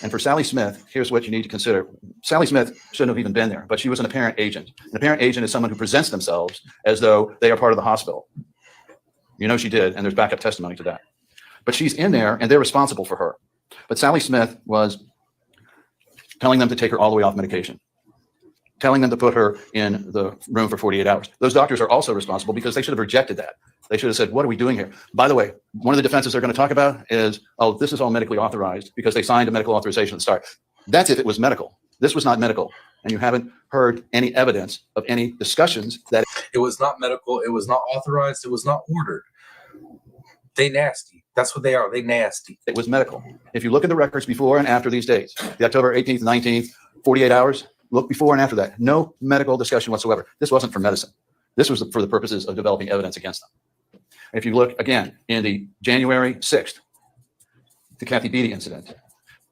And for Sally Smith, here's what you need to consider. Sally Smith shouldn't have even been there, but she was an apparent agent. An apparent agent is someone who presents themselves as though they are part of the hospital. You know she did, and there's backup testimony to that. But she's in there, and they're responsible for her. But Sally Smith was telling them to take her all the way off medication, telling them to put her in the room for 48 hours. Those doctors are also responsible because they should have rejected that. They should have said, what are we doing here? By the way, one of the defenses they're going to talk about is, oh, this is all medically authorized because they signed a medical authorization at the start. That's if it was medical. This was not medical. And you haven't heard any evidence of any discussions that it was not medical. It was not authorized. It was not ordered. They nasty. That's what they are. They nasty. it was medical. If you look at the records before and after these dates, the October 18th, 19th, 48 hours, look before and after that. No medical discussion whatsoever. This wasn't for medicine. This was for the purposes of developing evidence against them. If you look again in the January 6th, the Kathy Beatty incident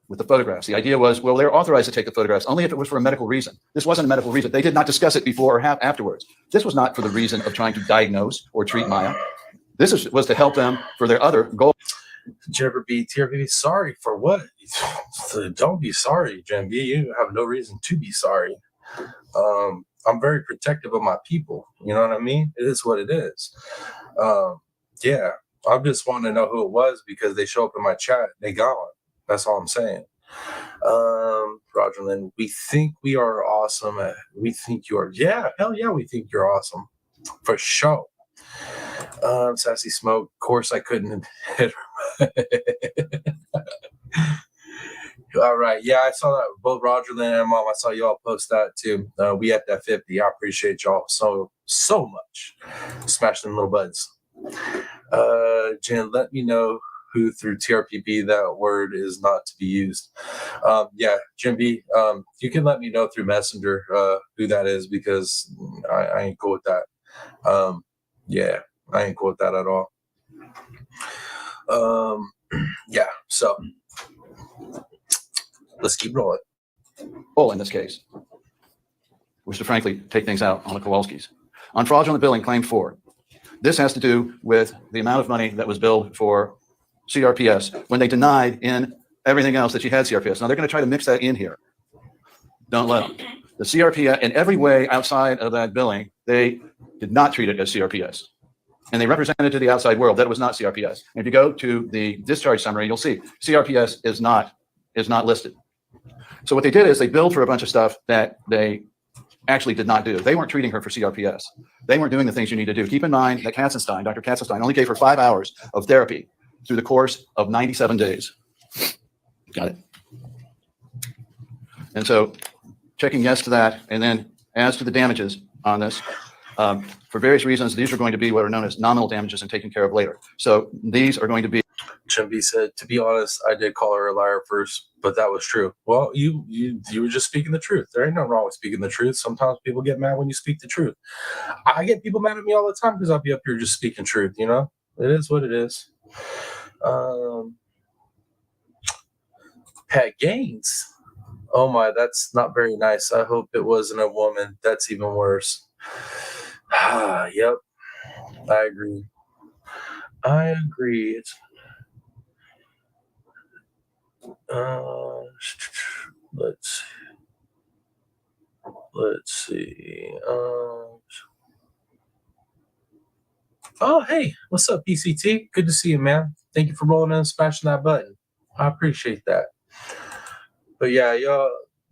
with the photographs, the idea was, well, they're authorized to take the photographs only if it was for a medical reason. This wasn't a medical reason. They did not discuss it before or afterwards. This was not for the reason of trying to diagnose or treat Maya. This was to help them for their other goal. Jennifer B. TRPP, sorry for what? Don't be sorry, Jen B. You have no reason to be sorry. I'm very protective of my people. You know what I mean? It is what it is. Yeah, I just want to know who it was because they show up in my chat. They gone. That's all I'm saying. Roger Lynn, we think we are awesome. We think you are. Yeah, hell yeah, we think you're awesome. For sure. Sassy Smoke, of course I couldn't hit her. All right. Yeah, I saw that. Both Roger Lynn and Mom, I saw y'all post that too. We at that 50. I appreciate y'all so much. Smash them little buds. Jen, let me know who through TRPP that word is not to be used. Yeah, Jim B, you can let me know through Messenger who that is because I ain't cool with that. Yeah, I ain't cool with that at all. Yeah, so let's keep rolling. In this case, was to frankly take things out on the Kowalskis. On fraudulent billing, claim 4. This has to do with the amount of money that was billed for CRPS when they denied in everything else that she had CRPS. Now they're going to try to mix that in here. Don't let them. The CRPS, in every way outside of that billing, they did not treat it as CRPS. And they represented to the outside world that it was not CRPS. And if you go to the discharge summary, you'll see CRPS is not listed. So what they did is they billed for a bunch of stuff that they actually did not do. They weren't treating her for CRPS. They weren't doing the things you need to do. Keep in mind that Katzenstein, Dr. Katzenstein, only gave her 5 hours of therapy through the course of 97 days. Got it. And so checking yes to that. And then as to the damages on this, for various reasons, these are going to be what are known as nominal damages and taken care of later. So these are going to be. Chimby said, to be honest, I did call her a liar first, but that was true. Well, you were just speaking the truth. There ain't nothing wrong with speaking the truth. Sometimes people get mad when you speak the truth. I get people mad at me all the time because I'll be up here just speaking truth, you know? It is what it is. Pat Gaines. Oh my, that's not very nice. I hope it wasn't a woman. That's even worse. Yep. I agree. It's let's see. Oh, hey, what's up, PCT? Good to see you, man. Thank you for rolling in and smashing that button. I appreciate that. But yeah, y'all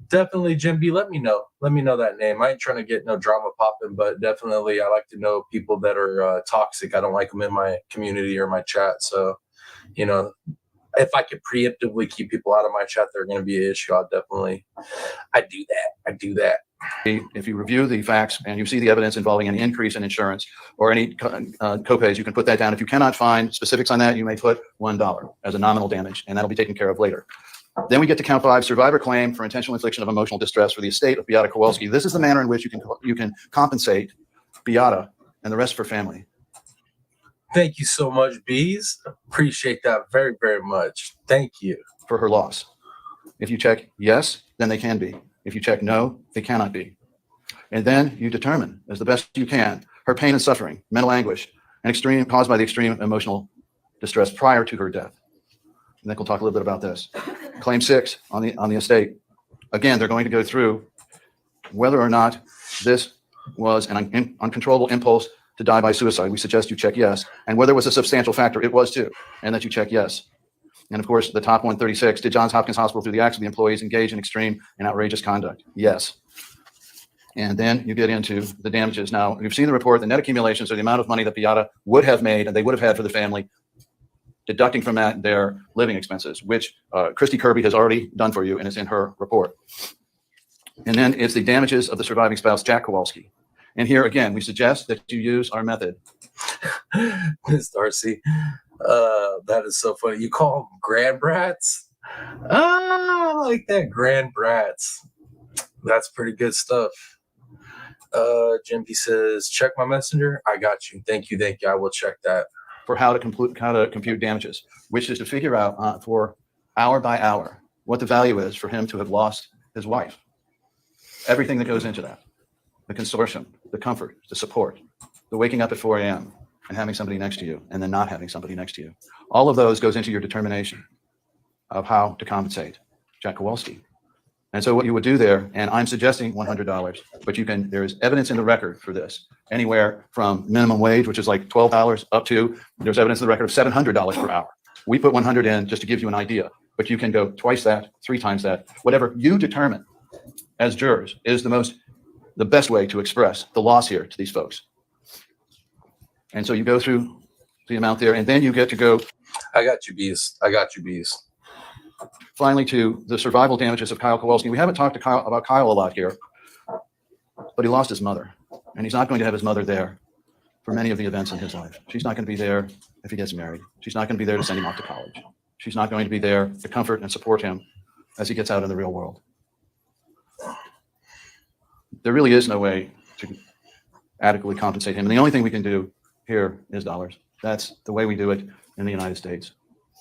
definitely, Jim B, let me know. Let me know that name. I ain't trying to get no drama popping, but definitely I like to know people that are toxic. I don't like them in my community or my chat. So, you know, if I could preemptively keep people out of my chat, they're going to be an issue. I do that. If you review the facts and you see the evidence involving any increase in insurance or any copays, you can put that down. If you cannot find specifics on that, you may put $1 as a nominal damage, and that'll be taken care of later. Then we get to count 5, survivor claim for intentional infliction of emotional distress for the estate of Beata Kowalski. This is the manner in which you can compensate Beata and the rest of her family. Thank you so much, Bees. Appreciate that very, very much. Thank you. For her loss. If you check yes, then they can be. If you check no, they cannot be. And then you determine, as the best you can, her pain and suffering, mental anguish, and extreme caused by the extreme emotional distress prior to her death. And Nick will talk a little bit about this. Claim 6 on the estate. Again, they're going to go through whether or not this was an uncontrollable impulse to die by suicide. We suggest you check yes. And whether it was a substantial factor, it was too, and that you check yes. And of course, the top 136, did Johns Hopkins Hospital through the acts of the employees engage in extreme and outrageous conduct? Yes. And then you get into the damages. Now, you've seen the report, the net accumulations are the amount of money that Beata would have made and they would have had for the family, deducting from that their living expenses, which Christy Kirby has already done for you and it's in her report. And then it's the damages of the surviving spouse, Jack Kowalski. And here again, we suggest that you use our method. Miss Darcy, that is so funny. You call them grand brats? I like that, grand brats. That's pretty good stuff. Jim B says, check my messenger. I got you. Thank you. I will check that. For how to compute damages, which is to figure out for hour by hour what the value is for him to have lost his wife. Everything that goes into that, the consortium, the comfort, the support, the waking up at 4 a.m., and having somebody next to you and then not having somebody next to you. All of those goes into your determination of how to compensate Jack Kowalski. And so what you would do there, and I'm suggesting $100, but there is evidence in the record for this, anywhere from minimum wage, which is like $12 up to, there's evidence in the record of $700 per hour. We put 100 in just to give you an idea, but you can go twice that, 3 times that, whatever you determine as jurors is the best way to express the loss here to these folks. And so you go through the amount there, and then you get to go. I got you, bees. I got you, bees. Finally, to the survival damages of Kyle Kowalski. We haven't talked about Kyle a lot here, but he lost his mother, and he's not going to have his mother there for many of the events in his life. She's not going to be there if he gets married. She's not going to be there to send him off to college. She's not going to be there to comfort and support him as he gets out in the real world. There really is no way to adequately compensate him. And the only thing we can do here is dollars. That's the way we do it in the United States,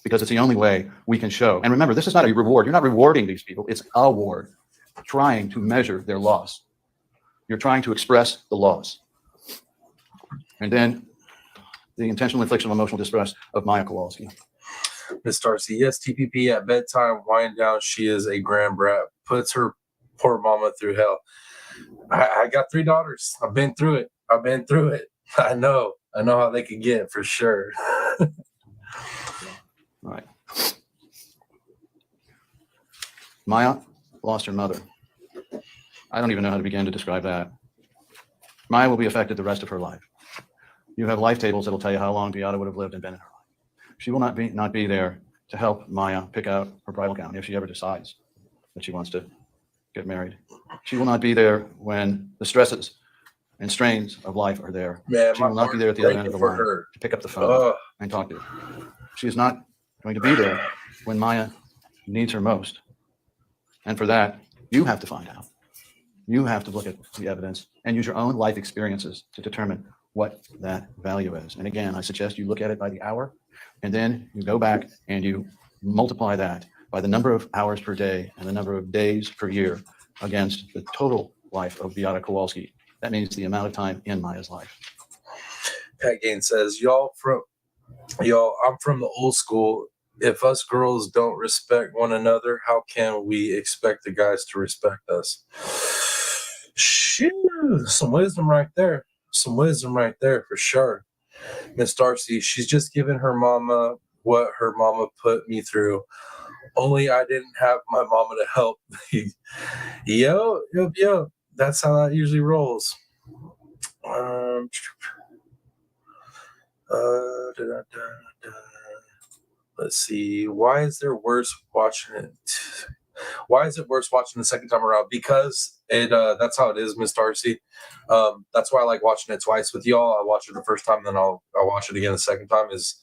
because it's the only way we can show. And remember, this is not a reward. You're not rewarding these people. It's a award, trying to measure their loss. You're trying to express the loss. And then the intentional infliction of emotional distress of Maya Kowalski. Miss Darcy, yes, TPP at bedtime, wind down. She is a grand brat, puts her poor mama through hell. I got 3 daughters. I've been through it. I know how they could get for sure. Right. Maya lost her mother. I don't even know how to begin to describe that. Maya will be affected the rest of her life. You have life tables that'll tell you how long Beata would have lived and been in her life. She will not be there to help Maya pick out her bridal gown if she ever decides that she wants to get married. She will not be there when the stresses and strains of life are there. Man, she will not be there at the other end of the line to pick up the phone and talk to you. She is not going to be there when Maya needs her most. And for that, you have to find out. You have to look at the evidence and use your own life experiences to determine what that value is. And again, I suggest you look at it by the hour, and then you go back and you multiply that by the number of hours per day and the number of days per year against the total life of Beata Kowalski. That means the amount of time in Maya's life. Pat Gaines says, I'm from the old school. If us girls don't respect one another, how can we expect the guys to respect us? Shoo, some wisdom right there. For sure. Miss Darcy, she's just giving her mama what her mama put me through. Only I didn't have my mama to help me. Yo. That's how that usually rolls. Let's see. Why is it worse watching the second time around? Because that's how it is, Miss Darcy. That's why I like watching it twice with y'all. I watch it the first time, then I'll watch it again the second time. Is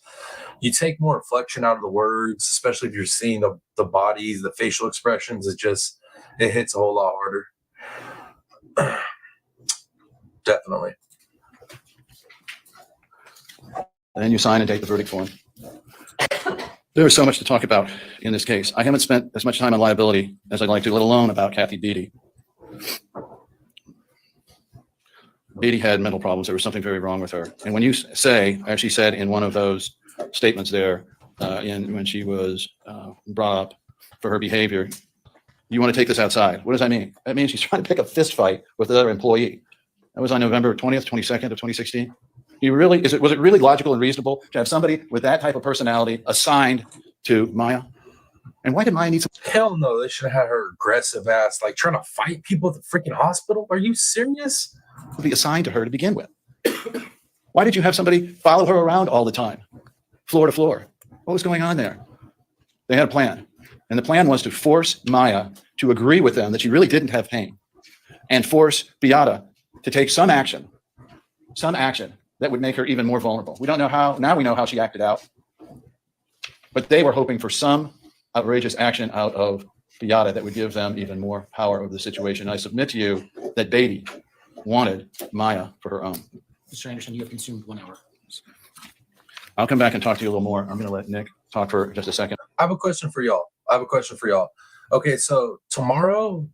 you take more inflection out of the words, especially if you're seeing the bodies, the facial expressions. It hits a whole lot harder. Definitely. And then you sign and take the verdict form. There is so much to talk about in this case. I haven't spent as much time on liability as I'd like to, let alone about Kathy Beatty. Beatty had mental problems. There was something very wrong with her. And when you say, as she said in one of those statements there, when she was brought up for her behavior, you want to take this outside. What does that mean? That means she's trying to pick a fist fight with another employee. That was on November 20th, 22nd of 2016. Was it really logical and reasonable to have somebody with that type of personality assigned to Maya? And why did Maya need some? Hell no, they should have had her aggressive ass, like trying to fight people at the freaking hospital. Are you serious? Be assigned to her to begin with. Why did you have somebody follow her around all the time, floor to floor? What was going on there? They had a plan. And the plan was to force Maya to agree with them that she really didn't have pain, and force Beata to take some action that would make her even more vulnerable. We don't know how. Now we know how she acted out. But they were hoping for some outrageous action out of Beata that would give them even more power over the situation. I submit to you that Beatty wanted Maya for her own. Mr. Anderson, you have consumed 1 hour. I'll come back and talk to you a little more. I'm going to let Nick talk for just a second. I have a question for y'all. Okay, so tomorrow,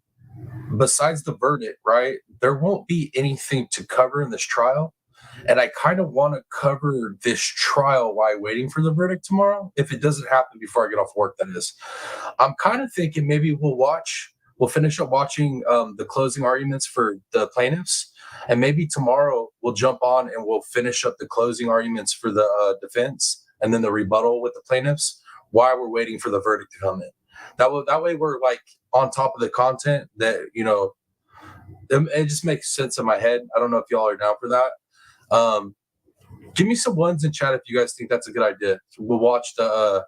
besides the verdict, right, there won't be anything to cover in this trial. And I kind of want to cover this trial while waiting for the verdict tomorrow. If it doesn't happen before I get off work, that is. I'm kind of thinking maybe we'll finish up watching the closing arguments for the plaintiffs. And maybe tomorrow we'll jump on and we'll finish up the closing arguments for the defense and then the rebuttal with the plaintiffs while we're waiting for the verdict to come in. That way we're like on top of the content that, it just makes sense in my head. I don't know if y'all are down for that. Give me some ones in chat if you guys think that's a good idea. We'll watch the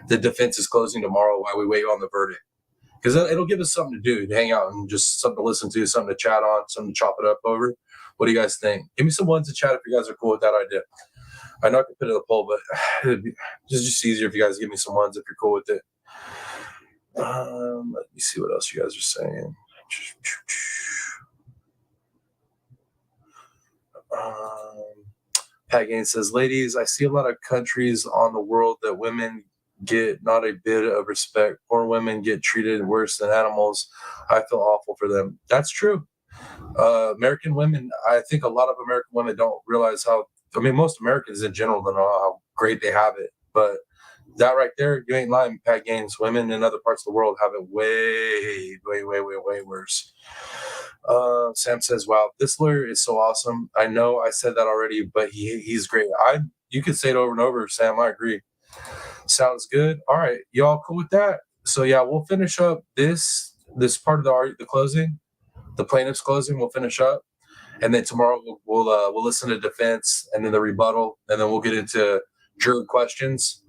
defense's closing tomorrow while we wait on the verdict, because it'll give us something to do, to hang out and just something to listen to, something to chat on, something to chop it up over. What do you guys think? Give me some ones in chat if you guys are cool with that idea. I know I can put it in a poll, but it's just easier if you guys give me some ones if you're cool with it. Let me see what else you guys are saying. Pat Gaines says, ladies, I see a lot of countries on the world that women get not a bit of respect. Poor women get treated worse than animals. I feel awful for them. That's true. American women, I think a lot of American women don't realize most Americans in general don't know how great they have it. But that right there, you ain't lying, Pat Gaines. Women in other parts of the world have it way, way, way, way, way worse. Sam says, wow, this lawyer is so awesome. I know I said that already, but he's great. You could say it over and over, Sam. I agree. Sounds good. All right. Y'all cool with that? So yeah, we'll finish up this part of the closing, the plaintiff's closing. We'll finish up. And then tomorrow we'll listen to defense and then the rebuttal. And then we'll get into juror questions.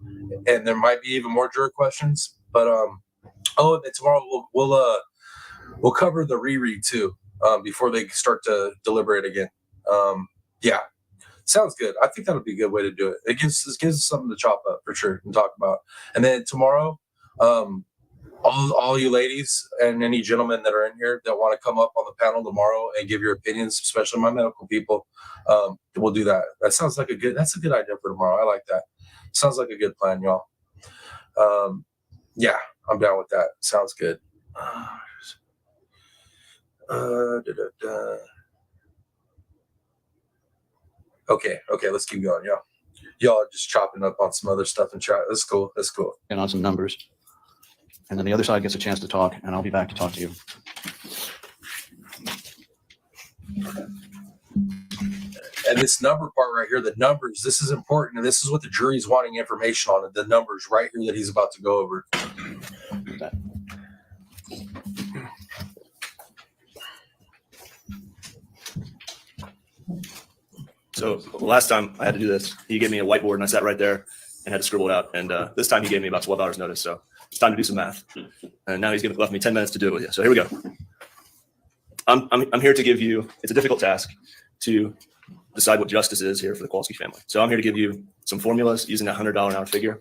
And there might be even more juror questions. But and then tomorrow we'll cover the reread too, before they start to deliberate again. Yeah, sounds good. I think that'll be a good way to do it. It gives us something to chop up for sure and talk about. And then tomorrow, all you ladies and any gentlemen that are in here that want to come up on the panel tomorrow and give your opinions, especially my medical people, we'll do that. That's a good idea for tomorrow. I like that. Sounds like a good plan, y'all. Yeah, I'm down with that. Sounds good. Okay, let's keep going, y'all. Y'all are just chopping up on some other stuff in chat. That's cool. And on some numbers. And then the other side gets a chance to talk, and I'll be back to talk to you. And this number part right here, the numbers, this is important. And this is what the jury's wanting information on, the numbers right here that he's about to go over. So last time I had to do this, he gave me a whiteboard and I sat right there and had to scribble it out. And this time he gave me about 12 hours notice. So it's time to do some math. And now he's left me 10 minutes to do it with you. So here we go. I'm here to give you, it's a difficult task to decide what justice is here for the Kowalski family. So I'm here to give you some formulas using a $100 an hour figure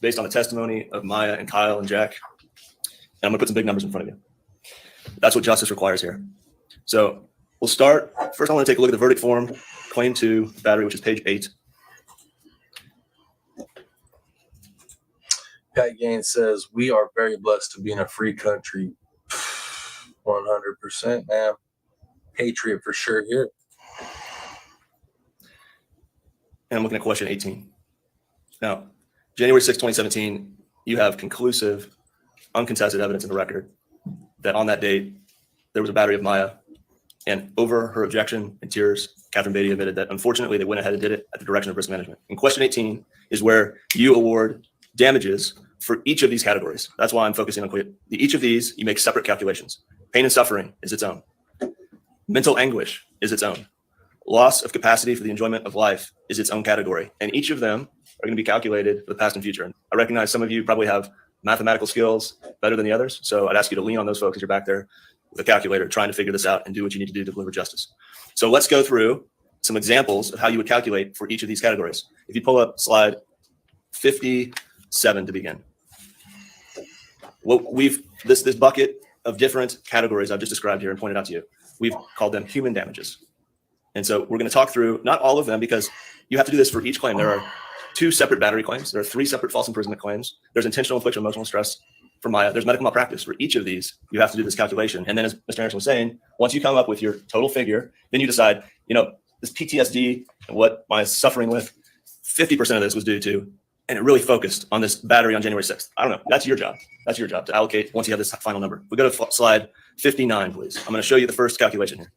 based on the testimony of Maya and Kyle and Jack. And I'm gonna put some big numbers in front of you. That's what justice requires here. So we'll start. First, I want to take a look at the verdict form, claim 2, battery, which is page 8. Pat Gaines says, we are very blessed to be in a free country. 100%, man. Patriot for sure here. And I'm looking at question 18. Now, January 6, 2017, you have conclusive, uncontested evidence in the record that on that date, there was a battery of Maya. And over her objection and tears, Catherine Beatty admitted that unfortunately they went ahead and did it at the direction of risk management. And question 18 is where you award damages for each of these categories. That's why I'm focusing on each of these. You make separate calculations. Pain and suffering is its own. Mental anguish is its own. Loss of capacity for the enjoyment of life is its own category. And each of them are going to be calculated for the past and future. And I recognize some of you probably have mathematical skills better than the others. So I'd ask you to lean on those folks as you're back there with a calculator trying to figure this out and do what you need to do to deliver justice. So let's go through some examples of how you would calculate for each of these categories. If you pull up slide 57 to begin. What this bucket of different categories I've just described here and pointed out to you, we've called them human damages. And so we're going to talk through not all of them because you have to do this for each claim. There are 2 separate battery claims. There are 3 separate false imprisonment claims. There's intentional infliction of emotional stress for Maya. There's medical malpractice. For each of these, you have to do this calculation. And then as Mr. Anderson was saying, once you come up with your total figure, then you decide, this PTSD and what Maya's suffering with, 50% of this was due to, and it really focused on this battery on January 6th. I don't know. That's your job. That's your job to allocate once you have this final number. We go to slide 59, please. I'm going to show you the first calculation here.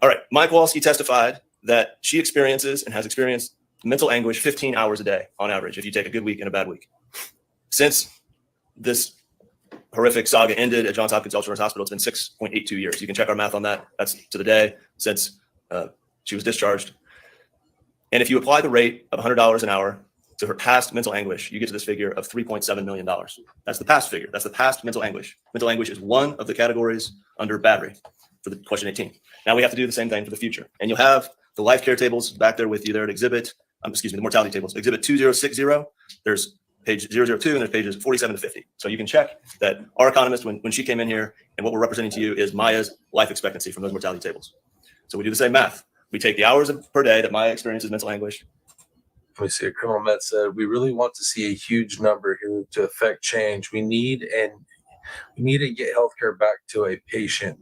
All right. Maya Kowalski testified that she experiences and has experienced mental anguish 15 hours a day on average if you take a good week and a bad week. Since this horrific saga ended at Johns Hopkins Children's Hospital, it's been 6.82 years. You can check our math on that. That's to the day since she was discharged. And if you apply the rate of $100 an hour to her past mental anguish, you get to this figure of $3.7 million. That's the past figure. That's the past mental anguish. Mental anguish is one of the categories under battery for the question 18. Now we have to do the same thing for the future. And you'll have the life care tables back there with you there at exhibit, the mortality tables, exhibit 2060. There's page 002 and there's pages 47 to 50. So you can check that our economist, when she came in here, and what we're representing to you is Maya's life expectancy from those mortality tables. So we do the same math. We take the hours per day that Maya experiences mental anguish. Let me see. A criminal med said, we really want to see a huge number here to affect change. We need to get healthcare back to a patient,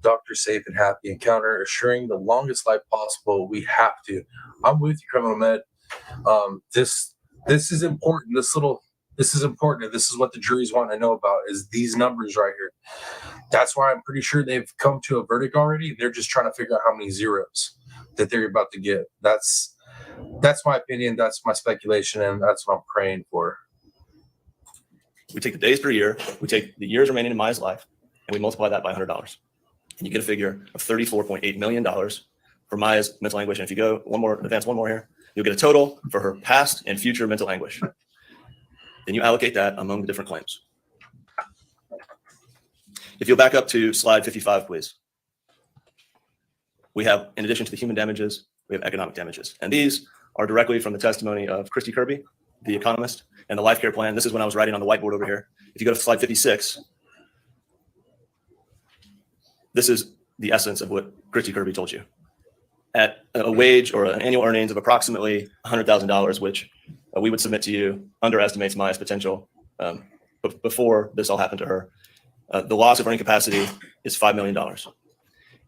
doctor safe and happy encounter, assuring the longest life possible. We have to. I'm with you, criminal med. This is important. This is important. And this is what the jury's want to know about is these numbers right here. That's why I'm pretty sure they've come to a verdict already. They're just trying to figure out how many zeros that they're about to get. That's my opinion. That's my speculation. And that's what I'm praying for. We take the days per year, we take the years remaining in Maya's life, and we multiply that by $100. And you get a figure of $34.8 million for Maya's mental anguish. And if you go advance one more here, you'll get a total for her past and future mental anguish. Then you allocate that among the different claims. If you'll back up to slide 55, please. We have, in addition to the human damages, we have economic damages. And these are directly from the testimony of Christy Kirby, the economist, and the life care plan. This is when I was writing on the whiteboard over here. If you go to slide 56, this is the essence of what Christy Kirby told you. At a wage or an annual earnings of approximately $100,000, which we would submit to you underestimates Maya's potential before this all happened to her. The loss of earning capacity is $5 million.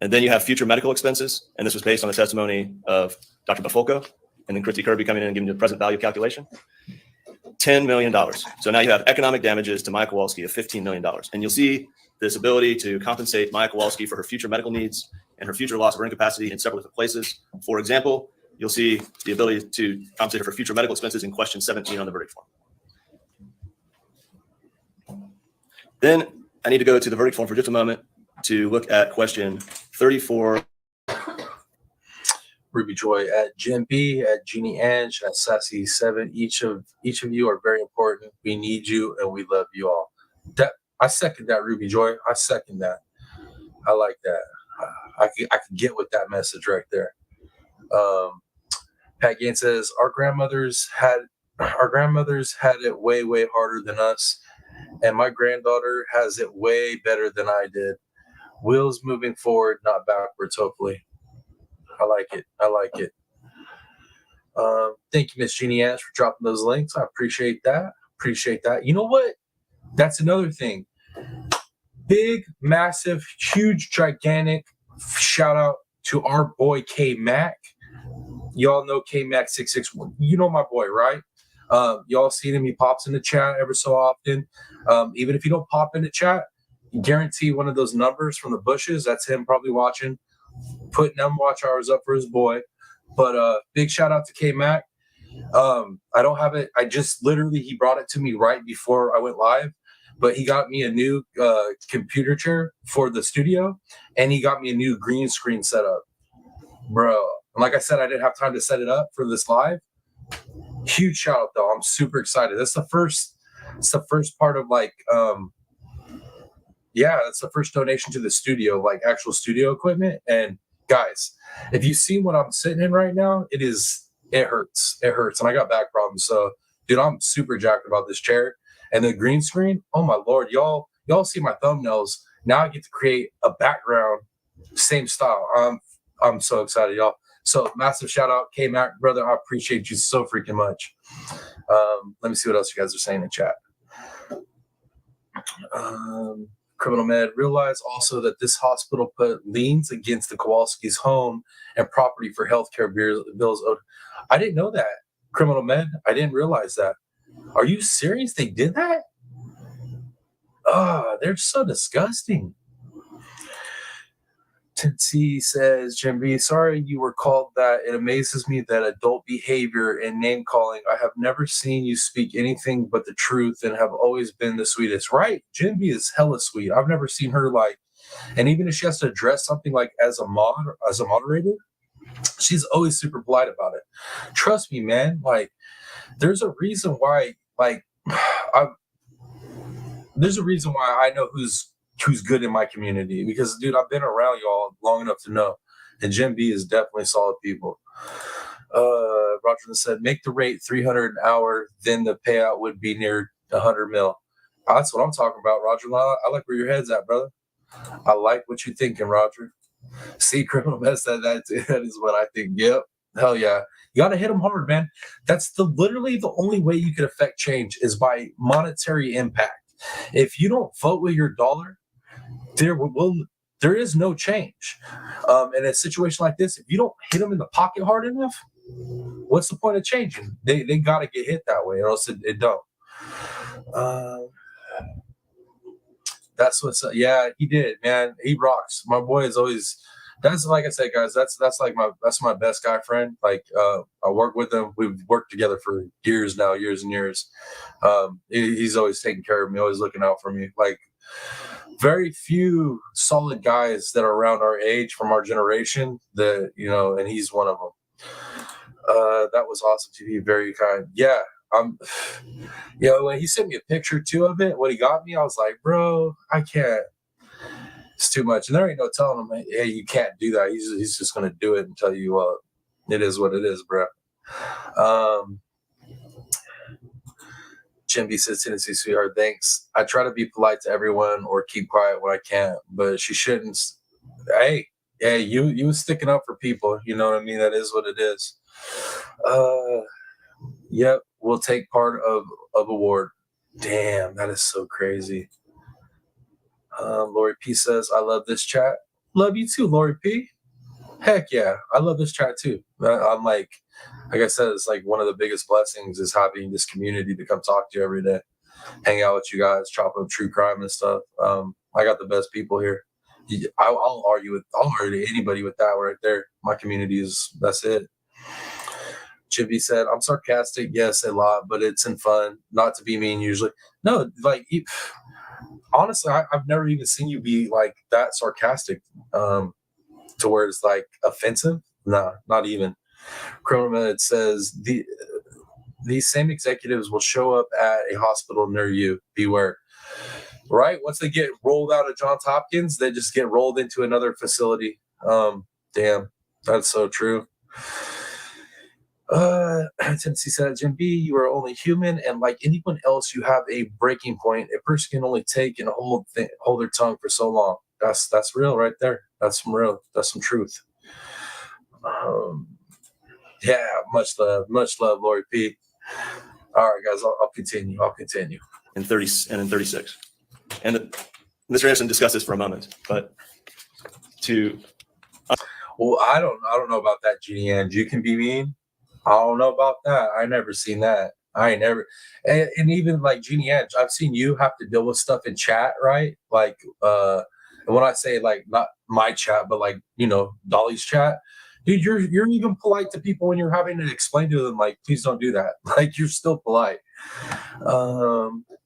And then you have future medical expenses. And this was based on the testimony of Dr. Bafolko and then Christy Kirby coming in and giving you the present value calculation. $10 million. So now you have economic damages to Maya Kowalski of $15 million. And you'll see this ability to compensate Maya Kowalski for her future medical needs and her future loss of earning capacity in several different places. For example, you'll see the ability to compensate her for future medical expenses in question 17 on the verdict form. Then I need to go to the verdict form for just a moment to look at question 34. Ruby Joy at Jim B, at Jeannie Ange, at Sassy 7. Each of you are very important. We need you and we love you all. I second that, Ruby Joy. I second that. I like that. I can get with that message right there. Pat Gaines says our grandmothers had it way, way harder than us, and my granddaughter has it way better than I did. Wheels moving forward, not backwards, hopefully. I like it. I like it. Thank you, Miss Jeannie Ash, for dropping those links. I appreciate that. Appreciate that. You know what? That's another thing. Big, massive, huge, gigantic shout out to our boy K Mac. Y'all know K Mac 661. You know my boy, right? Y'all seen him. He pops in the chat ever so often. Even if you don't pop in the chat, guarantee one of those numbers from the bushes. That's him probably watching, putting them watch hours up for his boy. But big shout out to K Mac. I don't have it. I just literally, he brought it to me right before I went live. But he got me a new computer chair for the studio, and he got me a new green screen setup, bro. And like I said, I didn't have time to set it up for this live. Huge shout out though. I'm super excited. That's the first. It's the first part of like, that's the first donation to the studio, like actual studio equipment. And guys, if you see what I'm sitting in right now, it hurts. It hurts, and I got back problems. So, dude, I'm super jacked about this chair. And the green screen, oh my Lord, y'all see my thumbnails. Now I get to create a background, same style. I'm so excited, y'all. So massive shout out, K Mac, brother. I appreciate you so freaking much. Let me see what else you guys are saying in chat. Criminal Med, realize also that this hospital put liens against the Kowalski's home and property for healthcare bills owed. I didn't know that. Criminal Med, I didn't realize that. Are you serious? They did that? They're so disgusting. T says, Jim B, sorry you were called that. It amazes me that adult behavior and name calling. I have never seen you speak anything but the truth and have always been the sweetest. Right? Jim B is hella sweet. I've never seen her like, and even if she has to address something like as a moderator, she's always super polite about it. Trust me, man. Like, there's a reason why, like, there's a reason why I know who's good in my community, because dude, I've been around y'all long enough to know, and Jim B is definitely solid people. Roger said, make the rate 300 an hour, then the payout would be near 100 mil. That's what I'm talking about, Roger. I like where your head's at, brother. I like what you're thinking, Roger. See, Criminal Mess said that is what I think. Yep. Hell yeah. You got to hit them hard, man. That's literally the only way you can affect change is by monetary impact. If you don't vote with your dollar, there is no change. In a situation like this, if you don't hit them in the pocket hard enough, what's the point of changing? They got to get hit that way, or else it don't. That's what's yeah, he did, man. He rocks. My boy is always. That's like I said, guys. That's my best guy friend. Like I work with him. We've worked together for years now, years and years. He's always taking care of me, always looking out for me. Like very few solid guys that are around our age from our generation. That and he's one of them. That was awesome to be very kind. Yeah. When he sent me a picture too of it, what he got me, I was like, bro, I can't. It's too much. And there ain't no telling him, hey, you can't do that. He's just going to do it and tell you, it is what it is, bro. Jim B says, Tennessee sweetheart, thanks. I try to be polite to everyone or keep quiet when I can't, but she shouldn't. Hey, you was sticking up for people. You know what I mean? That is what it is. Yep, we'll take part of award. Damn, that is so crazy. Lori P says, I love this chat. Love you too, Lori P. Heck yeah, I love this chat too. I'm like I said, it's like one of the biggest blessings is having this community to come talk to you every day, hang out with you guys, chop up true crime and stuff. I got the best people here. I'll argue anybody with that right there. My community that's it. Chippy said, I'm sarcastic, yes, a lot, but it's in fun, not to be mean usually. No, like, honestly, I've never even seen you be like that sarcastic to where it's like offensive. No, not even. Criminal Med says, these same executives will show up at a hospital near you. Beware. Right? Once they get rolled out of Johns Hopkins, they just get rolled into another facility. Damn, that's so true. Tennessee said, Jim B, you are only human, and like anyone else, you have a breaking point. A person can only take and hold their tongue for so long. That's real right there. That's some truth. Yeah, much love, Lori P. All right, guys, I'll continue. In 30 and in 36. And Mr. Anderson discussed this for a moment, but well, I don't know about that, Jeannie Ann. You can be mean. I don't know about that. I never seen that. I ain't never, and even like Jeannie Ann, I've seen you have to deal with stuff in chat, right? Like, and when I say like not my chat, but like Dolly's chat, dude, you're even polite to people when you're having to explain to them like, please don't do that. Like you're still polite.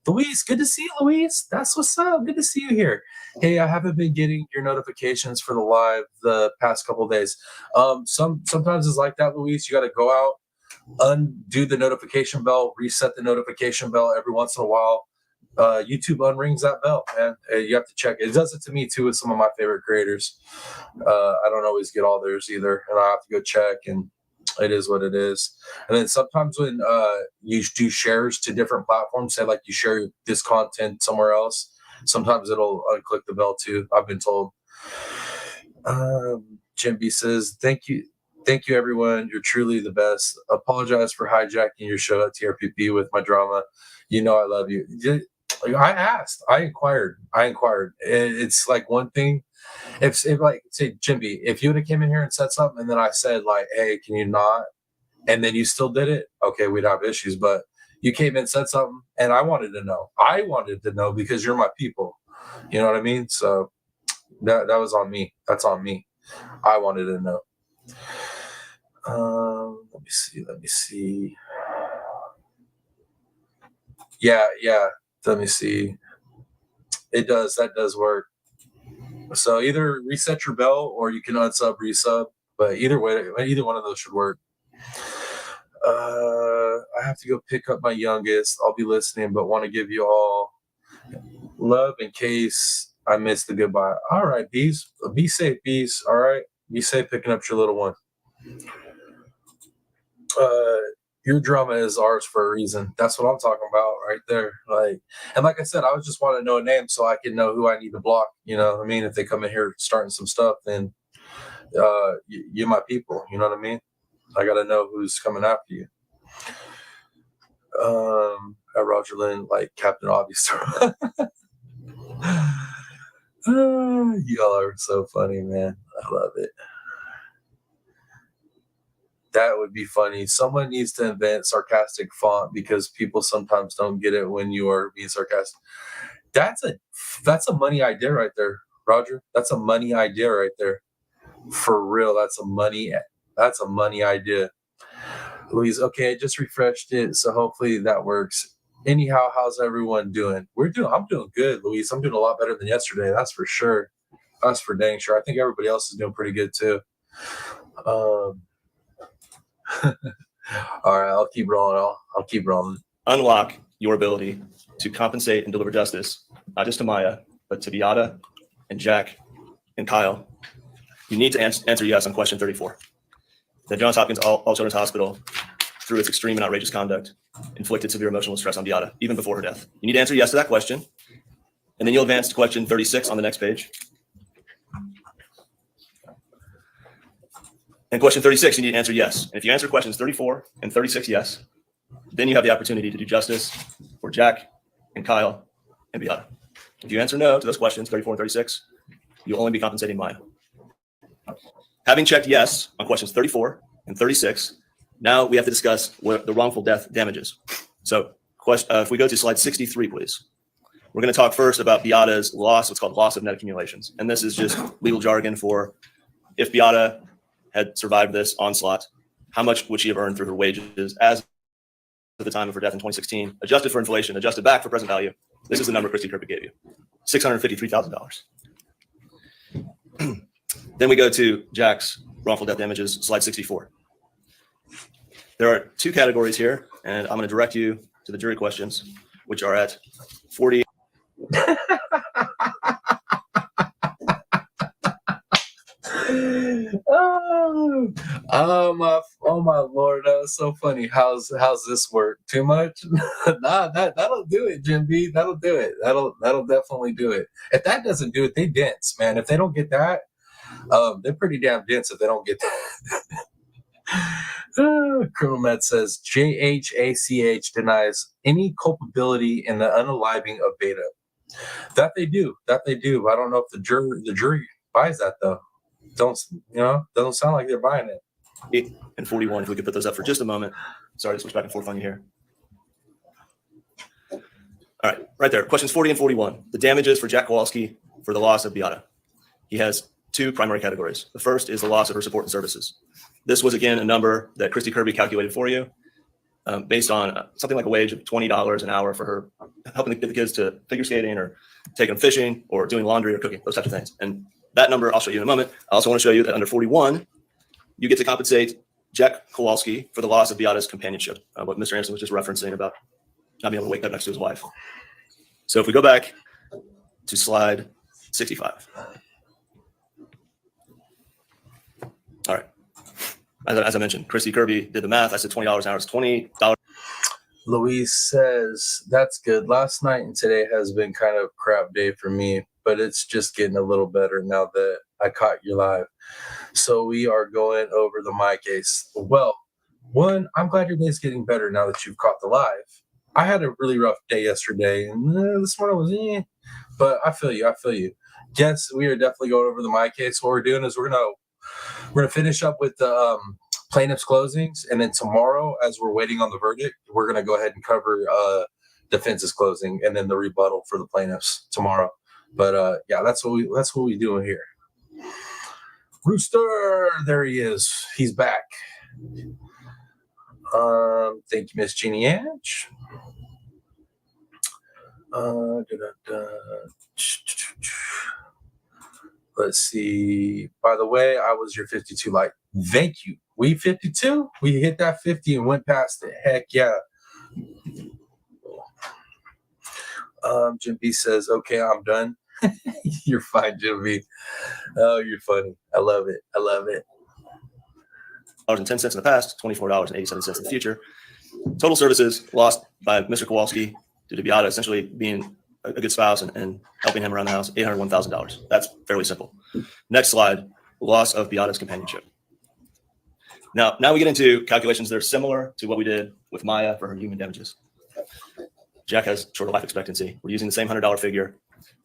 Luis, good to see you, Luis. That's what's up. Good to see you here. Hey, I haven't been getting your notifications for the live the past couple of days. Sometimes it's like that, Luis. You got to go out, undo the notification bell, reset the notification bell every once in a while. YouTube unrings that bell, man. You have to check. It does it to me too with some of my favorite creators. I don't always get all theirs either, and I have to go check, and it is what it is. And then sometimes when you do shares to different platforms, say like you share this content somewhere else, sometimes it'll unclick the bell too. I've been told. Jim B says, thank you everyone. You're truly the best. Apologize for hijacking your show at TRPP with my drama. I love you. Like, I asked, I inquired. It's like one thing. If like say Jimby, if you would have came in here and said something, and then I said like, "Hey, can you not?" and then you still did it, okay, we'd have issues. But you came in and said something, and I wanted to know. I wanted to know because you're my people. You know what I mean? So that was on me. That's on me. I wanted to know. Let me see. Let me see. Yeah. Let me see. It does. That does work. So either reset your bell or you can unsub, resub. But either way, either one of those should work. I have to go pick up my youngest. I'll be listening, but want to give you all love in case I miss the goodbye. All right, bees. Be safe, bees. All right. Be safe picking up your little one. Your drama is ours for a reason. That's what I'm talking about right there. Like, and like I said, I was just want to know a name so I can know who I need to block. You know what I mean? If they come in here starting some stuff, then you're my people. You know what I mean? I got to know who's coming after you. Roger Lynn, like Captain Obvious. Y'all are so funny, man. I love it. That would be funny. Someone needs to invent sarcastic font because people sometimes don't get it when you are being sarcastic. That's a money idea right there, Roger. That's a money idea right there. For real, that's a money idea. Louise, okay, I just refreshed it, so hopefully that works. Anyhow, how's everyone doing? I'm doing good, Louise. I'm doing a lot better than yesterday, that's for sure. That's for dang sure. I think everybody else is doing pretty good too. All right, I'll keep rolling. I'll keep rolling. Unlock your ability to compensate and deliver justice, not just to Maya, but to Beata and Jack and Kyle. You need to answer yes on question 34. The Johns Hopkins All Children's Hospital, through its extreme and outrageous conduct, inflicted severe emotional stress on Beata, even before her death. You need to answer yes to that question. And then you'll advance to question 36 on the next page. And question 36, you need to answer yes. And if you answer questions 34 and 36 yes, then you have the opportunity to do justice for Jack and Kyle and Beata. If you answer no to those questions, 34 and 36, you'll only be compensating Maya. Having checked yes on questions 34 and 36, now we have to discuss what the wrongful death damages. So if we go to slide 63, please. We're going to talk first about Beata's loss, what's called loss of net accumulations. And this is just legal jargon for if Beata had survived this onslaught, how much would she have earned through her wages as of the time of her death in 2016, adjusted for inflation, adjusted back for present value. This is the number Christy Kirby gave you, $653,000. Then we go to Jack's wrongful death damages, slide 64. There are two categories here, and I'm going to direct you to the jury questions, which are at 40. Oh my Lord, that was so funny. How's this work? Too much? Nah, that'll do it, Jim B. That'll do it. That'll definitely do it. If that doesn't do it, they dense, man. If they don't get that, they're pretty damn dense if they don't get that. Colonel Met says JHACH denies any culpability in the unaliving of Beta. That they do. I don't know if the jury buys that though. Doesn't sound like they're buying it. 8 and 41, if we could put those up for just a moment. Sorry to switch back and forth on you here. All right, right there. Questions 40 and 41. The damages for Jack Kowalski for the loss of Beata. He has two primary categories. The first is the loss of her support and services. This was, again, a number that Christy Kirby calculated for you based on something like a wage of $20 an hour for her helping get the kids to figure skating or taking them fishing or doing laundry or cooking, those types of things. And that number I'll show you in a moment. I also want to show you that under 41, you get to compensate Jack Kowalski for the loss of Beata's companionship, what Mr. Anderson was just referencing about not being able to wake up next to his wife. So if we go back to slide 65. All right. As I mentioned, Christy Kirby did the math. I said $20 an hour is $20. Louise says, that's good. Last night and today has been kind of a crap day for me, but it's just getting a little better now that I caught you live. So we are going over the my case. Well, one, I'm glad your day's getting better now that you've caught the live. I had a really rough day yesterday, and this morning was but I feel you. I feel you. Yes, we are definitely going over the my case. What we're doing is we're gonna finish up with the plaintiff's closings, and then tomorrow, as we're waiting on the verdict, we're gonna go ahead and cover defense's closing, and then the rebuttal for the plaintiffs tomorrow. But yeah, that's what we doing here. Rooster, there he is. He's back. Thank you, Miss Jeannie Ange. Let's see. By the way, I was your 52 like. Thank you. We 52? We hit that 50 and went past it. Heck yeah. Jim B says, okay, I'm done. You're fine, Jim B. Oh, you're funny. I love it. I love it. $10 in the past, $24.87 in the future. Total services lost by Mr. Kowalski due to Beata essentially being a good spouse and helping him around the house, $801,000. That's fairly simple. Next slide, loss of Beata's companionship. Now we get into calculations that are similar to what we did with Maya for her human damages. Jack has shorter life expectancy. We're using the same $100 figure.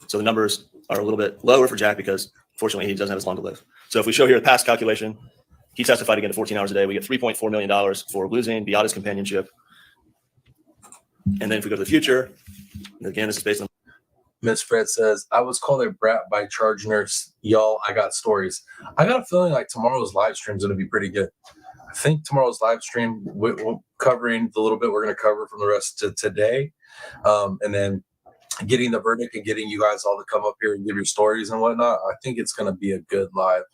So the numbers are a little bit lower for Jack because fortunately he doesn't have as long to live. So if we show here the past calculation, he testified again to 14 hours a day. We get $3.4 million for losing Beata's companionship. And then if we go to the future, again, this is based on. Miss Fred says, I was called a brat by charge nurse. Y'all, I got stories. I got a feeling like tomorrow's live stream is going to be pretty good. I think tomorrow's live stream, we're covering the little bit we're going to cover from the rest of today. And then getting the verdict and getting you guys all to come up here and give your stories and whatnot. I think it's going to be a good live.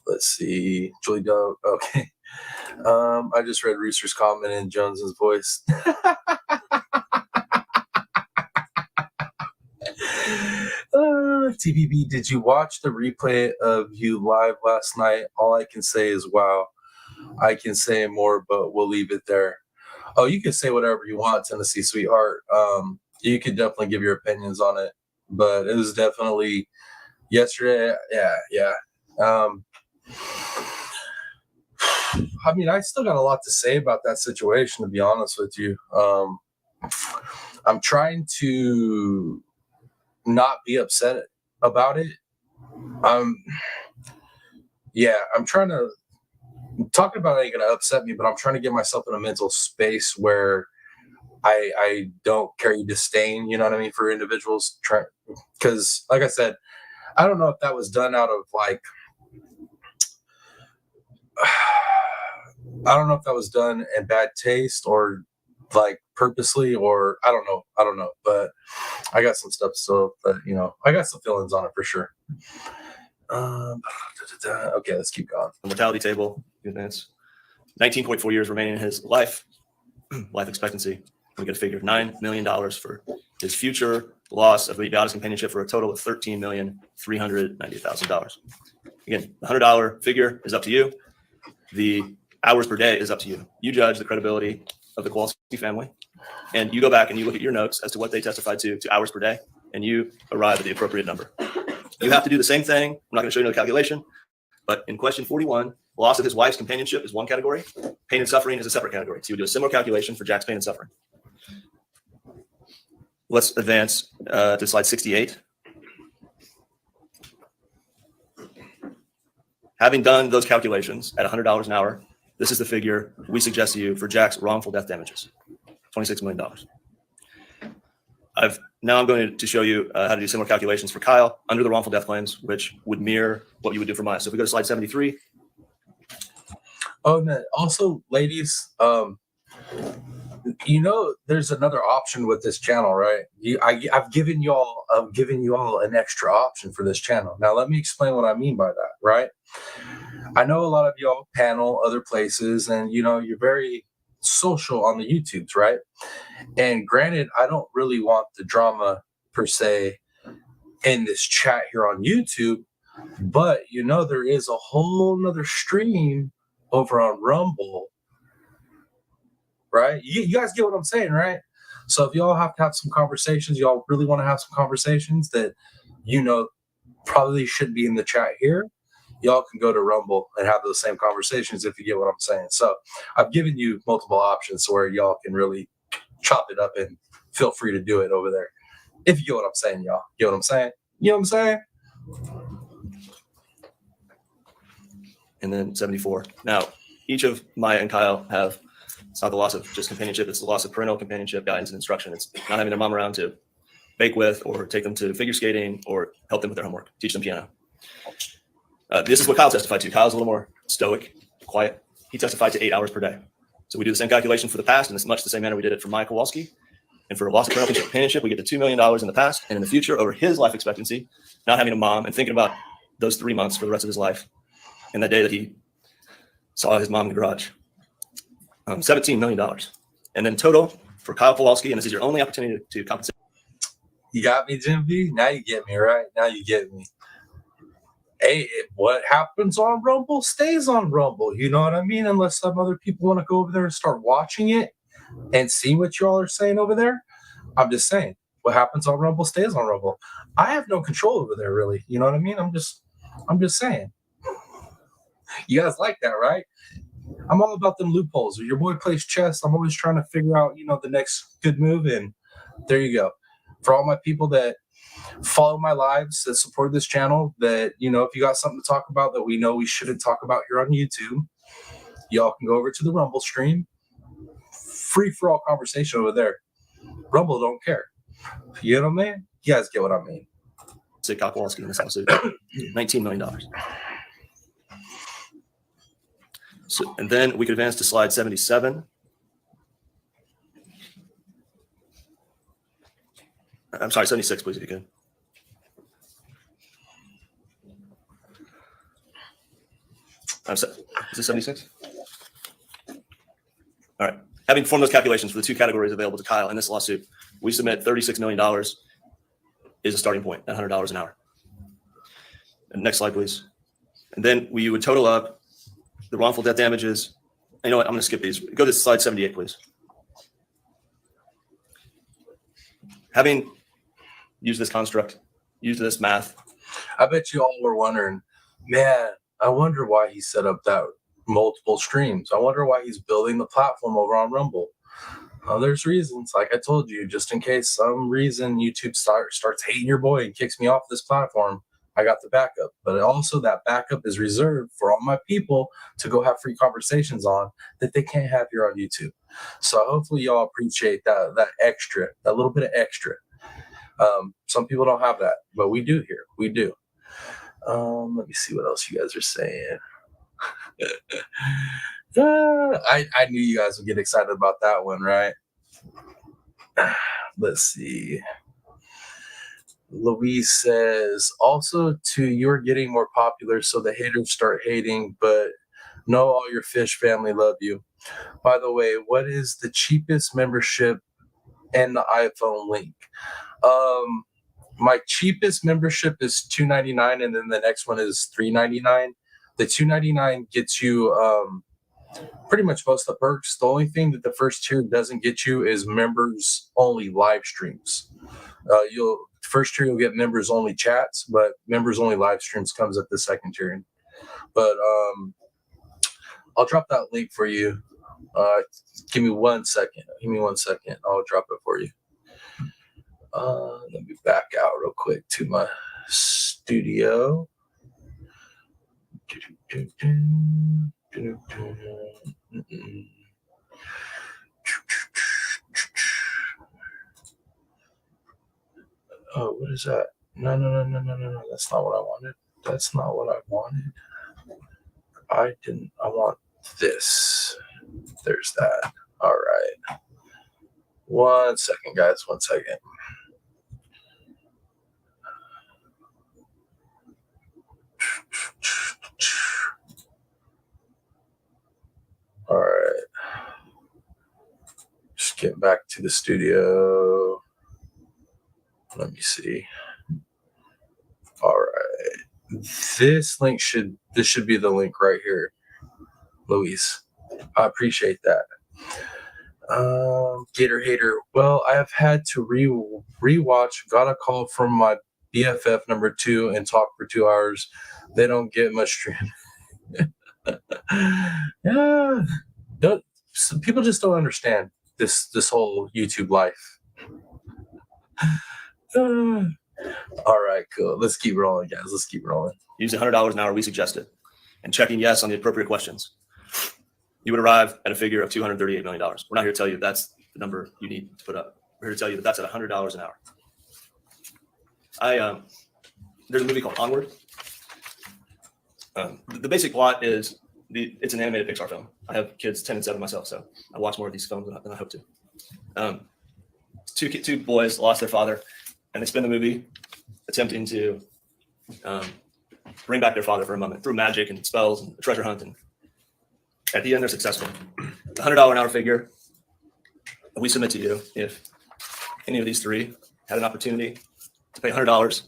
Let's see. Julie Doe. Okay. I just read Rooster's comment in Jones's voice. TPP, did you watch the replay of you live last night? All I can say is wow. I can say more, but we'll leave it there. Oh, you can say whatever you want, Tennessee sweetheart. You can definitely give your opinions on it, but it was definitely yesterday. Yeah. I mean, I still got a lot to say about that situation, to be honest with you. I'm trying to not be upset about it. I'm trying to talking about it ain't gonna upset me, but I'm trying to get myself in a mental space where I don't carry disdain, you know what I mean, for individuals. Because, like I said, I don't know if that was done out of like. I don't know if that was done in bad taste or like purposely, or I don't know, but I got some stuff still, but I got some feelings on it for sure. Okay, let's keep going. The mortality table, advance. 19.4 years remaining in his life expectancy. We get a figure of $9 million for his future loss of Beata's companionship for a total of $13,390,000. Again, the $100 figure is up to you. The hours per day is up to you. You judge the credibility of the Kowalski family, and you go back and you look at your notes as to what they testified to hours per day, and you arrive at the appropriate number. You have to do the same thing. I'm not going to show you no calculation, but in question 41, loss of his wife's companionship is one category. Pain and suffering is a separate category. So you would do a similar calculation for Jack's pain and suffering. Let's advance to slide 68. Having done those calculations at $100 an hour, this is the figure we suggest to you for Jack's wrongful death damages, $26 million. Now I'm going to show you how to do similar calculations for Kyle under the wrongful death claims, which would mirror what you would do for Maya. So if we go to slide 73. Oh, no. Also, ladies, there's another option with this channel, right? I've given you all an extra option for this channel. Now, let me explain what I mean by that, right? I know a lot of y'all panel other places, and you're very social on the YouTubes, right? And granted, I don't really want the drama per se in this chat here on YouTube, but there is a whole nother stream over on Rumble, right? You guys get what I'm saying, right? So if y'all have to have some conversations, y'all really want to have some conversations that probably should be in the chat here, y'all can go to Rumble and have those same conversations if you get what I'm saying. So I've given you multiple options where y'all can really chop it up and feel free to do it over there. If you get what I'm saying, y'all. You know what I'm saying? You know what I'm saying? And then 74. Now, each of Maya and Kyle have, it's not the loss of just companionship, it's the loss of parental companionship, guidance, and instruction. It's not having their mom around to bake with or take them to figure skating or help them with their homework, teach them piano. This is what Kyle testified to. Kyle's a little more stoic, quiet. He testified to 8 hours per day. So we do the same calculation for the past in much the same manner we did it for Maya Kowalski. And for loss of parental companionship, we get to $2 million in the past and in the future over his life expectancy, not having a mom and thinking about those 3 months for the rest of his life. And that day that he saw his mom in the garage, $17 million. And then total for Kyle Kowalski, and this is your only opportunity to compensate. You got me, Jim V? Now you get me, right? Now you get me. Hey, what happens on Rumble stays on Rumble. You know what I mean? Unless some other people want to go over there and start watching it and see what y'all are saying over there. I'm just saying, what happens on Rumble stays on Rumble. I have no control over there, really. You know what I mean? I'm just saying. You guys like that, right? I'm all about them loopholes. Your boy plays chess. I'm always trying to figure out, the next good move. And there you go. For all my people that follow my lives, that support this channel, that, if you got something to talk about that we know we shouldn't talk about here on YouTube, y'all can go over to the Rumble stream. Free for all conversation over there. Rumble don't care. You know what I mean? You guys get what I mean. Kyle Kowalski in this lawsuit, $19 million. So, and then we could advance to slide 77. I'm sorry, 76, please, if you could. Is this 76? All right. Having performed those calculations for the 2 categories available to Kyle in this lawsuit, we submit $36 million is a starting point at $100 an hour. And next slide, please. And then we would total up the wrongful death damages. You know what? I'm going to skip these. Go to slide 78, please. Having used this construct, used this math. I bet you all were wondering, man, I wonder why he set up that multiple streams. I wonder why he's building the platform over on Rumble. There's reasons, like I told you, just in case some reason YouTube starts hating your boy and kicks me off this platform, I got the backup. But also that backup is reserved for all my people to go have free conversations on that they can't have here on YouTube. So hopefully y'all appreciate that extra, that little bit of extra. Some people don't have that, but we do here. We do. Let me see what else you guys are saying. I knew you guys would get excited about that one, right? Let's see. Louise says, also too, you're getting more popular, so the haters start hating, but know all your fish family love you. By the way, what is the cheapest membership and the iPhone link? My cheapest membership is $2.99, and then the next one is $3.99. The $2.99 gets you pretty much most of the perks. The only thing that the first tier doesn't get you is members only live streams. First tier you'll get members only chats, but members only live streams comes at the second tier. But I'll drop that link for you. Give me 1 second. I'll drop it for you. Let me back out real quick to my studio. Oh, what is that? No. That's not what I wanted. I want this. There's that. All right. 1 second, guys. 1 second. All right. Just getting back to the studio. Let me see. All right. This should be the link right here, Luis. I appreciate that. Gator Hater. Well, I have had to rewatch Got a Call from My BFF number 2 and talk for 2 hours. They don't get much stream. Yeah, people just don't understand this whole YouTube life. All right, cool. Let's keep rolling, guys. Let's keep rolling. Using $100 an hour, we suggested, and checking yes on the appropriate questions, you would arrive at a figure of $238 million. We're not here to tell you that's the number you need to put up. We're here to tell you that that's at $100 an hour. There's a movie called Onward. The basic plot is it's an animated Pixar film. I have kids 10 and 7 myself, so I watch more of these films than I hope to. Two boys lost their father, and they spend the movie attempting to bring back their father for a moment through magic and spells and a treasure hunt. And at the end, they're successful. The $100 an hour figure we submit to you, if any of these three had an opportunity to pay $100.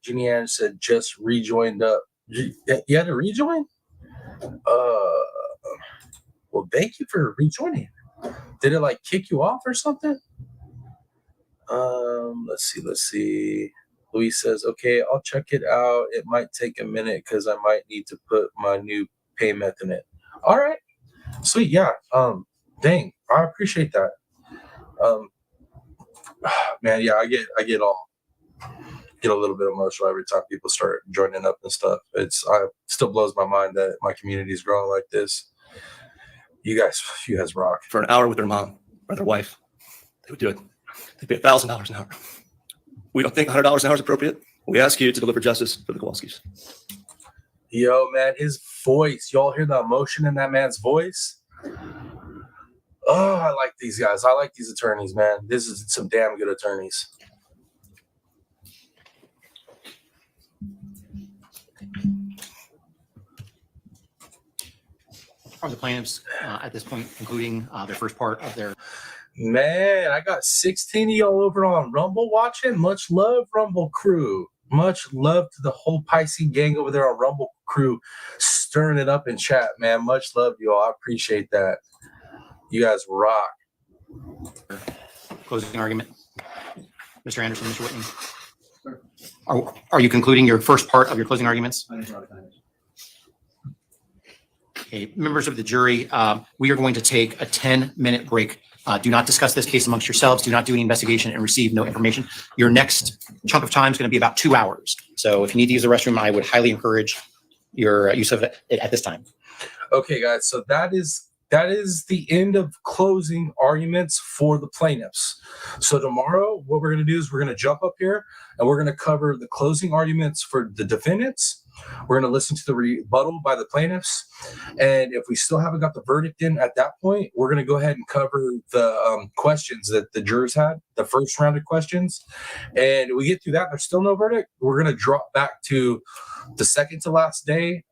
Jimmy Ann said just rejoined up. You had to rejoin? Well, thank you for rejoining. Did it like kick you off or something? Let's see. Luis says, okay, I'll check it out. It might take a minute because I might need to put my new pay method in it. All right. Sweet. Yeah. Dang. I appreciate that. Man, yeah, I get a little bit emotional every time people start joining up and stuff. It still blows my mind that my community is growing like this. You guys rock. For an hour with their mom or their wife, they would do it. They'd pay $1,000 an hour. We don't think $100 an hour is appropriate. We ask you to deliver justice for the Kowalskis. Yo, man, his voice. Y'all hear the emotion in that man's voice? Oh, I like these guys. I like these attorneys, man. This is some damn good attorneys. Are the plaintiffs at this point concluding their first part of their? Man, I got 16 of y'all over on Rumble watching. Much love, Rumble crew. Much love to the whole Piscine gang over there on Rumble crew, stirring it up in chat, man. Much love, y'all. I appreciate that. You guys rock. Closing argument, Mr. Anderson, Mr. Whitney. Are you concluding your first part of your closing arguments? Okay, members of the jury, we are going to take a 10-minute break. Do not discuss this case amongst yourselves. Do not do any investigation and receive no information. Your next chunk of time is going to be about 2 hours. So if you need to use the restroom, I would highly encourage your use of it at this time. Okay, guys. So that is the end of closing arguments for the plaintiffs. So tomorrow, what we're going to do is we're going to jump up here and we're going to cover the closing arguments for the defendants. We're going to listen to the rebuttal by the plaintiffs. And if we still haven't got the verdict in at that point, we're going to go ahead and cover the questions that the jurors had, the first round of questions. And we get through that, there's still no verdict. We're going to drop back to the second to last day.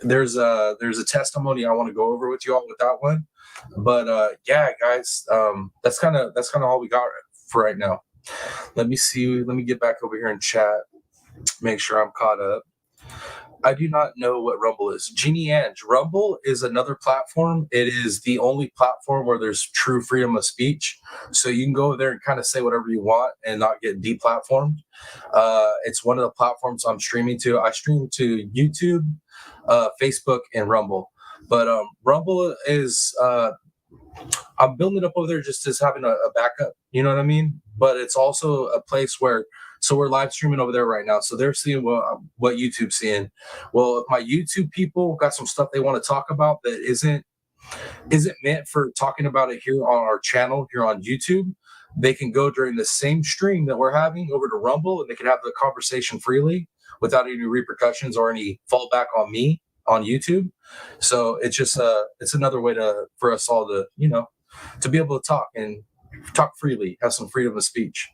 There's a testimony I want to go over with you all with that one. But yeah, guys, that's kind of all we got for right now. Let me see. Let me get back over here and chat. Make sure I'm caught up. I do not know what Rumble is. Jeannie Ange, Rumble is another platform. It is the only platform where there's true freedom of speech. So you can go there and kind of say whatever you want and not get deplatformed. It's one of the platforms I'm streaming to. I stream to YouTube, Facebook, and Rumble. But Rumble is, I'm building it up over there just as having a backup. You know what I mean? But it's also a place where, so we're live streaming over there right now. So they're seeing what YouTube's seeing. Well, if my YouTube people got some stuff they want to talk about that isn't meant for talking about it here on our channel, here on YouTube, they can go during the same stream that we're having over to Rumble and they can have the conversation freely without any repercussions or any fallback on me on YouTube. So it's just it's another way for us all to, you know, to be able to talk and talk freely, have some freedom of speech.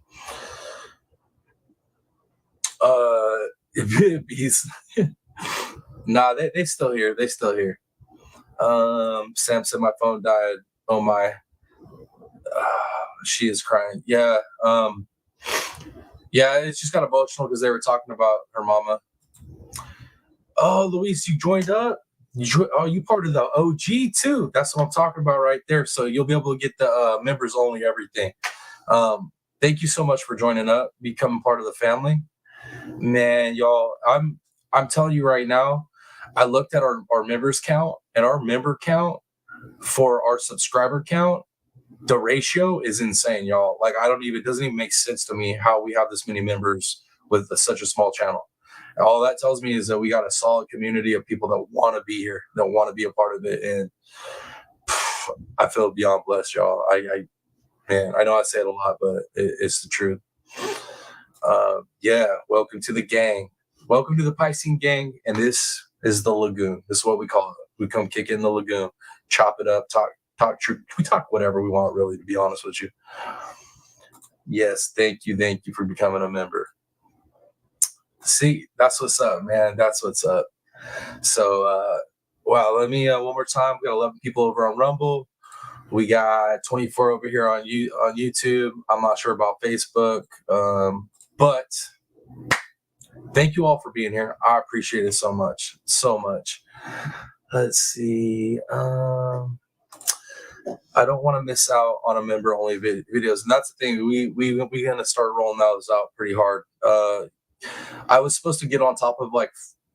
Nah, they still here. They still here. Sam said my phone died. Oh my. She is crying. Yeah. Yeah, it just got emotional because they were talking about her mama. Oh, Luis, you joined up? You part of the OG too. That's what I'm talking about right there. So you'll be able to get the members only everything. thank you so much for joining up, becoming part of the family. Man, y'all, I'm telling you right now, I looked at our members count, and our member count for our subscriber count, the ratio is insane, y'all. Like, it doesn't even make sense to me how we have this many members with such a small channel. And all that tells me is that we got a solid community of people that want to be here, that want to be a part of it. And I feel beyond blessed, y'all. Man, I know I say it a lot, but it's the truth. Yeah, welcome to the gang. Welcome to the Piscine Gang, and this is the Lagoon. This is what we call it. We come kick in the Lagoon, chop it up, talk truth. We talk whatever we want, really, to be honest with you. Yes, thank you for becoming a member. See, that's what's up, man. That's what's up. So, wow, let me one more time. We got 11 people over on Rumble. We got 24 over here on YouTube. I'm not sure about Facebook, but thank you all for being here. I appreciate it so much, so much. Let's see. I don't want to miss out on a member-only videos, and that's the thing. We're gonna start rolling those out pretty hard. I was supposed to get on top of like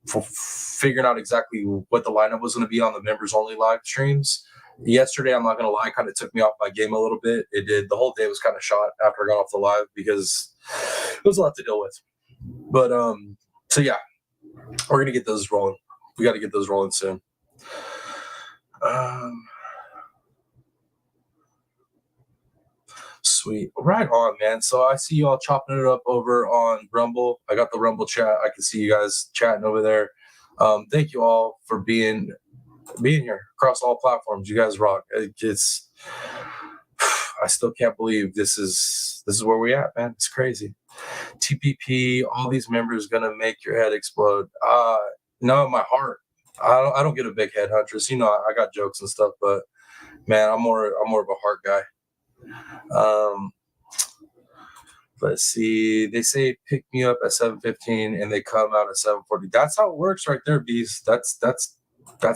figuring out exactly what the lineup was going to be on the members-only live streams. Yesterday, I'm not gonna lie, kind of took me off my game a little bit. It did. The whole day was kind of shot after I got off the live because it was a lot to deal with. But so yeah, we're gonna get those rolling. We got to get those rolling soon. Sweet, right on, man. So I see you all chopping it up over on Rumble. I got the Rumble chat. I can see you guys chatting over there. Thank you all for being here across all platforms. You guys rock. It's I still can't believe this is where we at, man. It's crazy. TPP, all these members gonna make your head explode. No, my heart. I don't get a big head, Huntress. You know, I got jokes and stuff, but man, I'm more of a heart guy. Let's see. They say pick me up at 7:15 and they come out at 7:40. That's how it works right there, Bees. That's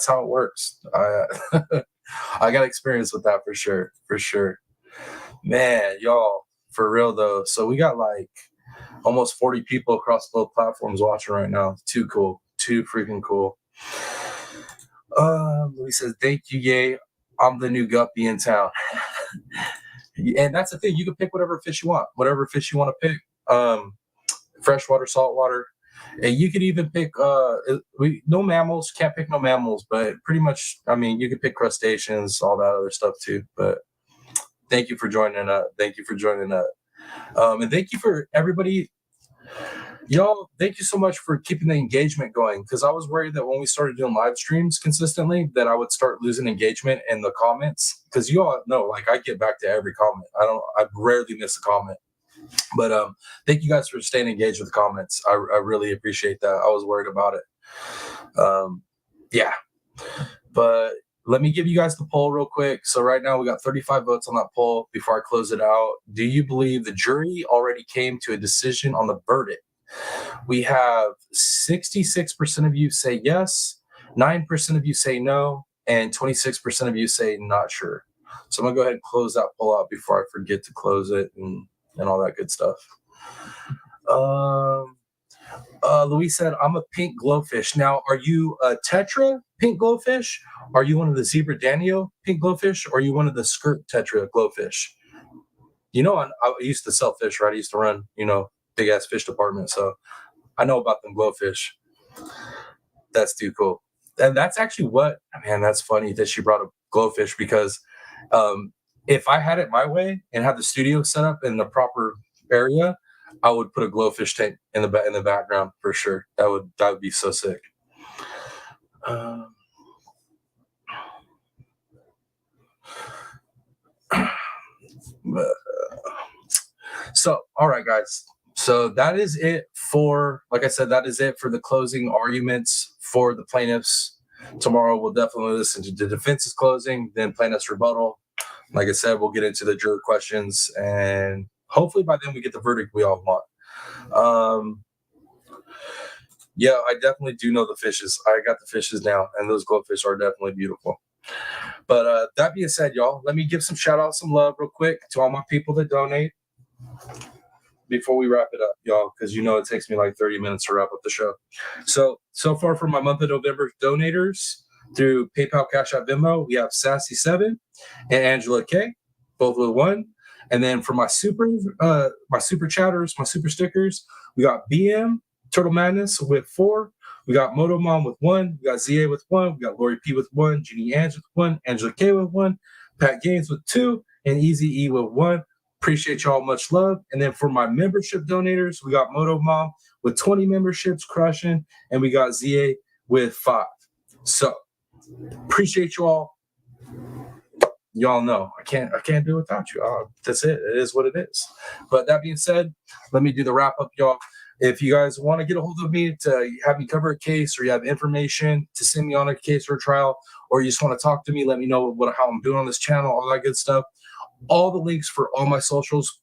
how it works. I got experience with that for sure. Man, y'all, for real though. So we got like almost 40 people across both platforms watching right now. Too cool. Too freaking cool. Louis says, thank you, yay. I'm the new guppy in town. And that's the thing. You can pick whatever fish you want to pick. Freshwater, saltwater. And you could even pick no mammals, can't pick no mammals, but pretty much, I mean, you could pick crustaceans, all that other stuff too. But thank you for joining up. And thank you for everybody. Y'all, thank you so much for keeping the engagement going, because I was worried that when we started doing live streams consistently that I would start losing engagement in the comments, because you all know, like, I get back to every comment. I rarely miss a comment. But thank you guys for staying engaged with the comments. I really appreciate that. I was worried about it. Yeah. But let me give you guys the poll real quick. So right now we got 35 votes on that poll before I close it out. Do you believe the jury already came to a decision on the verdict? We have 66% of you say yes, 9% of you say no, and 26% of you say not sure. So I'm going to go ahead and close that poll out before I forget to close it and all that good stuff. Louis said, I'm a pink glowfish. Now, are you a tetra pink glowfish? Are you one of the zebra danio pink glowfish? Or are you one of the skirt tetra glowfish? You know, I used to sell fish, right? I used to run, big ass fish department. So I know about them glowfish. That's too cool. And that's actually that's funny that she brought up glowfish, because if I had it my way and had the studio set up in the proper area, I would put a glowfish tank in the background for sure. That would be so sick. So, all right, guys. So that is it for, like I said, that is it for the closing arguments for the plaintiffs. Tomorrow we'll definitely listen to the defense's closing, then plaintiff's rebuttal. Like I said, we'll get into the juror questions, and hopefully by then we get the verdict we all want. Yeah, I definitely do know the fishes. I got the fishes down, and those glowfish are definitely beautiful. But that being said, y'all, let me give some shout outs, some love real quick to all my people that donate. before we wrap it up, y'all, because you know it takes me like 30 minutes to wrap up the show. So far for my month of November donators through PayPal, Cash App, Venmo, we have Sassy7 and Angela K, both with 1. And then for my super chatters, my super stickers, we got BM Turtle Madness with 4. We got Moto Mom with 1. We got ZA with 1. We got Lori P with 1. Jeannie Ange with 1. Angela K with 1. Pat Gaines with 2. And Easy E with 1. Appreciate y'all. Much love. And then for my membership donators, we got Moto Mom with 20 memberships crushing. And we got ZA with 5. So appreciate you all. Y'all know I can't do it without you. That's it. It is what it is. But that being said, let me do the wrap up, y'all. If you guys want to get a hold of me to have me cover a case, or you have information to send me on a case or a trial, or you just want to talk to me, let me know how I'm doing on this channel, all that good stuff. All the links for all my socials,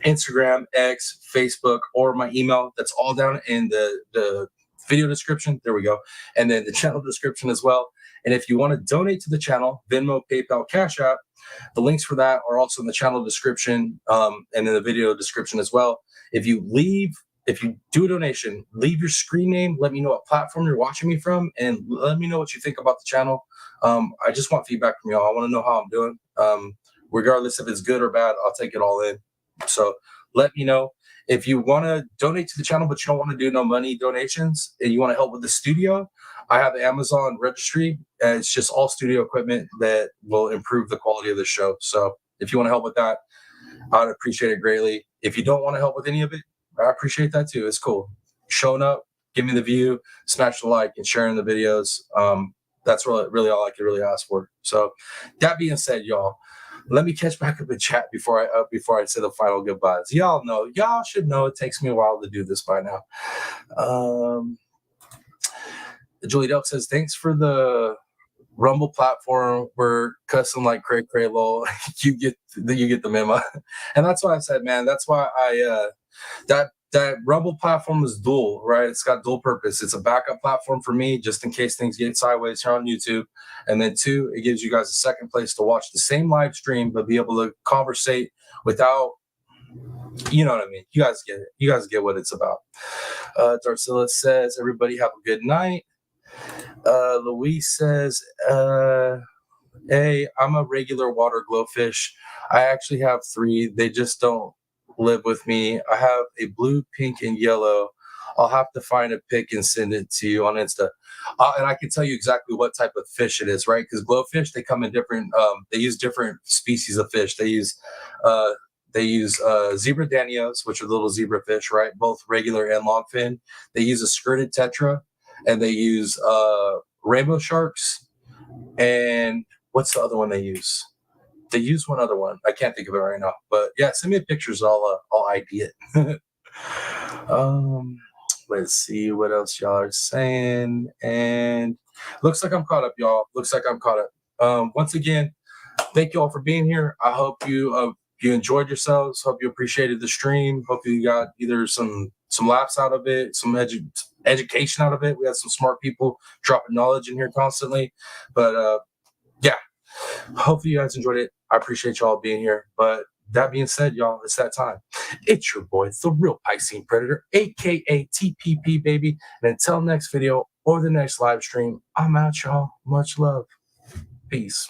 Instagram, X, Facebook, or my email, that's all down in the video description. There we go. And then the channel description as well. And if you want to donate to the channel, Venmo, PayPal, Cash App, the links for that are also in the channel description and in the video description as well. If you do a donation, leave your screen name, let me know what platform you're watching me from, and let me know what you think about the channel. I just want feedback from y'all. I want to know how I'm doing. Regardless if it's good or bad, I'll take it all in. So let me know. If you want to donate to the channel, but you don't want to do no money donations, and you want to help with the studio, I have the Amazon registry. And it's just all studio equipment that will improve the quality of the show. So if you want to help with that, I'd appreciate it greatly. If you don't want to help with any of it, I appreciate that too. It's cool. Showing up, give me the view, smash the like, and sharing the videos. That's really all I could really ask for. So that being said, y'all, let me catch back up in chat before I say the final goodbyes. Y'all should know it takes me a while to do this by now. Julie Delk says, thanks for the Rumble platform. We're cussing like cray cray lol. you get the memo. And that's why I said, man, that's why that Rumble platform is dual, right? It's got dual purpose. It's a backup platform for me, just in case things get sideways here on YouTube. And then 2, it gives you guys a second place to watch the same live stream, but be able to conversate without, you know what I mean? You guys get it. You guys get what it's about. Darcilla says, everybody have a good night. Louise says, hey, I'm a regular water glowfish. I actually have 3. They just don't live with me. I have a blue, pink, and yellow. I'll have to find a pic and send it to you on Insta. And I can tell you exactly what type of fish it is, right? Because glowfish, they come in different, they use different species of fish. They use zebra danios, which are little zebra fish, right? Both regular and longfin. They use a skirted tetra, and they use rainbow sharks. And what's the other one they use? They use one other one. I can't think of it right now. But yeah, send me pictures. I'll ID it. Let's see what else y'all are saying. And looks like I'm caught up, y'all. Looks like I'm caught up. Once again, thank you all for being here. I hope you enjoyed yourselves. Hope you appreciated the stream. Hope you got either some laughs out of it, some education out of it. We had some smart people dropping knowledge in here constantly. But yeah, hopefully you guys enjoyed it. I appreciate y'all being here. But that being said, y'all, it's that time. It's your boy, the real Piscine Predator, aka TPP, baby. And until next video or the next live stream, I'm out, y'all. Much love. Peace.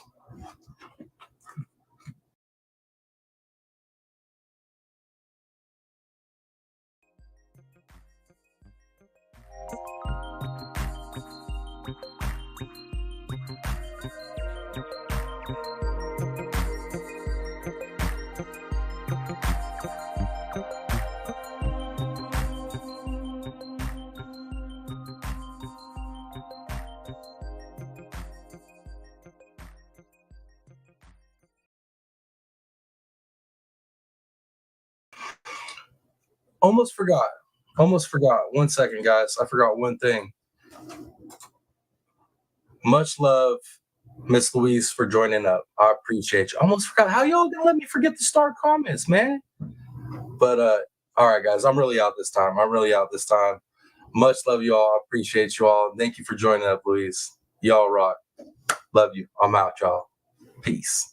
Almost forgot. 1 second, guys. I forgot one thing. Much love, Miss Louise, for joining up. I appreciate you. Almost forgot. How y'all gonna let me forget to start comments, man? But all right, guys. I'm really out this time. Much love, y'all. I appreciate you all. Thank you for joining up, Louise. Y'all rock. Love you. I'm out, y'all. Peace.